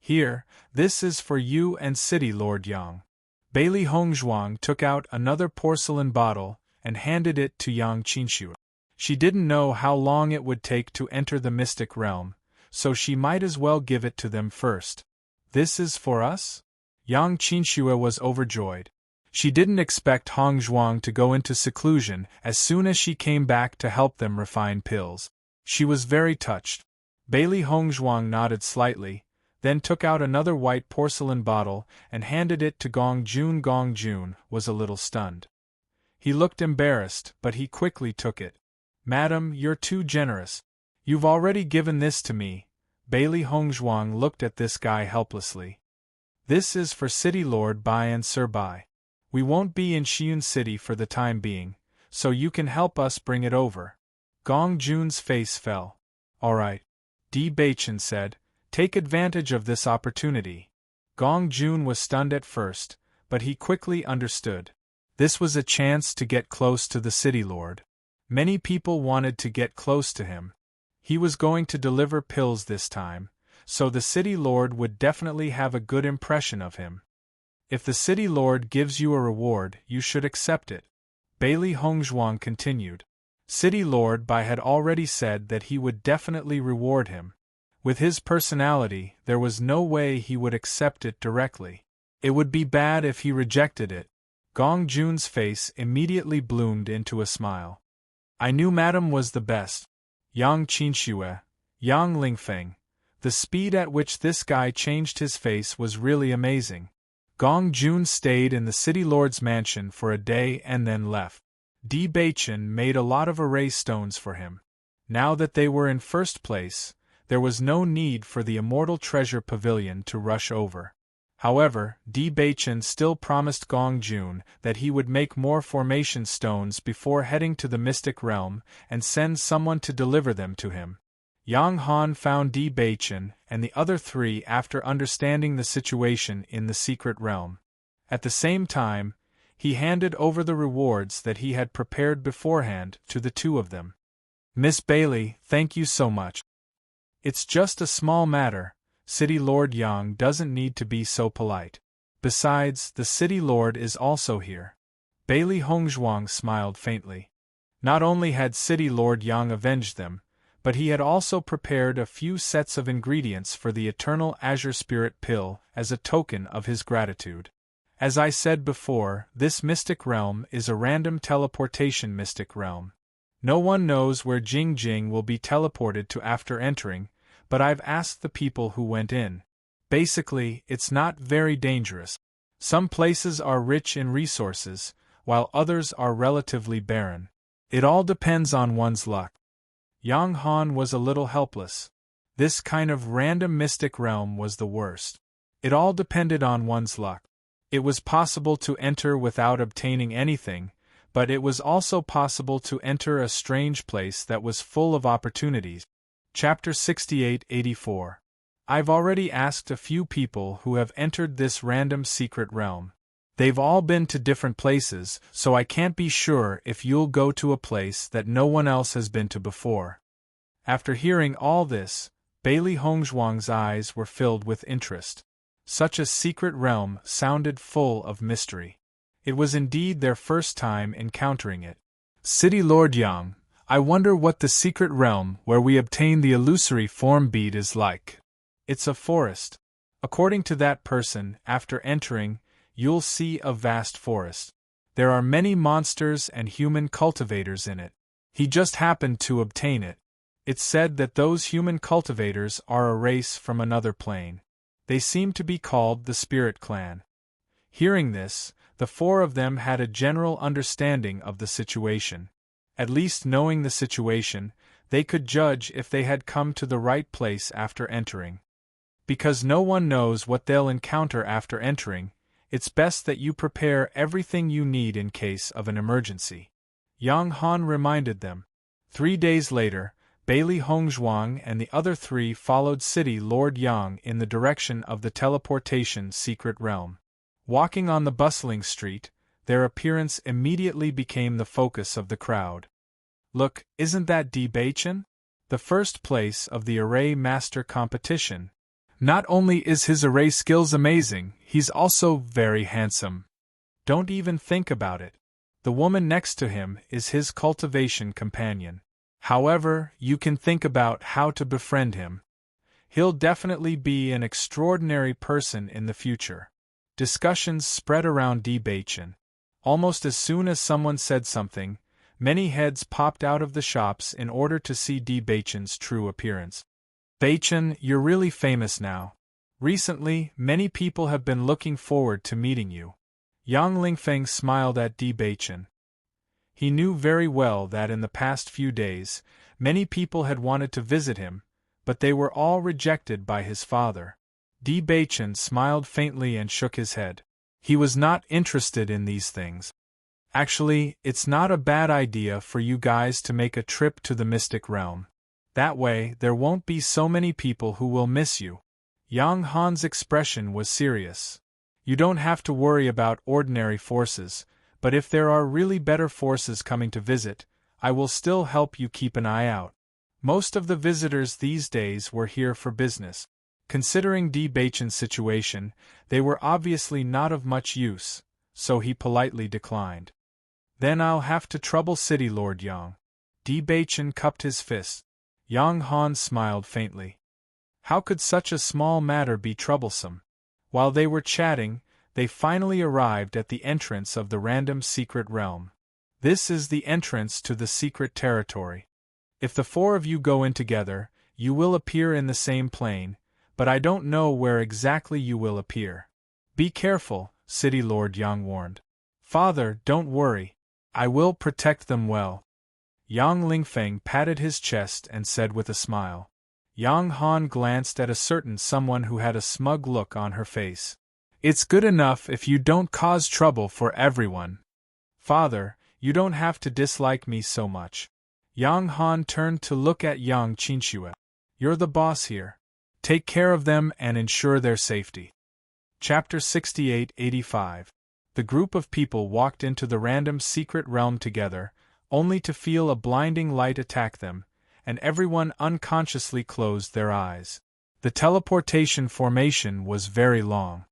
"Here, this is for you and City Lord Yang." Bailey Hongzhuang took out another porcelain bottle and handed it to Yang Qinxue. She didn't know how long it would take to enter the mystic realm, so she might as well give it to them first. "This is for us?" Yang Qinxue was overjoyed. She didn't expect Hongzhuang to go into seclusion as soon as she came back to help them refine pills. She was very touched. Bailey Hongzhuang nodded slightly, then took out another white porcelain bottle and handed it to Gong Jun. Gong Jun was a little stunned. He looked embarrassed, but he quickly took it. "Madam, you're too generous. You've already given this to me." Bailey Hongzhuang looked at this guy helplessly. "This is for City Lord Bai and Sir Bai. We won't be in Xiun City for the time being, so you can help us bring it over." Gong Jun's face fell. All right, Di Baichen said, take advantage of this opportunity. Gong Jun was stunned at first, but he quickly understood. This was a chance to get close to the city lord. Many people wanted to get close to him. He was going to deliver pills this time, so the city lord would definitely have a good impression of him. If the city lord gives you a reward, you should accept it. Bailey Hongzhuang continued. City Lord Bai had already said that he would definitely reward him. With his personality, there was no way he would accept it directly. It would be bad if he rejected it. Gong Jun's face immediately bloomed into a smile. I knew Madam was the best. Yang Qinxue, Yang Lingfeng. The speed at which this guy changed his face was really amazing. Gong Jun stayed in the city lord's mansion for a day and then left. Di Baichen made a lot of array stones for him. Now that they were in first place, there was no need for the Immortal Treasure Pavilion to rush over. However, Di Baichen still promised Gong Jun that he would make more formation stones before heading to the Mystic Realm and send someone to deliver them to him. Yang Han found Di Baichen and the other three after understanding the situation in the secret realm. At the same time, he handed over the rewards that he had prepared beforehand to the two of them. Miss Bailey, thank you so much. It's just a small matter. City Lord Yang doesn't need to be so polite. Besides, the City Lord is also here. Bailey Hongzhuang smiled faintly. Not only had City Lord Yang avenged them, but he had also prepared a few sets of ingredients for the Eternal Azure Spirit Pill as a token of his gratitude. As I said before, this mystic realm is a random teleportation mystic realm. No one knows where Jing Jing will be teleported to after entering, but I've asked the people who went in. Basically, it's not very dangerous. Some places are rich in resources, while others are relatively barren. It all depends on one's luck. Yang Han was a little helpless. This kind of random mystic realm was the worst. It all depended on one's luck. It was possible to enter without obtaining anything, but it was also possible to enter a strange place that was full of opportunities. Chapter 68-84. I've already asked a few people who have entered this random secret realm. They've all been to different places, so I can't be sure if you'll go to a place that no one else has been to before. After hearing all this, Bailey Hongzhuang's eyes were filled with interest. Such a secret realm sounded full of mystery. It was indeed their first time encountering it. City Lord Yang, I wonder what the secret realm where we obtain the illusory form bead is like. It's a forest. According to that person, after entering, you'll see a vast forest. There are many monsters and human cultivators in it. He just happened to obtain it. It's said that those human cultivators are a race from another plane. They seem to be called the Spirit Clan. Hearing this, the four of them had a general understanding of the situation. At least knowing the situation, they could judge if they had come to the right place after entering. Because no one knows what they'll encounter after entering, it's best that you prepare everything you need in case of an emergency. Yang Han reminded them. 3 days later, Bailey Hongzhuang and the other three followed City Lord Yang in the direction of the teleportation secret realm. Walking on the bustling street, their appearance immediately became the focus of the crowd. Look, isn't that Di Baichen? The first place of the Array Master competition. Not only is his array skills amazing, he's also very handsome. Don't even think about it. The woman next to him is his cultivation companion. However, you can think about how to befriend him. He'll definitely be an extraordinary person in the future. Discussions spread around Di Baichen. Almost as soon as someone said something, many heads popped out of the shops in order to see Di Baichen's true appearance. Baichen, you're really famous now. Recently, many people have been looking forward to meeting you. Yang Lingfeng smiled at Di Baichen. He knew very well that in the past few days, many people had wanted to visit him, but they were all rejected by his father. Di Baichen smiled faintly and shook his head. He was not interested in these things. Actually, it's not a bad idea for you guys to make a trip to the Mystic Realm. That way, there won't be so many people who will miss you. Yang Han's expression was serious. You don't have to worry about ordinary forces, but if there are really better forces coming to visit, I will still help you keep an eye out. Most of the visitors these days were here for business. Considering Di Baichen's situation, they were obviously not of much use, so he politely declined. Then I'll have to trouble City Lord Yang. Di Baichen cupped his fist. Yang Han smiled faintly. How could such a small matter be troublesome? While they were chatting, they finally arrived at the entrance of the random secret realm. This is the entrance to the secret territory. If the four of you go in together, you will appear in the same plane, but I don't know where exactly you will appear. Be careful, City Lord Yang warned. Father, don't worry. I will protect them well. Yang Lingfeng patted his chest and said with a smile. Yang Han glanced at a certain someone who had a smug look on her face. It's good enough if you don't cause trouble for everyone. Father, you don't have to dislike me so much. Yang Han turned to look at Yang Qinxue. You're the boss here. Take care of them and ensure their safety. Chapter 68-85. The group of people walked into the random secret realm together, only to feel a blinding light attack them, and everyone unconsciously closed their eyes. The teleportation formation was very long.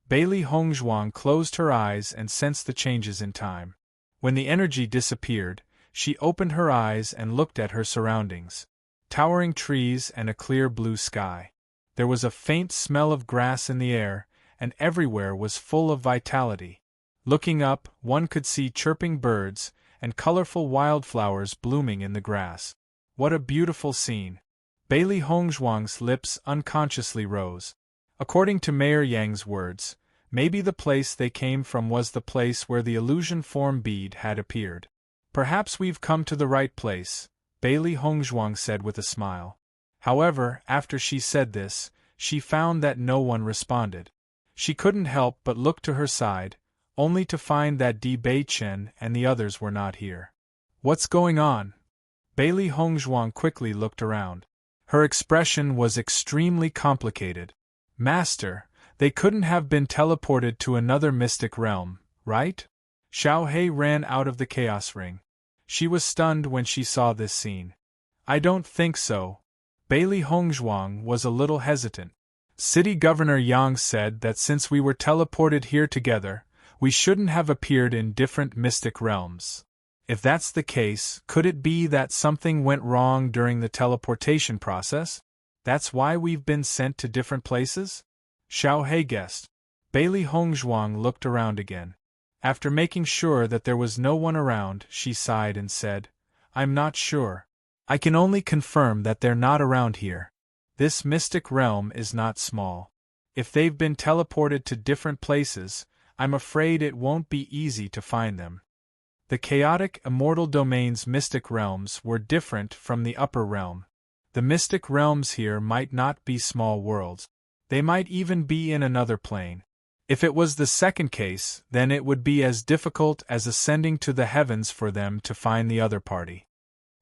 Bailey Hongzhuang closed her eyes and sensed the changes in time. When the energy disappeared, she opened her eyes and looked at her surroundings. Towering trees and a clear blue sky. There was a faint smell of grass in the air, and everywhere was full of vitality. Looking up, one could see chirping birds and colorful wildflowers blooming in the grass. What a beautiful scene! Bailey Hongzhuang's lips unconsciously rose. According to Mayor Yang's words, maybe the place they came from was the place where the illusion form bead had appeared. Perhaps we've come to the right place, Bailey Hongzhuang said with a smile. However, after she said this, she found that no one responded. She couldn't help but look to her side, only to find that Di Baichen and the others were not here. What's going on? Bailey Hongzhuang quickly looked around. Her expression was extremely complicated. Master, they couldn't have been teleported to another mystic realm, right? Xiao He ran out of the chaos ring. She was stunned when she saw this scene. I don't think so. Bailey Hongzhuang was a little hesitant. City Governor Yang said that since we were teleported here together, we shouldn't have appeared in different mystic realms. If that's the case, could it be that something went wrong during the teleportation process? That's why we've been sent to different places? Xiao He guessed. Bailey Hongzhuang looked around again. After making sure that there was no one around, she sighed and said, I'm not sure. I can only confirm that they're not around here. This mystic realm is not small. If they've been teleported to different places, I'm afraid it won't be easy to find them. The chaotic immortal domain's mystic realms were different from the upper realm. The mystic realms here might not be small worlds. They might even be in another plane. If it was the second case, then it would be as difficult as ascending to the heavens for them to find the other party.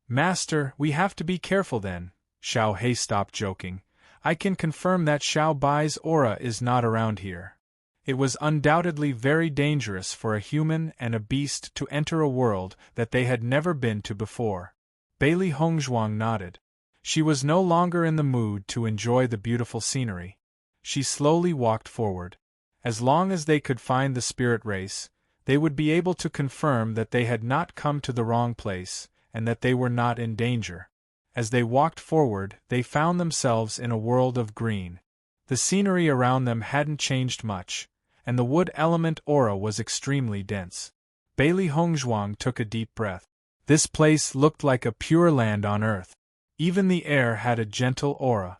Master, we have to be careful then. Xiao He stopped joking. I can confirm that Xiao Bai's aura is not around here. It was undoubtedly very dangerous for a human and a beast to enter a world that they had never been to before. Bailey Hongzhuang nodded. She was no longer in the mood to enjoy the beautiful scenery. She slowly walked forward. As long as they could find the spirit race, they would be able to confirm that they had not come to the wrong place, and that they were not in danger. As they walked forward, they found themselves in a world of green. The scenery around them hadn't changed much, and the wood element aura was extremely dense. Bailey Hongzhuang took a deep breath. This place looked like a pure land on earth. Even the air had a gentle aura.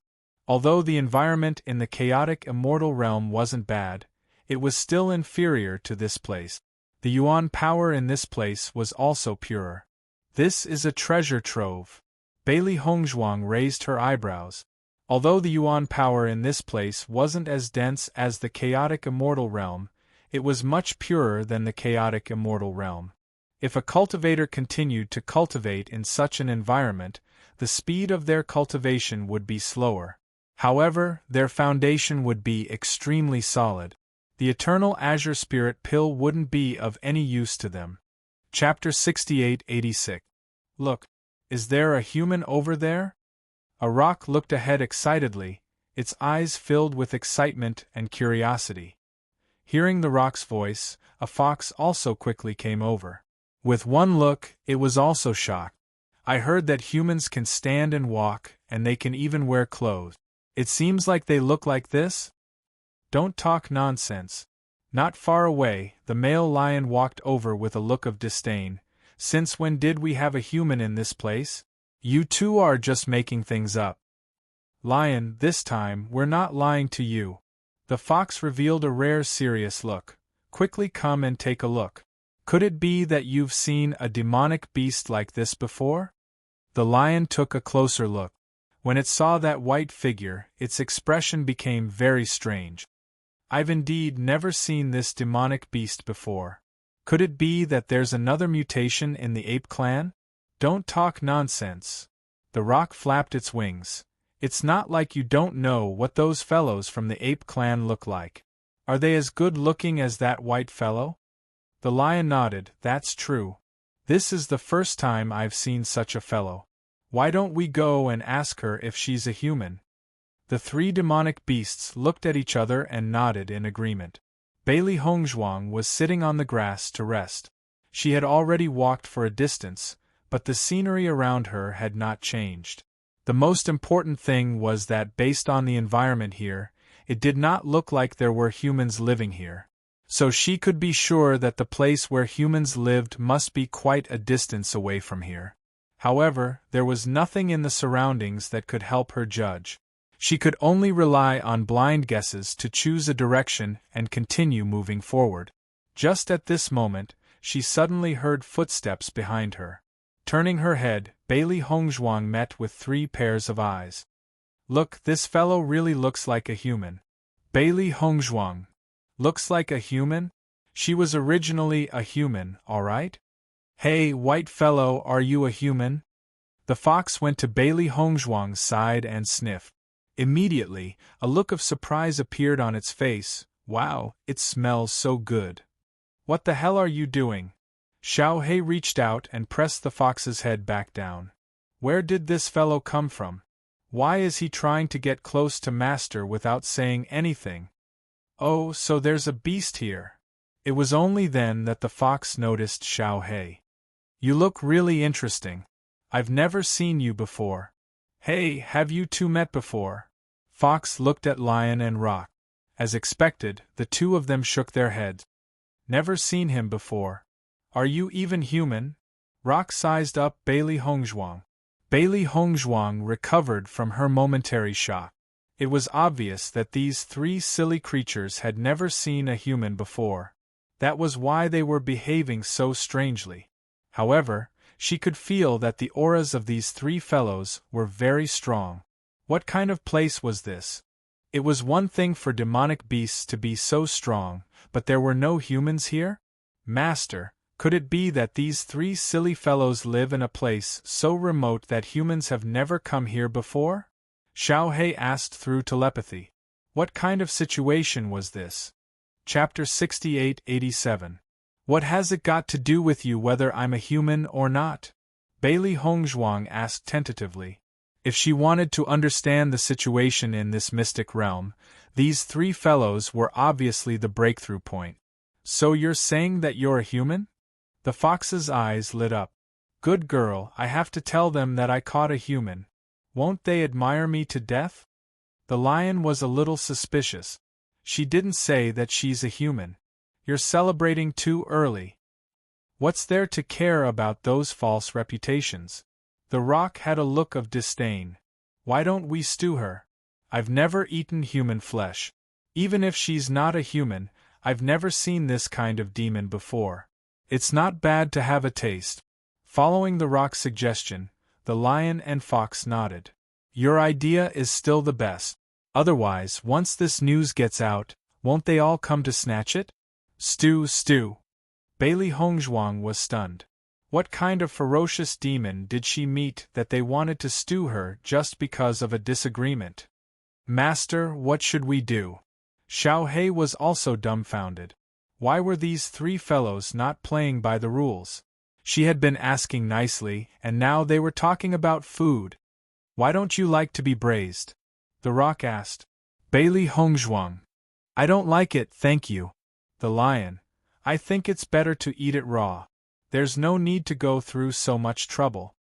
Although the environment in the chaotic immortal realm wasn't bad, it was still inferior to this place. The yuan power in this place was also purer. This is a treasure trove. Bailey Hongzhuang raised her eyebrows. Although the yuan power in this place wasn't as dense as the chaotic immortal realm, it was much purer than the chaotic immortal realm. If a cultivator continued to cultivate in such an environment, the speed of their cultivation would be slower. However, their foundation would be extremely solid. The eternal azure spirit pill wouldn't be of any use to them. Chapter 68-86. Look, is there a human over there? A rock looked ahead excitedly, its eyes filled with excitement and curiosity. Hearing the rock's voice, a fox also quickly came over. With one look, it was also shocked. I heard that humans can stand and walk, and they can even wear clothes. It seems like they look like this? Don't talk nonsense. Not far away, the male lion walked over with a look of disdain. Since when did we have a human in this place? You two are just making things up. Lion, this time, we're not lying to you. The fox revealed a rare serious look. Quickly come and take a look. Could it be that you've seen a demonic beast like this before? The lion took a closer look. When it saw that white figure, its expression became very strange. I've indeed never seen this demonic beast before. Could it be that there's another mutation in the ape clan? Don't talk nonsense. The rock flapped its wings. It's not like you don't know what those fellows from the ape clan look like. Are they as good looking as that white fellow? The lion nodded. That's true. This is the first time I've seen such a fellow. Why don't we go and ask her if she's a human? The three demonic beasts looked at each other and nodded in agreement. Bailey Hongzhuang was sitting on the grass to rest. She had already walked for a distance, but the scenery around her had not changed. The most important thing was that based on the environment here, it did not look like there were humans living here. So she could be sure that the place where humans lived must be quite a distance away from here. However, there was nothing in the surroundings that could help her judge. She could only rely on blind guesses to choose a direction and continue moving forward. Just at this moment, she suddenly heard footsteps behind her. Turning her head, Bailey Hongzhuang met with 3 pairs of eyes. Look, this fellow really looks like a human. Bailey Hongzhuang. Looks like a human? She was originally a human, all right? Hey, white fellow, are you a human? The fox went to Bailey Hongzhuang's side and sniffed. Immediately, a look of surprise appeared on its face. Wow, it smells so good. What the hell are you doing? Xiao He reached out and pressed the fox's head back down. Where did this fellow come from? Why is he trying to get close to Master without saying anything? Oh, so there's a beast here. It was only then that the fox noticed Xiao He. You look really interesting. I've never seen you before. Hey, have you two met before? Fox looked at Lion and Rock. As expected, the two of them shook their heads. Never seen him before. Are you even human? Rock sized up Bailey Hongzhuang. Bailey Hongzhuang recovered from her momentary shock. It was obvious that these 3 silly creatures had never seen a human before. That was why they were behaving so strangely. However, she could feel that the auras of these 3 fellows were very strong. What kind of place was this? It was one thing for demonic beasts to be so strong, but there were no humans here? Master, could it be that these 3 silly fellows live in a place so remote that humans have never come here before? Xiao He asked through telepathy. What kind of situation was this? Chapter 68-87. What has it got to do with you whether I'm a human or not? Bailey Hongzhuang asked tentatively. If she wanted to understand the situation in this mystic realm, these 3 fellows were obviously the breakthrough point. So you're saying that you're a human? The fox's eyes lit up. Good girl, I have to tell them that I caught a human. Won't they admire me to death? The lion was a little suspicious. She didn't say that she's a human. You're celebrating too early. What's there to care about those false reputations? The rock had a look of disdain. Why don't we stew her? I've never eaten human flesh. Even if she's not a human, I've never seen this kind of demon before. It's not bad to have a taste. Following the rock's suggestion, the lion and fox nodded. Your idea is still the best. Otherwise, once this news gets out, won't they all come to snatch it? Stew. Bailey Hongzhuang was stunned. What kind of ferocious demon did she meet that they wanted to stew her just because of a disagreement? Master, what should we do? Xiao Hei was also dumbfounded. Why were these three fellows not playing by the rules? She had been asking nicely, and now they were talking about food. Why don't you like to be braised? The rock asked. Bailey Hongzhuang. I don't like it, thank you. The lion. I think it's better to eat it raw. There's no need to go through so much trouble.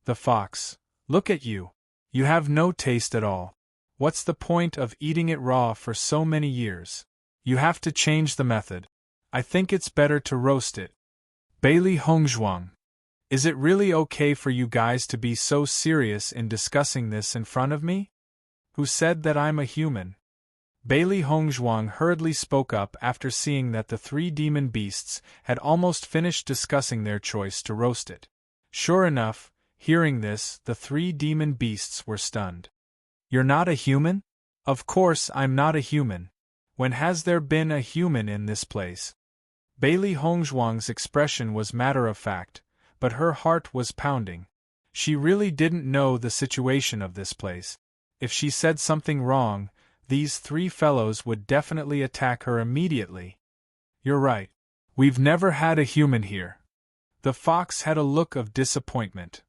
The fox. Look at you. You have no taste at all. What's the point of eating it raw for so many years? You have to change the method. I think it's better to roast it. Bailey Hongzhuang. Is it really okay for you guys to be so serious in discussing this in front of me? Who said that I'm a human? Bailey Hongzhuang hurriedly spoke up after seeing that the three demon beasts had almost finished discussing their choice to roast it. Sure enough, hearing this, the three demon beasts were stunned. You're not a human? Of course I'm not a human. When has there been a human in this place? Bailey Hongzhuang's expression was matter-of-fact, but her heart was pounding. She really didn't know the situation of this place. If she said something wrong, these three fellows would definitely attack her immediately. You're right. We've never had a human here. The fox had a look of disappointment.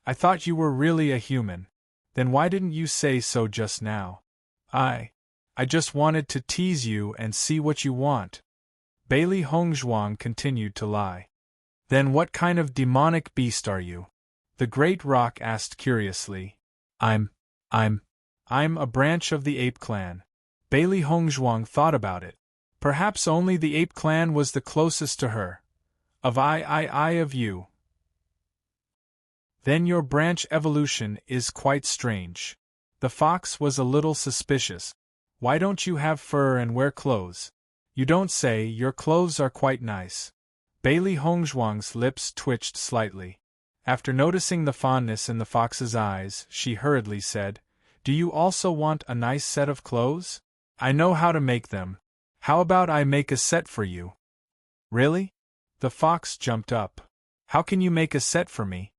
I thought you were really a human. Then why didn't you say so just now? I just wanted to tease you and see what you want. Bailey Hongzhuang continued to lie. Then what kind of demonic beast are you? The great rock asked curiously. I'm a branch of the ape clan. Bailey Hongzhuang thought about it. Perhaps only the ape clan was the closest to her. Of you. Then your branch evolution is quite strange. The fox was a little suspicious. Why don't you have fur and wear clothes? You don't say. Your clothes are quite nice. Bailey Hongzhuang's lips twitched slightly. After noticing the fondness in the fox's eyes, she hurriedly said, Do you also want a nice set of clothes? I know how to make them. How about I make a set for you? Really? The fox jumped up. How can you make a set for me?